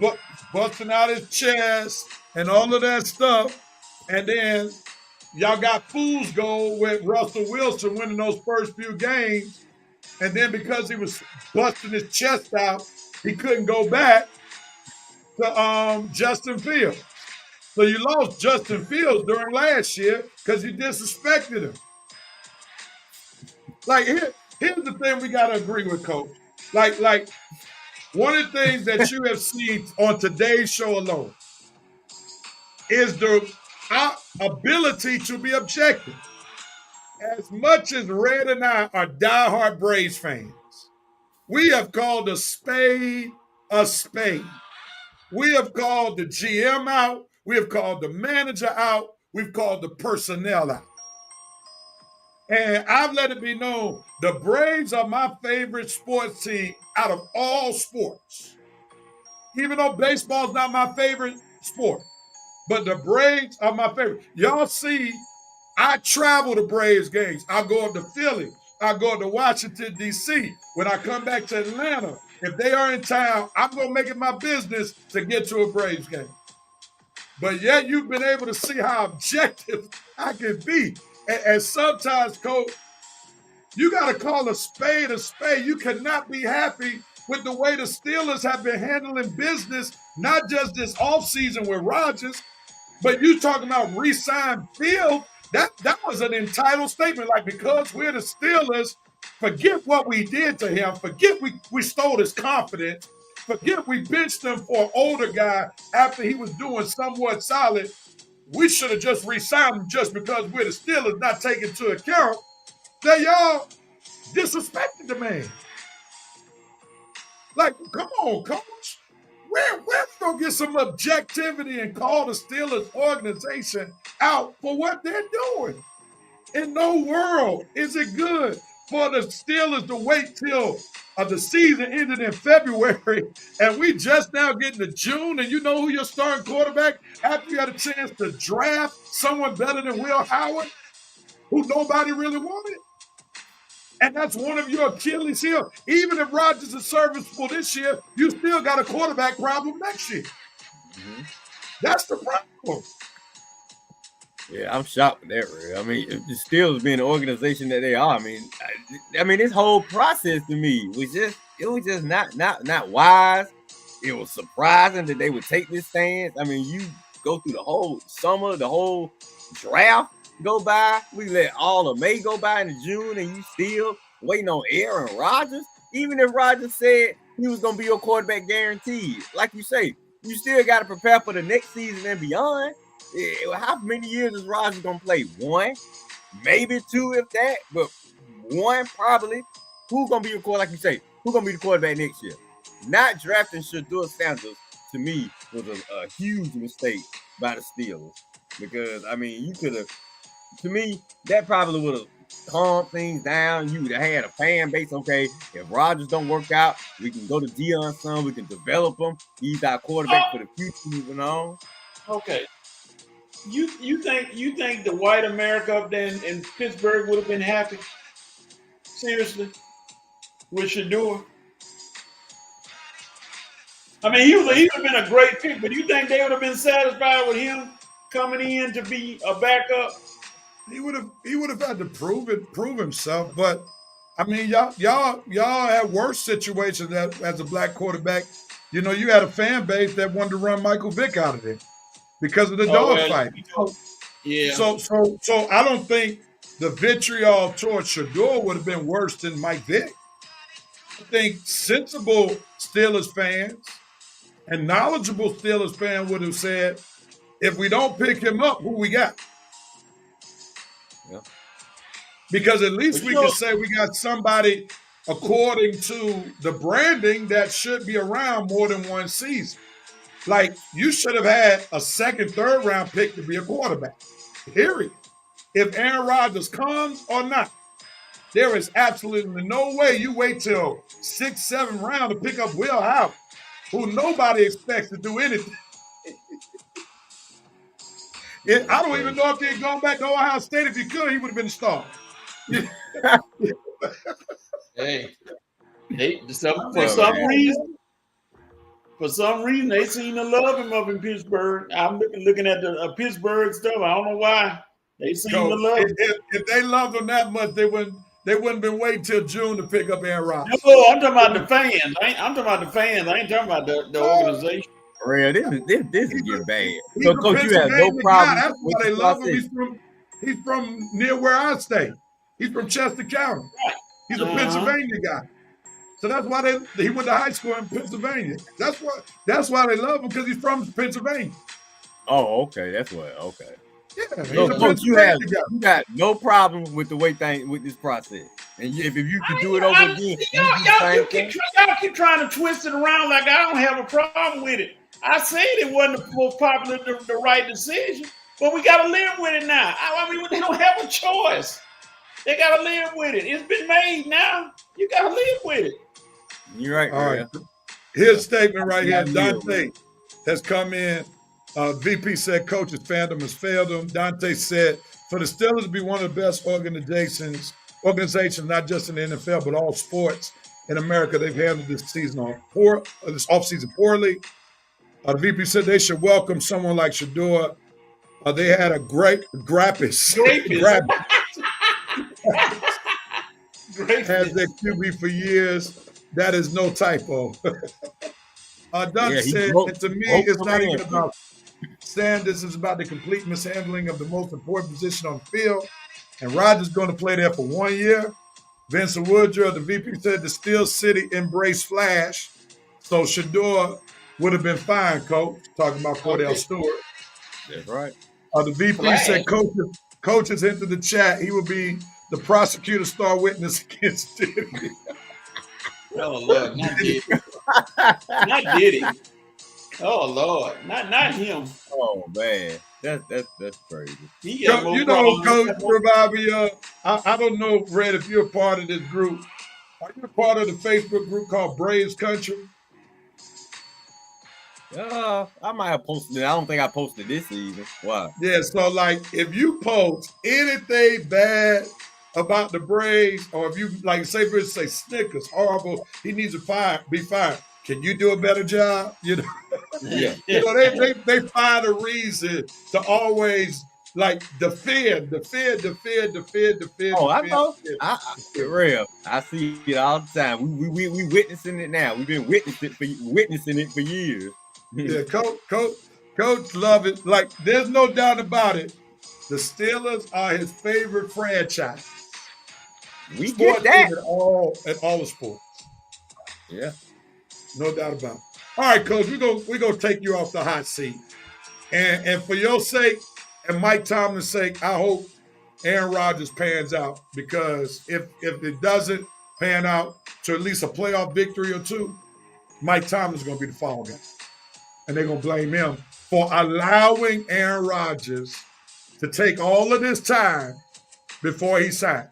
busting out his chest and all of that stuff. And then y'all got fool's gold with Russell Wilson winning those first few games. And then because he was busting his chest out, he couldn't go back to Justin Fields. So you lost Justin Fields during last year because you disrespected him. Like, here's the thing we got to agree with, Coach. Like one of the things that you have seen on today's show alone is our ability to be objective. As much as Red and I are diehard Braves fans, we have called a spade a spade. We have called the GM out. We have called the manager out. We've called the personnel out. And I've let it be known the Braves are my favorite sports team out of all sports. Even though baseball's not my favorite sport, but the Braves are my favorite. Y'all see, I travel to Braves games. I go up to Philly. I go up to Washington, D.C. When I come back to Atlanta, if they are in town, I'm going to make it my business to get to a Braves game. But yet you've been able to see how objective I can be. And sometimes, Coach, you got to call a spade a spade. You cannot be happy with the way the Steelers have been handling business, not just this offseason with Rodgers, but you talking about re-sign Field. That was an entitled statement. Like, because we're the Steelers, forget what we did to him. Forget we stole his confidence. Forget we benched him for an older guy after he was doing somewhat solid. We should have just re-signed him just because we're the Steelers, not taking into account that y'all disrespected the man. Like, come on, Coach. We're going to get some objectivity and call the Steelers organization out for what they're doing. In no world is it good for the Steelers to wait till the season ended in February and we just now getting to June and you know who your starting quarterback after you had a chance to draft someone better than Will Howard, who nobody really wanted. And that's one of your Achilles heel. Even if Rodgers is serviceable this year, you still got a quarterback problem next year. Mm-hmm. That's the problem. Yeah, I'm shocked with that, Ray. I mean, the Steelers being the organization that they are. I mean, this whole process to me was just not wise. It was surprising that they would take this stance. I mean, you go through the whole summer, the whole draft go by. We let all of May go by into June, and you still waiting on Aaron Rodgers. Even if Rodgers said he was going to be your quarterback guaranteed, like you say, you still got to prepare for the next season and beyond. How many years is Rodgers going to play? 1, maybe 2 if that, but 1 probably. Who's going to be your quarterback, like you say, who's going to be the quarterback next year? Not drafting Shedeur Sanders, to me, was a huge mistake by the Steelers. Because, I mean, you could have, to me, that probably would have calmed things down. You would have had a fan base. Okay, if Rodgers don't work out, we can go to Deion son. We can develop him. He's our quarterback for the future moving on. Okay. You think the white America up there in Pittsburgh would have been happy? Seriously? With Shedeur? I mean, he would have been a great pick, but you think they would have been satisfied with him coming in to be a backup? He would have had to prove himself. But I mean, y'all had worse situations as a black quarterback. You know, you had a fan base that wanted to run Michael Vick out of there because of the dogfight. Yeah. So I don't think the vitriol towards Shedeur would have been worse than Mike Vick. I think sensible Steelers fans and knowledgeable Steelers fans would have said, if we don't pick him up, who we got? Yeah. Because at least we can say we got somebody, according to the branding, that should be around more than one season. Like, you should have had a second, third round pick to be a quarterback, period. If Aaron Rodgers comes or not, there is absolutely no way you wait till 6th, 7th round to pick up Will Howard, who nobody expects to do anything. I don't even know if they'd gone back to Ohio State. If he could, he would have been the star. Hey, for some reason, they seem to love him up in Pittsburgh. I'm looking at the Pittsburgh stuff. I don't know why. They seem to love him. If they loved him that much, they wouldn't have been waiting till June to pick up Aaron Rodgers. No, I'm talking about the fans. I'm talking about the fans. I ain't talking about the organization. Real, this is getting bad. So, Coach, you have no problem. That's why they love him. He's from near where I stay. He's from Chester County. He's a Pennsylvania guy. So that's why he went to high school in Pennsylvania. That's why they love him, because he's from Pennsylvania. Oh, okay. That's what. Okay. Yeah. So, Coach, you got no problem with the way with this process. And if you could do it over again, y'all keep trying to twist it around like I don't have a problem with it. I said it wasn't the most popular, the right decision, but we got to live with it now. I mean, they don't have a choice. They got to live with it. It's been made now. You got to live with it. You're right, All right. Rev. Here's a statement right here. Yeah, Dante has come in. VP said coach's fandom has failed him. Dante said, for the Steelers to be one of the best organizations, not just in the NFL, but all sports in America, they've handled this offseason poorly. The VP said they should welcome someone like Shador. They had a great Grappis. Has their QB for years. That is no typo. Dante said, and to me, it's not even about Sanders. It's about the complete mishandling of the most important position on the field. And Rodgers going to play there for 1 year. Vincent Woodrow, the VP, said the Steel City embraced Flash. So Shador would have been fine, Coach. Talking about Cordell Stewart. That's right. The VP said coaches into the chat. He will be the prosecutor star witness against Diddy. Oh Lord, not Diddy. Not Diddy. Oh Lord, not him. Oh man, that's crazy. You know, Coach Revival, I don't know, Red, if you're a part of this group. Are you a part of the Facebook group called Braves Country? I might have posted it. I don't think I posted this season. Why? Yeah, so like if you post anything bad about the Braves, or if you like say Snickers, horrible, he needs to be fired. Can you do a better job? You know, Yeah. You know, they find a reason to always like defend. Oh, I know. Real. I see it all the time. We witnessing it now. We've been witnessing it for years. Yeah, coach love it. Like, there's no doubt about it. The Steelers are his favorite franchise. We get that at all the sports. Yeah, no doubt about it. All right, Coach, we're gonna take you off the hot seat, and for your sake and Mike Tomlin's sake, I hope Aaron Rodgers pans out, because if it doesn't pan out to at least a playoff victory or two, Mike Tomlin's gonna be the fall guy. And they're going to blame him for allowing Aaron Rodgers to take all of this time before he signed.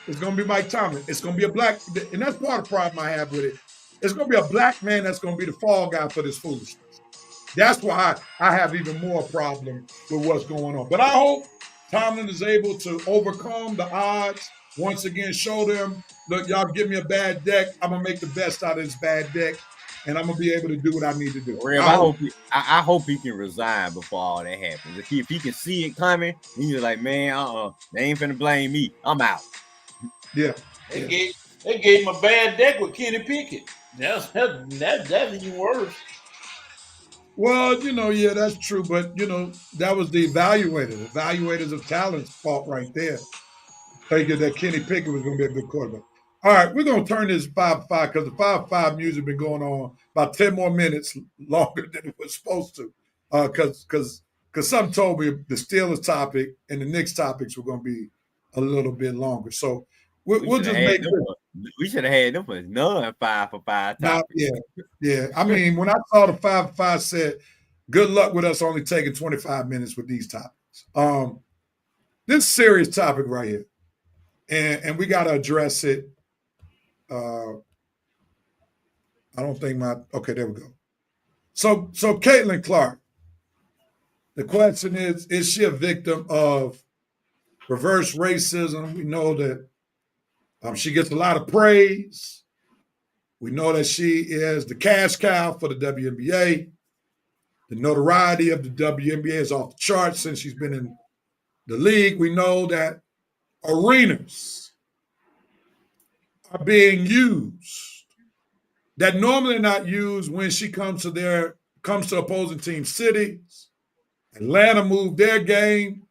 It's going to be Mike Tomlin. It's going to be a black, and that's part of the problem I have with it. It's going to be a black man that's going to be the fall guy for this foolishness. That's why I have even more problem with what's going on. But I hope Tomlin is able to overcome the odds, once again, show them, look, y'all give me a bad deck. I'm going to make the best out of this bad deck. And I'm gonna be able to do what I need to do. I hope he can resign before all that happens. If he can see it coming, he's like, man, they ain't finna blame me. I'm out. Yeah. They gave him a bad deck with Kenny Pickett. That's even worse. Well, yeah, that's true. But that was the evaluators of talent's fault right there. Thinking that Kenny Pickett was gonna be a good quarterback. All right, we're going to turn this 5-5 because the 5-5 music been going on about 10 more minutes longer than it was supposed to, because something told me the Steelers topic and the Knicks topics were going to be a little bit longer. So we'll just make it. We should have had them for none 5-for-5 topics. Yeah. I mean, when I saw the 5-5 said, good luck with us only taking 25 minutes with these topics. This serious topic right here, and we got to address it. I don't think okay, there we go. So Caitlin Clark, the question is she a victim of reverse racism? We know that she gets a lot of praise. We know that she is the cash cow for the WNBA. The notoriety of the WNBA is off the charts since she's been in the league. We know that arenas are being used that normally not used when she comes to opposing team cities. Atlanta moved their game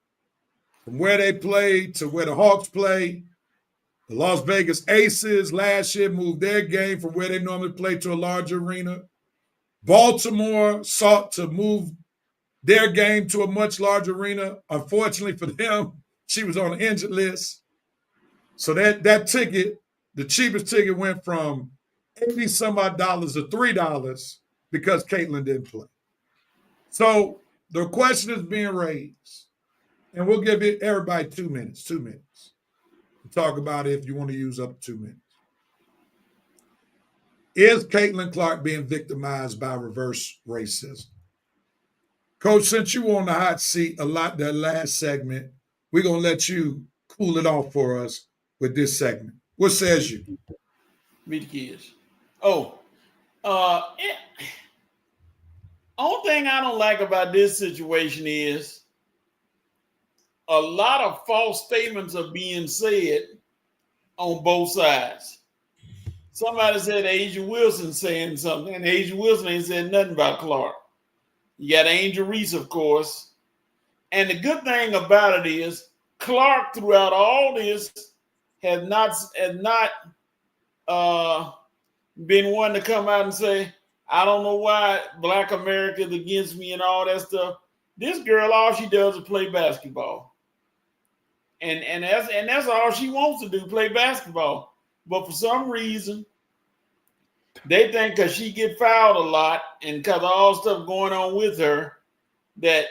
from where they play to where the Hawks play. The Las Vegas Aces last year moved their game from where they normally play to a larger arena. Baltimore sought to move their game to a much larger arena. Unfortunately for them, she was on the injured list. So that ticket, the cheapest ticket, went from $80 some odd to $3. because Caitlin didn't play. So the question is being raised, and we'll give everybody 2 minutes to talk about it if you want to use up to 2 minutes. Is Caitlin Clark being victimized by reverse racism? Coach, since you were on the hot seat a lot that last segment, we're going to let you cool it off for us with this segment. What says you? Meet the kids. Oh, only thing I don't like about this situation is a lot of false statements are being said on both sides. Somebody said Asia Wilson saying something, and Asia Wilson ain't said nothing about Clark. You got Angel Reese, of course. And the good thing about it is Clark, throughout all this, has not been one to come out and say, I don't know why Black America is against me and all that stuff. This girl, all she does is play basketball. And that's all she wants to do, play basketball. But for some reason, they think because she get fouled a lot and because of all stuff going on with her, that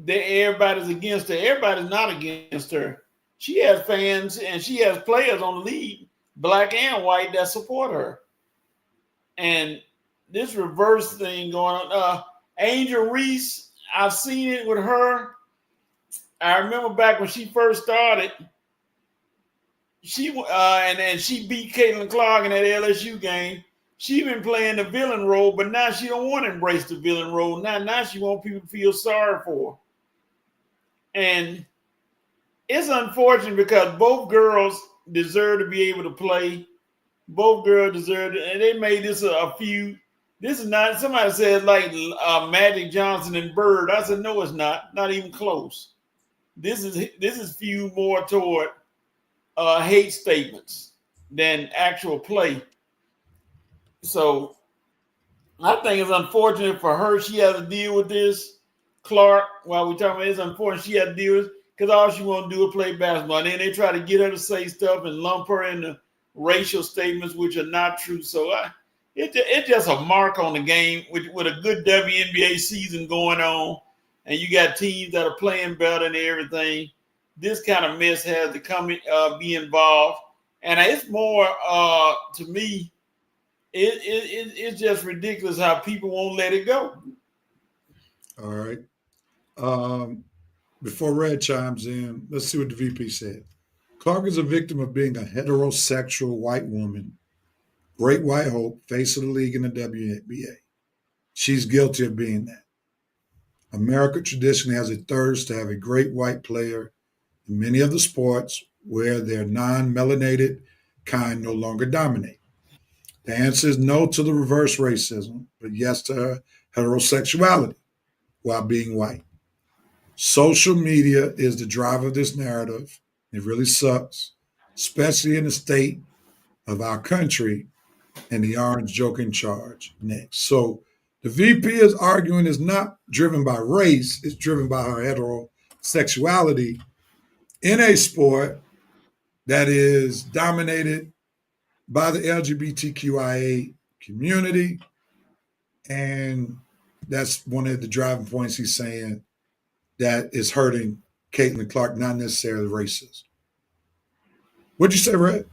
everybody's against her. Everybody's not against her. She has fans and she has players on the league, black and white, that support her. And this reverse thing going on. Angel Reese, I've seen it with her. I remember back when she first started, she and she beat Caitlin Clark in that LSU game. She been playing the villain role, but now she don't want to embrace the villain role. Now she want people to feel sorry for her. And it's unfortunate because both girls deserve to be able to play. Both girls deserve it, and they made this a feud. This is not, somebody said like Magic Johnson and Bird. I said, no, it's not even close. This is feud more toward hate statements than actual play. So I think it's unfortunate for her. She has to deal with this. Clark, while we're talking about it, it's unfortunate she had to deal with it because all she want to do is play basketball. And then they try to get her to say stuff and lump her into racial statements, which are not true. So it's just a mark on the game with a good WNBA season going on. And you got teams that are playing better and everything. This kind of mess has to come be involved. And it's more, to me, it's just ridiculous how people won't let it go. All right. Before Red chimes in, let's see what the VP said. Clark is a victim of being a heterosexual white woman, great white hope, face of the league in the WNBA. She's guilty of being that. America traditionally has a thirst to have a great white player in many of the sports where their non-melanated kind no longer dominate. The answer is no to the reverse racism, but yes to her heterosexuality while being white. Social media is the driver of this narrative. It really sucks, especially in the state of our country and the orange joke in charge next. So the VP is arguing is not driven by race, it's driven by her heterosexuality in a sport that is dominated by the LGBTQIA community. And that's one of the driving points he's saying that is hurting Caitlin Clark, not necessarily racist. What'd you say, Red?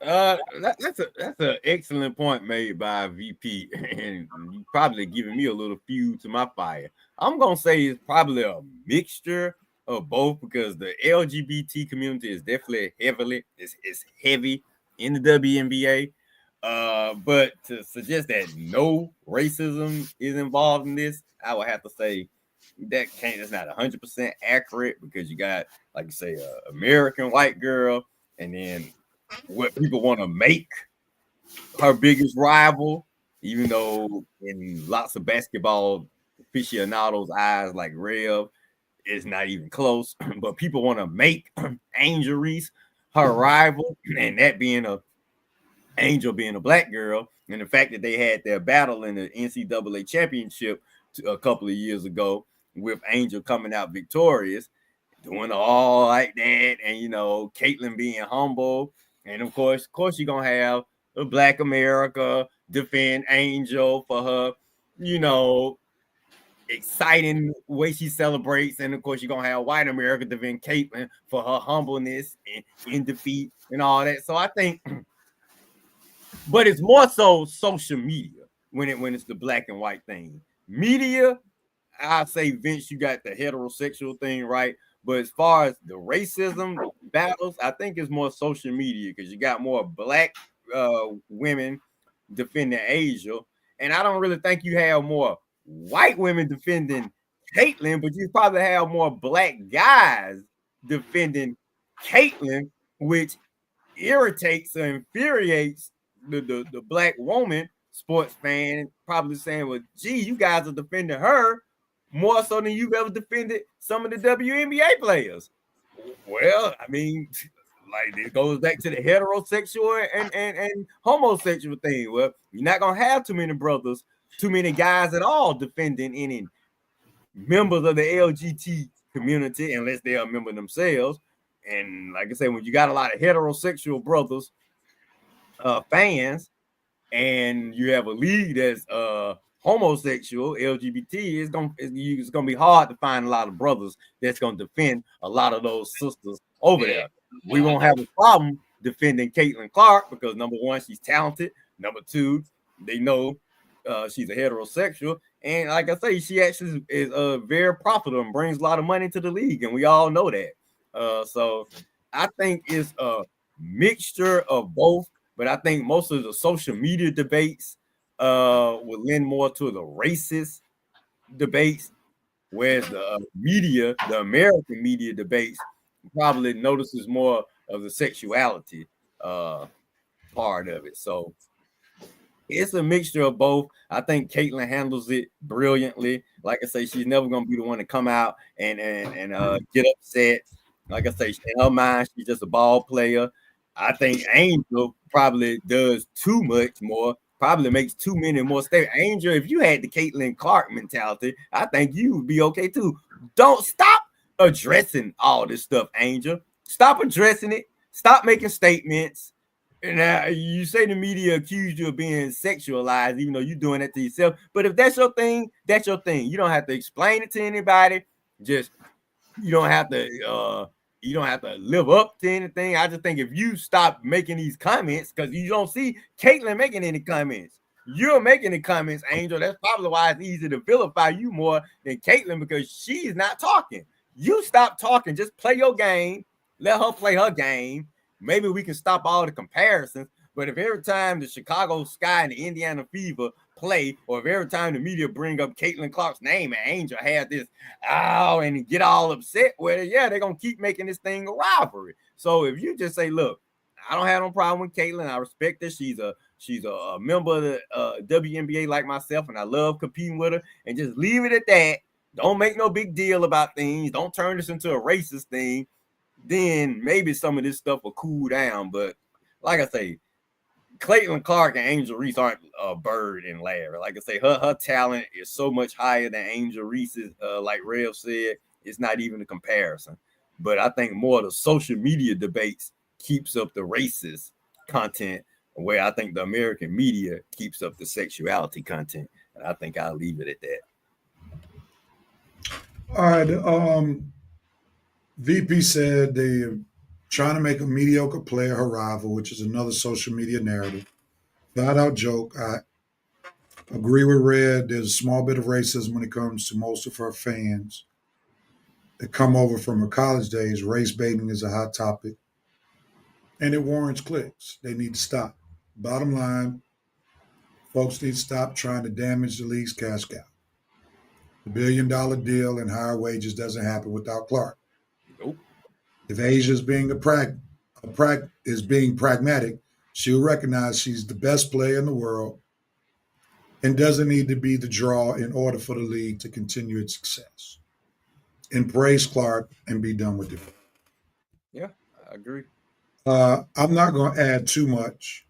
That's an excellent point made by VP, and you probably giving me a little fuel to my fire. I'm gonna say it's probably a mixture of both because the LGBT community is definitely it's heavy in the WNBA. But to suggest that no racism is involved in this, I would have to say that's not 100% accurate because you got, like you say, an American white girl, and then what people want to make her biggest rival, even though in lots of basketball aficionados' eyes, like Rev, it's not even close. But people want to make Angel Reese her rival, and that being Angel being a black girl, and the fact that they had their battle in the NCAA championship a couple of years ago with Angel coming out victorious, doing all like that, and Caitlin being humble. And of course, you're gonna have the Black America defend Angel for her, you know, exciting way she celebrates. And of course, you're going to have white America defend Caitlyn for her humbleness and in defeat and all that. So I think, but it's more so social media when it's the black and white thing. Media, I say, Vince, you got the heterosexual thing right. But as far as the racism battles, I think it's more social media because you got more black women defending Asia. And I don't really think you have more white women defending Caitlyn, but you probably have more black guys defending Caitlyn, which irritates or infuriates the black woman sports fan, probably saying, well, gee, you guys are defending her more so than you've ever defended some of the WNBA players. Well, I mean, like it goes back to the heterosexual and homosexual thing. Well, you're not gonna have too many brothers, too many guys at all defending any members of the LGBT community unless they are a member themselves. And like I said, when you got a lot of heterosexual brothers, fans, and you have a league that's homosexual, LGBT, it's gonna be hard to find a lot of brothers that's gonna defend a lot of those sisters over there. We won't have a problem defending Caitlyn Clark because number one, she's talented. Number two, they know she's a heterosexual, and like I say, she actually is very profitable and brings a lot of money to the league, and we all know that. So I think it's a mixture of both, but I think most of the social media debates would lend more to the racist debates, whereas the media, the American media debates, probably notices more of the sexuality part of it. So it's a mixture of both. I think Caitlyn handles it brilliantly. Like I say, she's never gonna be the one to come out and get upset. Like I say, in her mind, she's just a ball player. I think Angel probably does too much more, probably makes too many more statements. Angel, if you had the Caitlyn Clark mentality, I think you would be okay too. Don't stop addressing all this stuff, Angel. Stop addressing it. Stop making statements. And you say the media accused you of being sexualized, even though you're doing it to yourself. But if that's your thing, that's your thing. You don't have to explain it to anybody. Just you don't have to live up to anything. I just think if you stop making these comments, because you don't see Caitlyn making any comments. You're making the comments, Angel. That's probably why it's easy to vilify you more than Caitlyn, because she's not talking. You stop talking. Just play your game. Let her play her game. Maybe we can stop all the comparisons. But if every time the Chicago Sky and the Indiana Fever play, or if every time the media bring up Caitlyn Clark's name and Angel had this, and get all upset with it, yeah, they're going to keep making this thing a rivalry. So if you just say, look, I don't have no problem with Caitlyn. I respect her. She's a member of the WNBA like myself, and I love competing with her, and just leave it at that. Don't make no big deal about things. Don't turn this into a racist thing. Then maybe some of this stuff will cool down. But like I say, Caitlyn Clark and Angel Reese aren't Bird and Larry. Like I say, her talent is so much higher than Angel Reese's. Like Rev said, it's not even a comparison. But I think more of the social media debates keeps up the racist content, where I think the American media keeps up the sexuality content. And I think I'll leave it at that. All right. VP said they're trying to make a mediocre player her rival, which is another social media narrative. Flat out joke. I agree with Red. There's a small bit of racism when it comes to most of her fans that come over from her college days. Race baiting is a hot topic, and it warrants clicks. They need to stop. Bottom line, folks need to stop trying to damage the league's cash cow. The $1 billion deal and higher wages doesn't happen without Clark. Nope. If Asia is being pragmatic, she'll recognize she's the best player in the world and doesn't need to be the draw in order for the league to continue its success. Embrace Clark and be done with it. Yeah, I agree. I'm not going to add too much,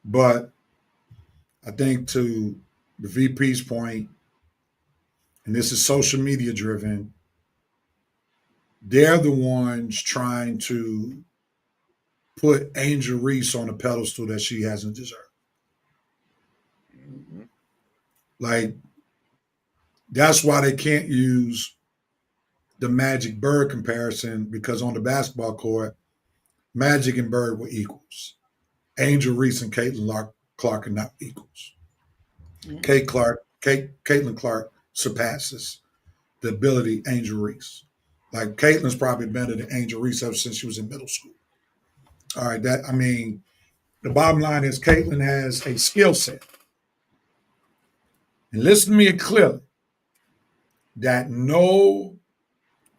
but I think to the VP's point, and this is social media driven, they're the ones trying to put Angel Reese on a pedestal that she hasn't deserved. Mm-hmm. Like, that's why they can't use the Magic Bird comparison, because on the basketball court, Magic and Bird were equals. Angel Reese and Caitlin Clark are not equals. Caitlin Clark surpasses the ability Angel Reese. Like, Caitlin's probably better than Angel Reese ever since she was in middle school. All right, the bottom line is Caitlin has a skill set. And listen to me clearly, that no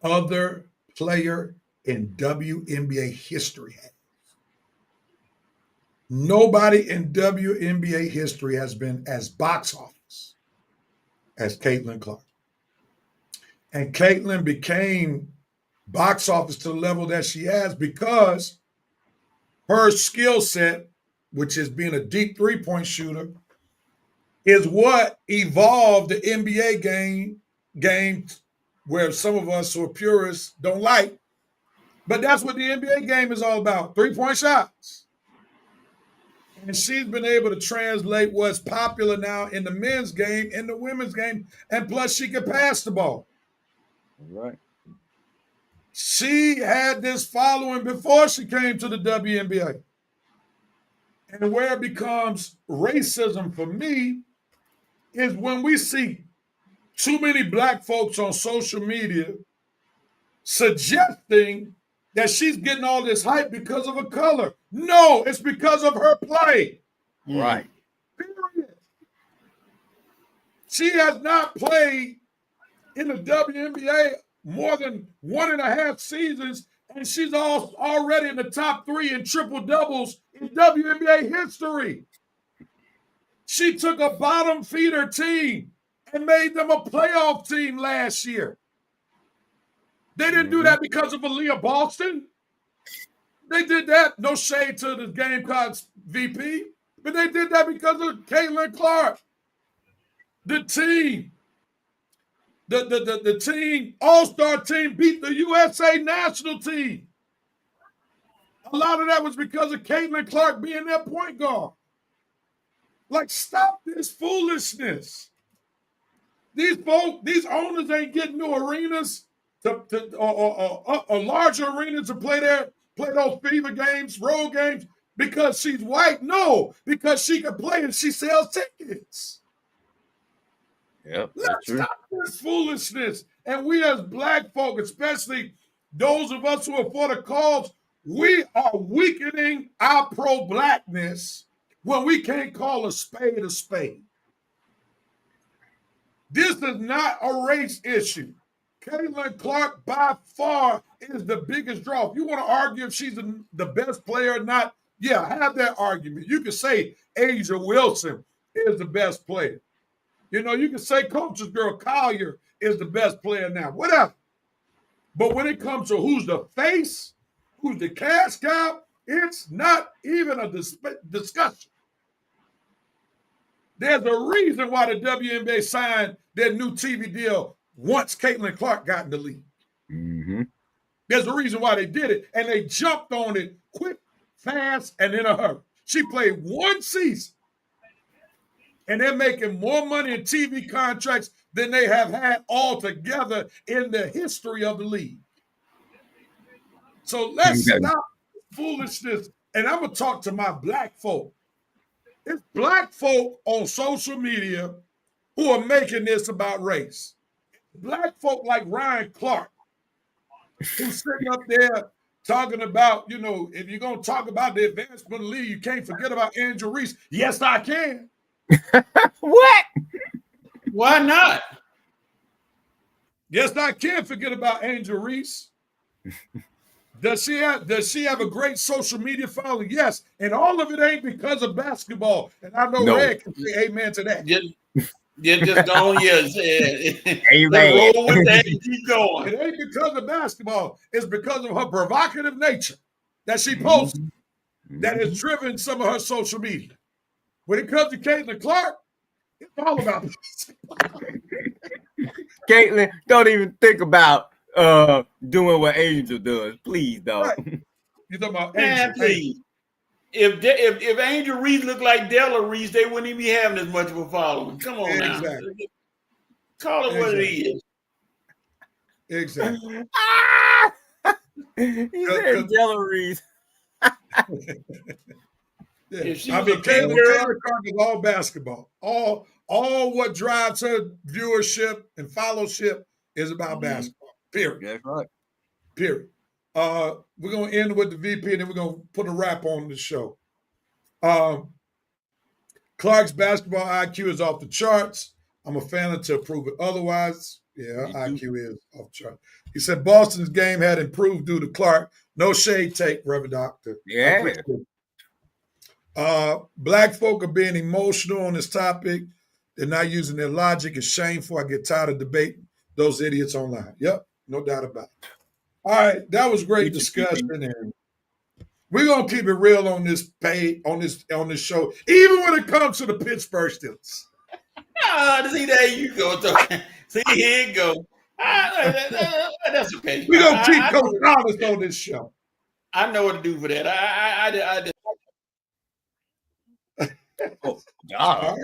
other player in WNBA history has. Nobody in WNBA history has been as box office as Caitlin Clark. And Caitlin became box office to the level that she has because her skill set, which is being a deep three-point shooter, is what evolved the NBA game where some of us who are purists don't like. But that's what the NBA game is all about, three-point shots. And she's been able to translate what's popular now in the men's game, in the women's game, and plus she can pass the ball. Right. She had this following before she came to the WNBA. And where it becomes racism for me is when we see too many black folks on social media suggesting that she's getting all this hype because of her color. No, it's because of her play. Right. Period. She has not played in the WNBA more than 1.5 seasons, and she's already in the top 3 in triple doubles in WNBA history. She took a bottom feeder team and made them a playoff team last year. They didn't do that because of Aaliyah Boston. They did that, no shade to the Gamecocks VP, but they did that because of Caitlin Clark. The team, the team, all-star team beat the USA national team. A lot of that was because of Caitlin Clark being their point guard. Like, stop this foolishness. These owners ain't getting new arenas or larger arenas to play those fever games, road games, because she's white. No, because she can play and she sells tickets. Yep, Let's stop this foolishness. And we as black folk, especially those of us who are for the cause, we are weakening our pro-blackness when we can't call a spade a spade. This is not a race issue. Caitlin Clark, by far, is the biggest draw. If you want to argue if she's the best player or not, yeah, have that argument. You can say Asia Wilson is the best player. You know, you can say Coach's girl Collier is the best player now, whatever. But when it comes to who's the face, who's the cash cow, it's not even a discussion. There's a reason why the WNBA signed their new TV deal once Caitlin Clark got in the league. Mm-hmm. There's a reason why they did it, and they jumped on it quick, fast, and in a hurry. She played one season, and they're making more money in TV contracts than they have had altogether in the history of the league. So let's stop foolishness, and I'm going to talk to my black folk. It's black folk on social media who are making this about race. Black folk like Ryan Clark, who's sitting up there talking about, you know, if you're going to talk about the advancement of the league, you can't forget about Angel Reese. Yes, I can. What? Why not? Yes, I can forget about Angel Reese. Does she have a great social media following? Yes. And all of it ain't because of basketball. And I know Red can say amen to that. Just don't Amen. roll with that and keep going. It ain't because of basketball. It's because of her provocative nature that she posts that has driven some of her social media. When it comes to Caitlin Clark, it's all about Caitlin, don't even think about doing what Angel does. Please, dog. Right. You talking about Man, Angel? please. If Angel Reese looked like Della Reese, they wouldn't even be having as much of a following. Come on now. Call it what it is. Exactly. He said Della Reese. Yeah. If she I was mean, a big Caitlin girl, Clark is all basketball. All what drives her viewership and fellowship is about basketball. Period. That's right. Period. We're gonna end with the VP, and then we're gonna put a wrap on the show. Clark's basketball IQ is off the charts. I'm a fan until proven otherwise. Yeah, IQ is off the chart. He said Boston's game had improved due to Clark. No shade take, Reverend Doctor. Yeah. Black folk are being emotional on this topic. They're not using their logic. It's shameful. I get tired of debating those idiots online. Yep, no doubt about it. All right, that was great discussion, and we're gonna keep it real on this page, on this show, even when it comes to the Pittsburgh Steelers. See, there you go. See, here you go. That's okay. We're gonna keep Coach honest on this show. I know what to do for that. Oh, God.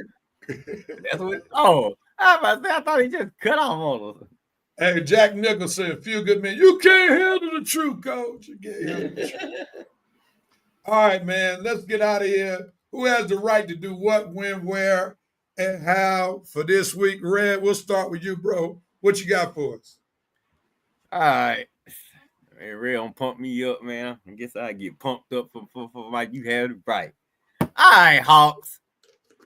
That's what. Oh, I thought he just cut off on us. Hey, Jack Nicholson, feel good man. You can't handle the truth, Coach. You can't handle the truth. All right, man. Let's get out of here. Who has the right to do what, when, where, and how for this week? Red, we'll start with you, bro. What you got for us? All right. Hey, Red don't pump me up, man. I guess I get pumped up for like you have it right. All right, Hawks.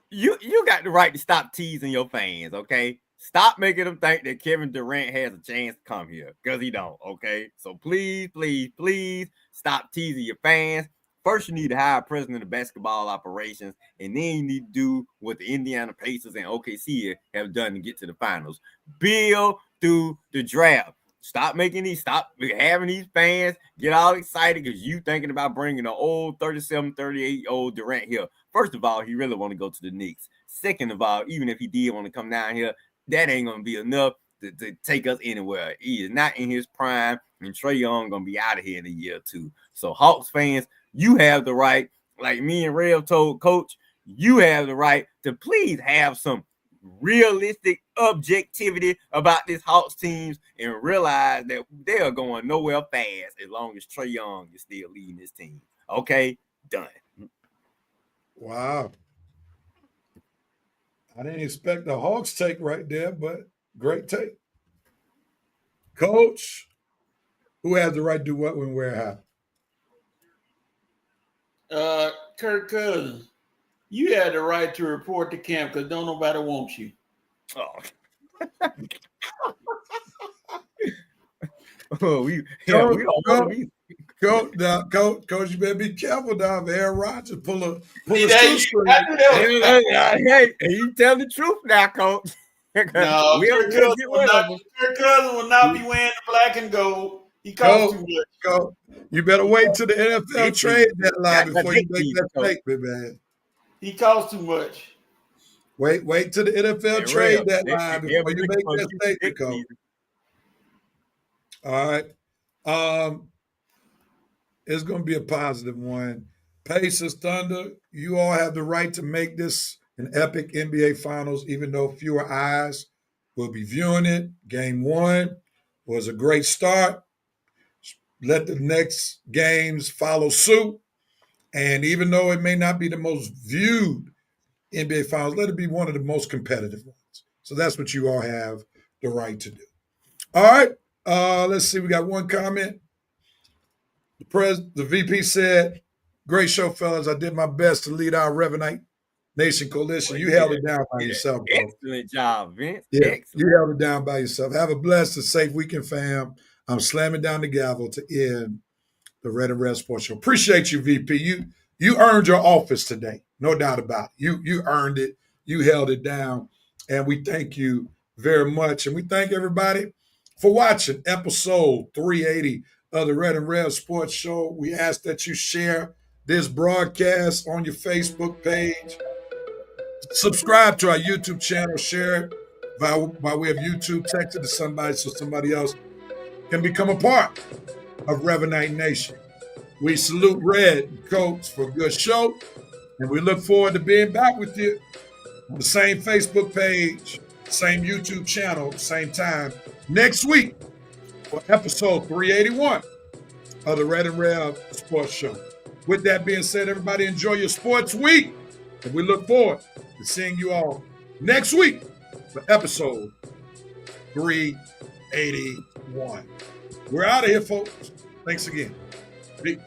You got the right to stop teasing your fans, okay? Stop making them think that Kevin Durant has a chance to come here, because he don't, okay? So please, please, please stop teasing your fans. First, you need to hire a president of basketball operations, and then you need to do what the Indiana Pacers and OKC have done to get to the finals. Build through the draft. Stop having these fans get all excited because you thinking about bringing an old 37, 38-year-old Durant here. First of all, he really want to go to the Knicks. Second of all, even if he did want to come down here, that ain't going to be enough to take us anywhere. He is not in his prime, and Trae Young going to be out of here in a year or two. So, Hawks fans, you have the right, like me and Rev told Coach, you have the right to please have some realistic objectivity about this Hawks teams and realize that they are going nowhere fast as long as Trae Young is still leading this team. Okay, done. Wow. I didn't expect the Hawks take right there, but great take. Coach, who has the right to do what, when, where, how? Kirk Cousins, you had the right to report to camp because don't nobody want you. Oh. Coach, you better be careful now. Aaron Rodgers pull a Hey, you tell the truth now, Coach. No, Kirk Cousins will not be wearing the black and gold. He costs too much. Coach, you better wait till the NFL trade deadline before you make that statement, man. He costs too much. Wait till the NFL trade deadline before you make that statement, Coach. All right. It's going to be a positive one. Pacers, Thunder, you all have the right to make this an epic NBA Finals, even though fewer eyes will be viewing it. Game 1 was a great start. Let the next games follow suit. And even though it may not be the most viewed NBA Finals, let it be one of the most competitive ones. So that's what you all have the right to do. All right. Let's see. We got one comment. The VP said, great show, fellas. I did my best to lead our Revenite Nation Coalition. You held it down by yourself, bro. Excellent job, Vince. Yeah, excellent. You held it down by yourself. Have a blessed and safe weekend, fam. I'm slamming down the gavel to end the Red and Red Sports Show. Appreciate you, VP. You earned your office today. No doubt about it. You earned it. You held it down. And we thank you very much. And we thank everybody for watching episode 380 of the Red and Red Sports Show. We ask that you share this broadcast on your Facebook page. Subscribe to our YouTube channel. Share it by way of YouTube. Text it to somebody so somebody else can become a part of Revenite Nation. We salute Red and Coach for a good show. And we look forward to being back with you on the same Facebook page, same YouTube channel, same time next week for episode 381 of the Red and Rev Sports Show. With that being said, everybody enjoy your sports week. And we look forward to seeing you all next week for episode 381. We're out of here, folks. Thanks again. Peace.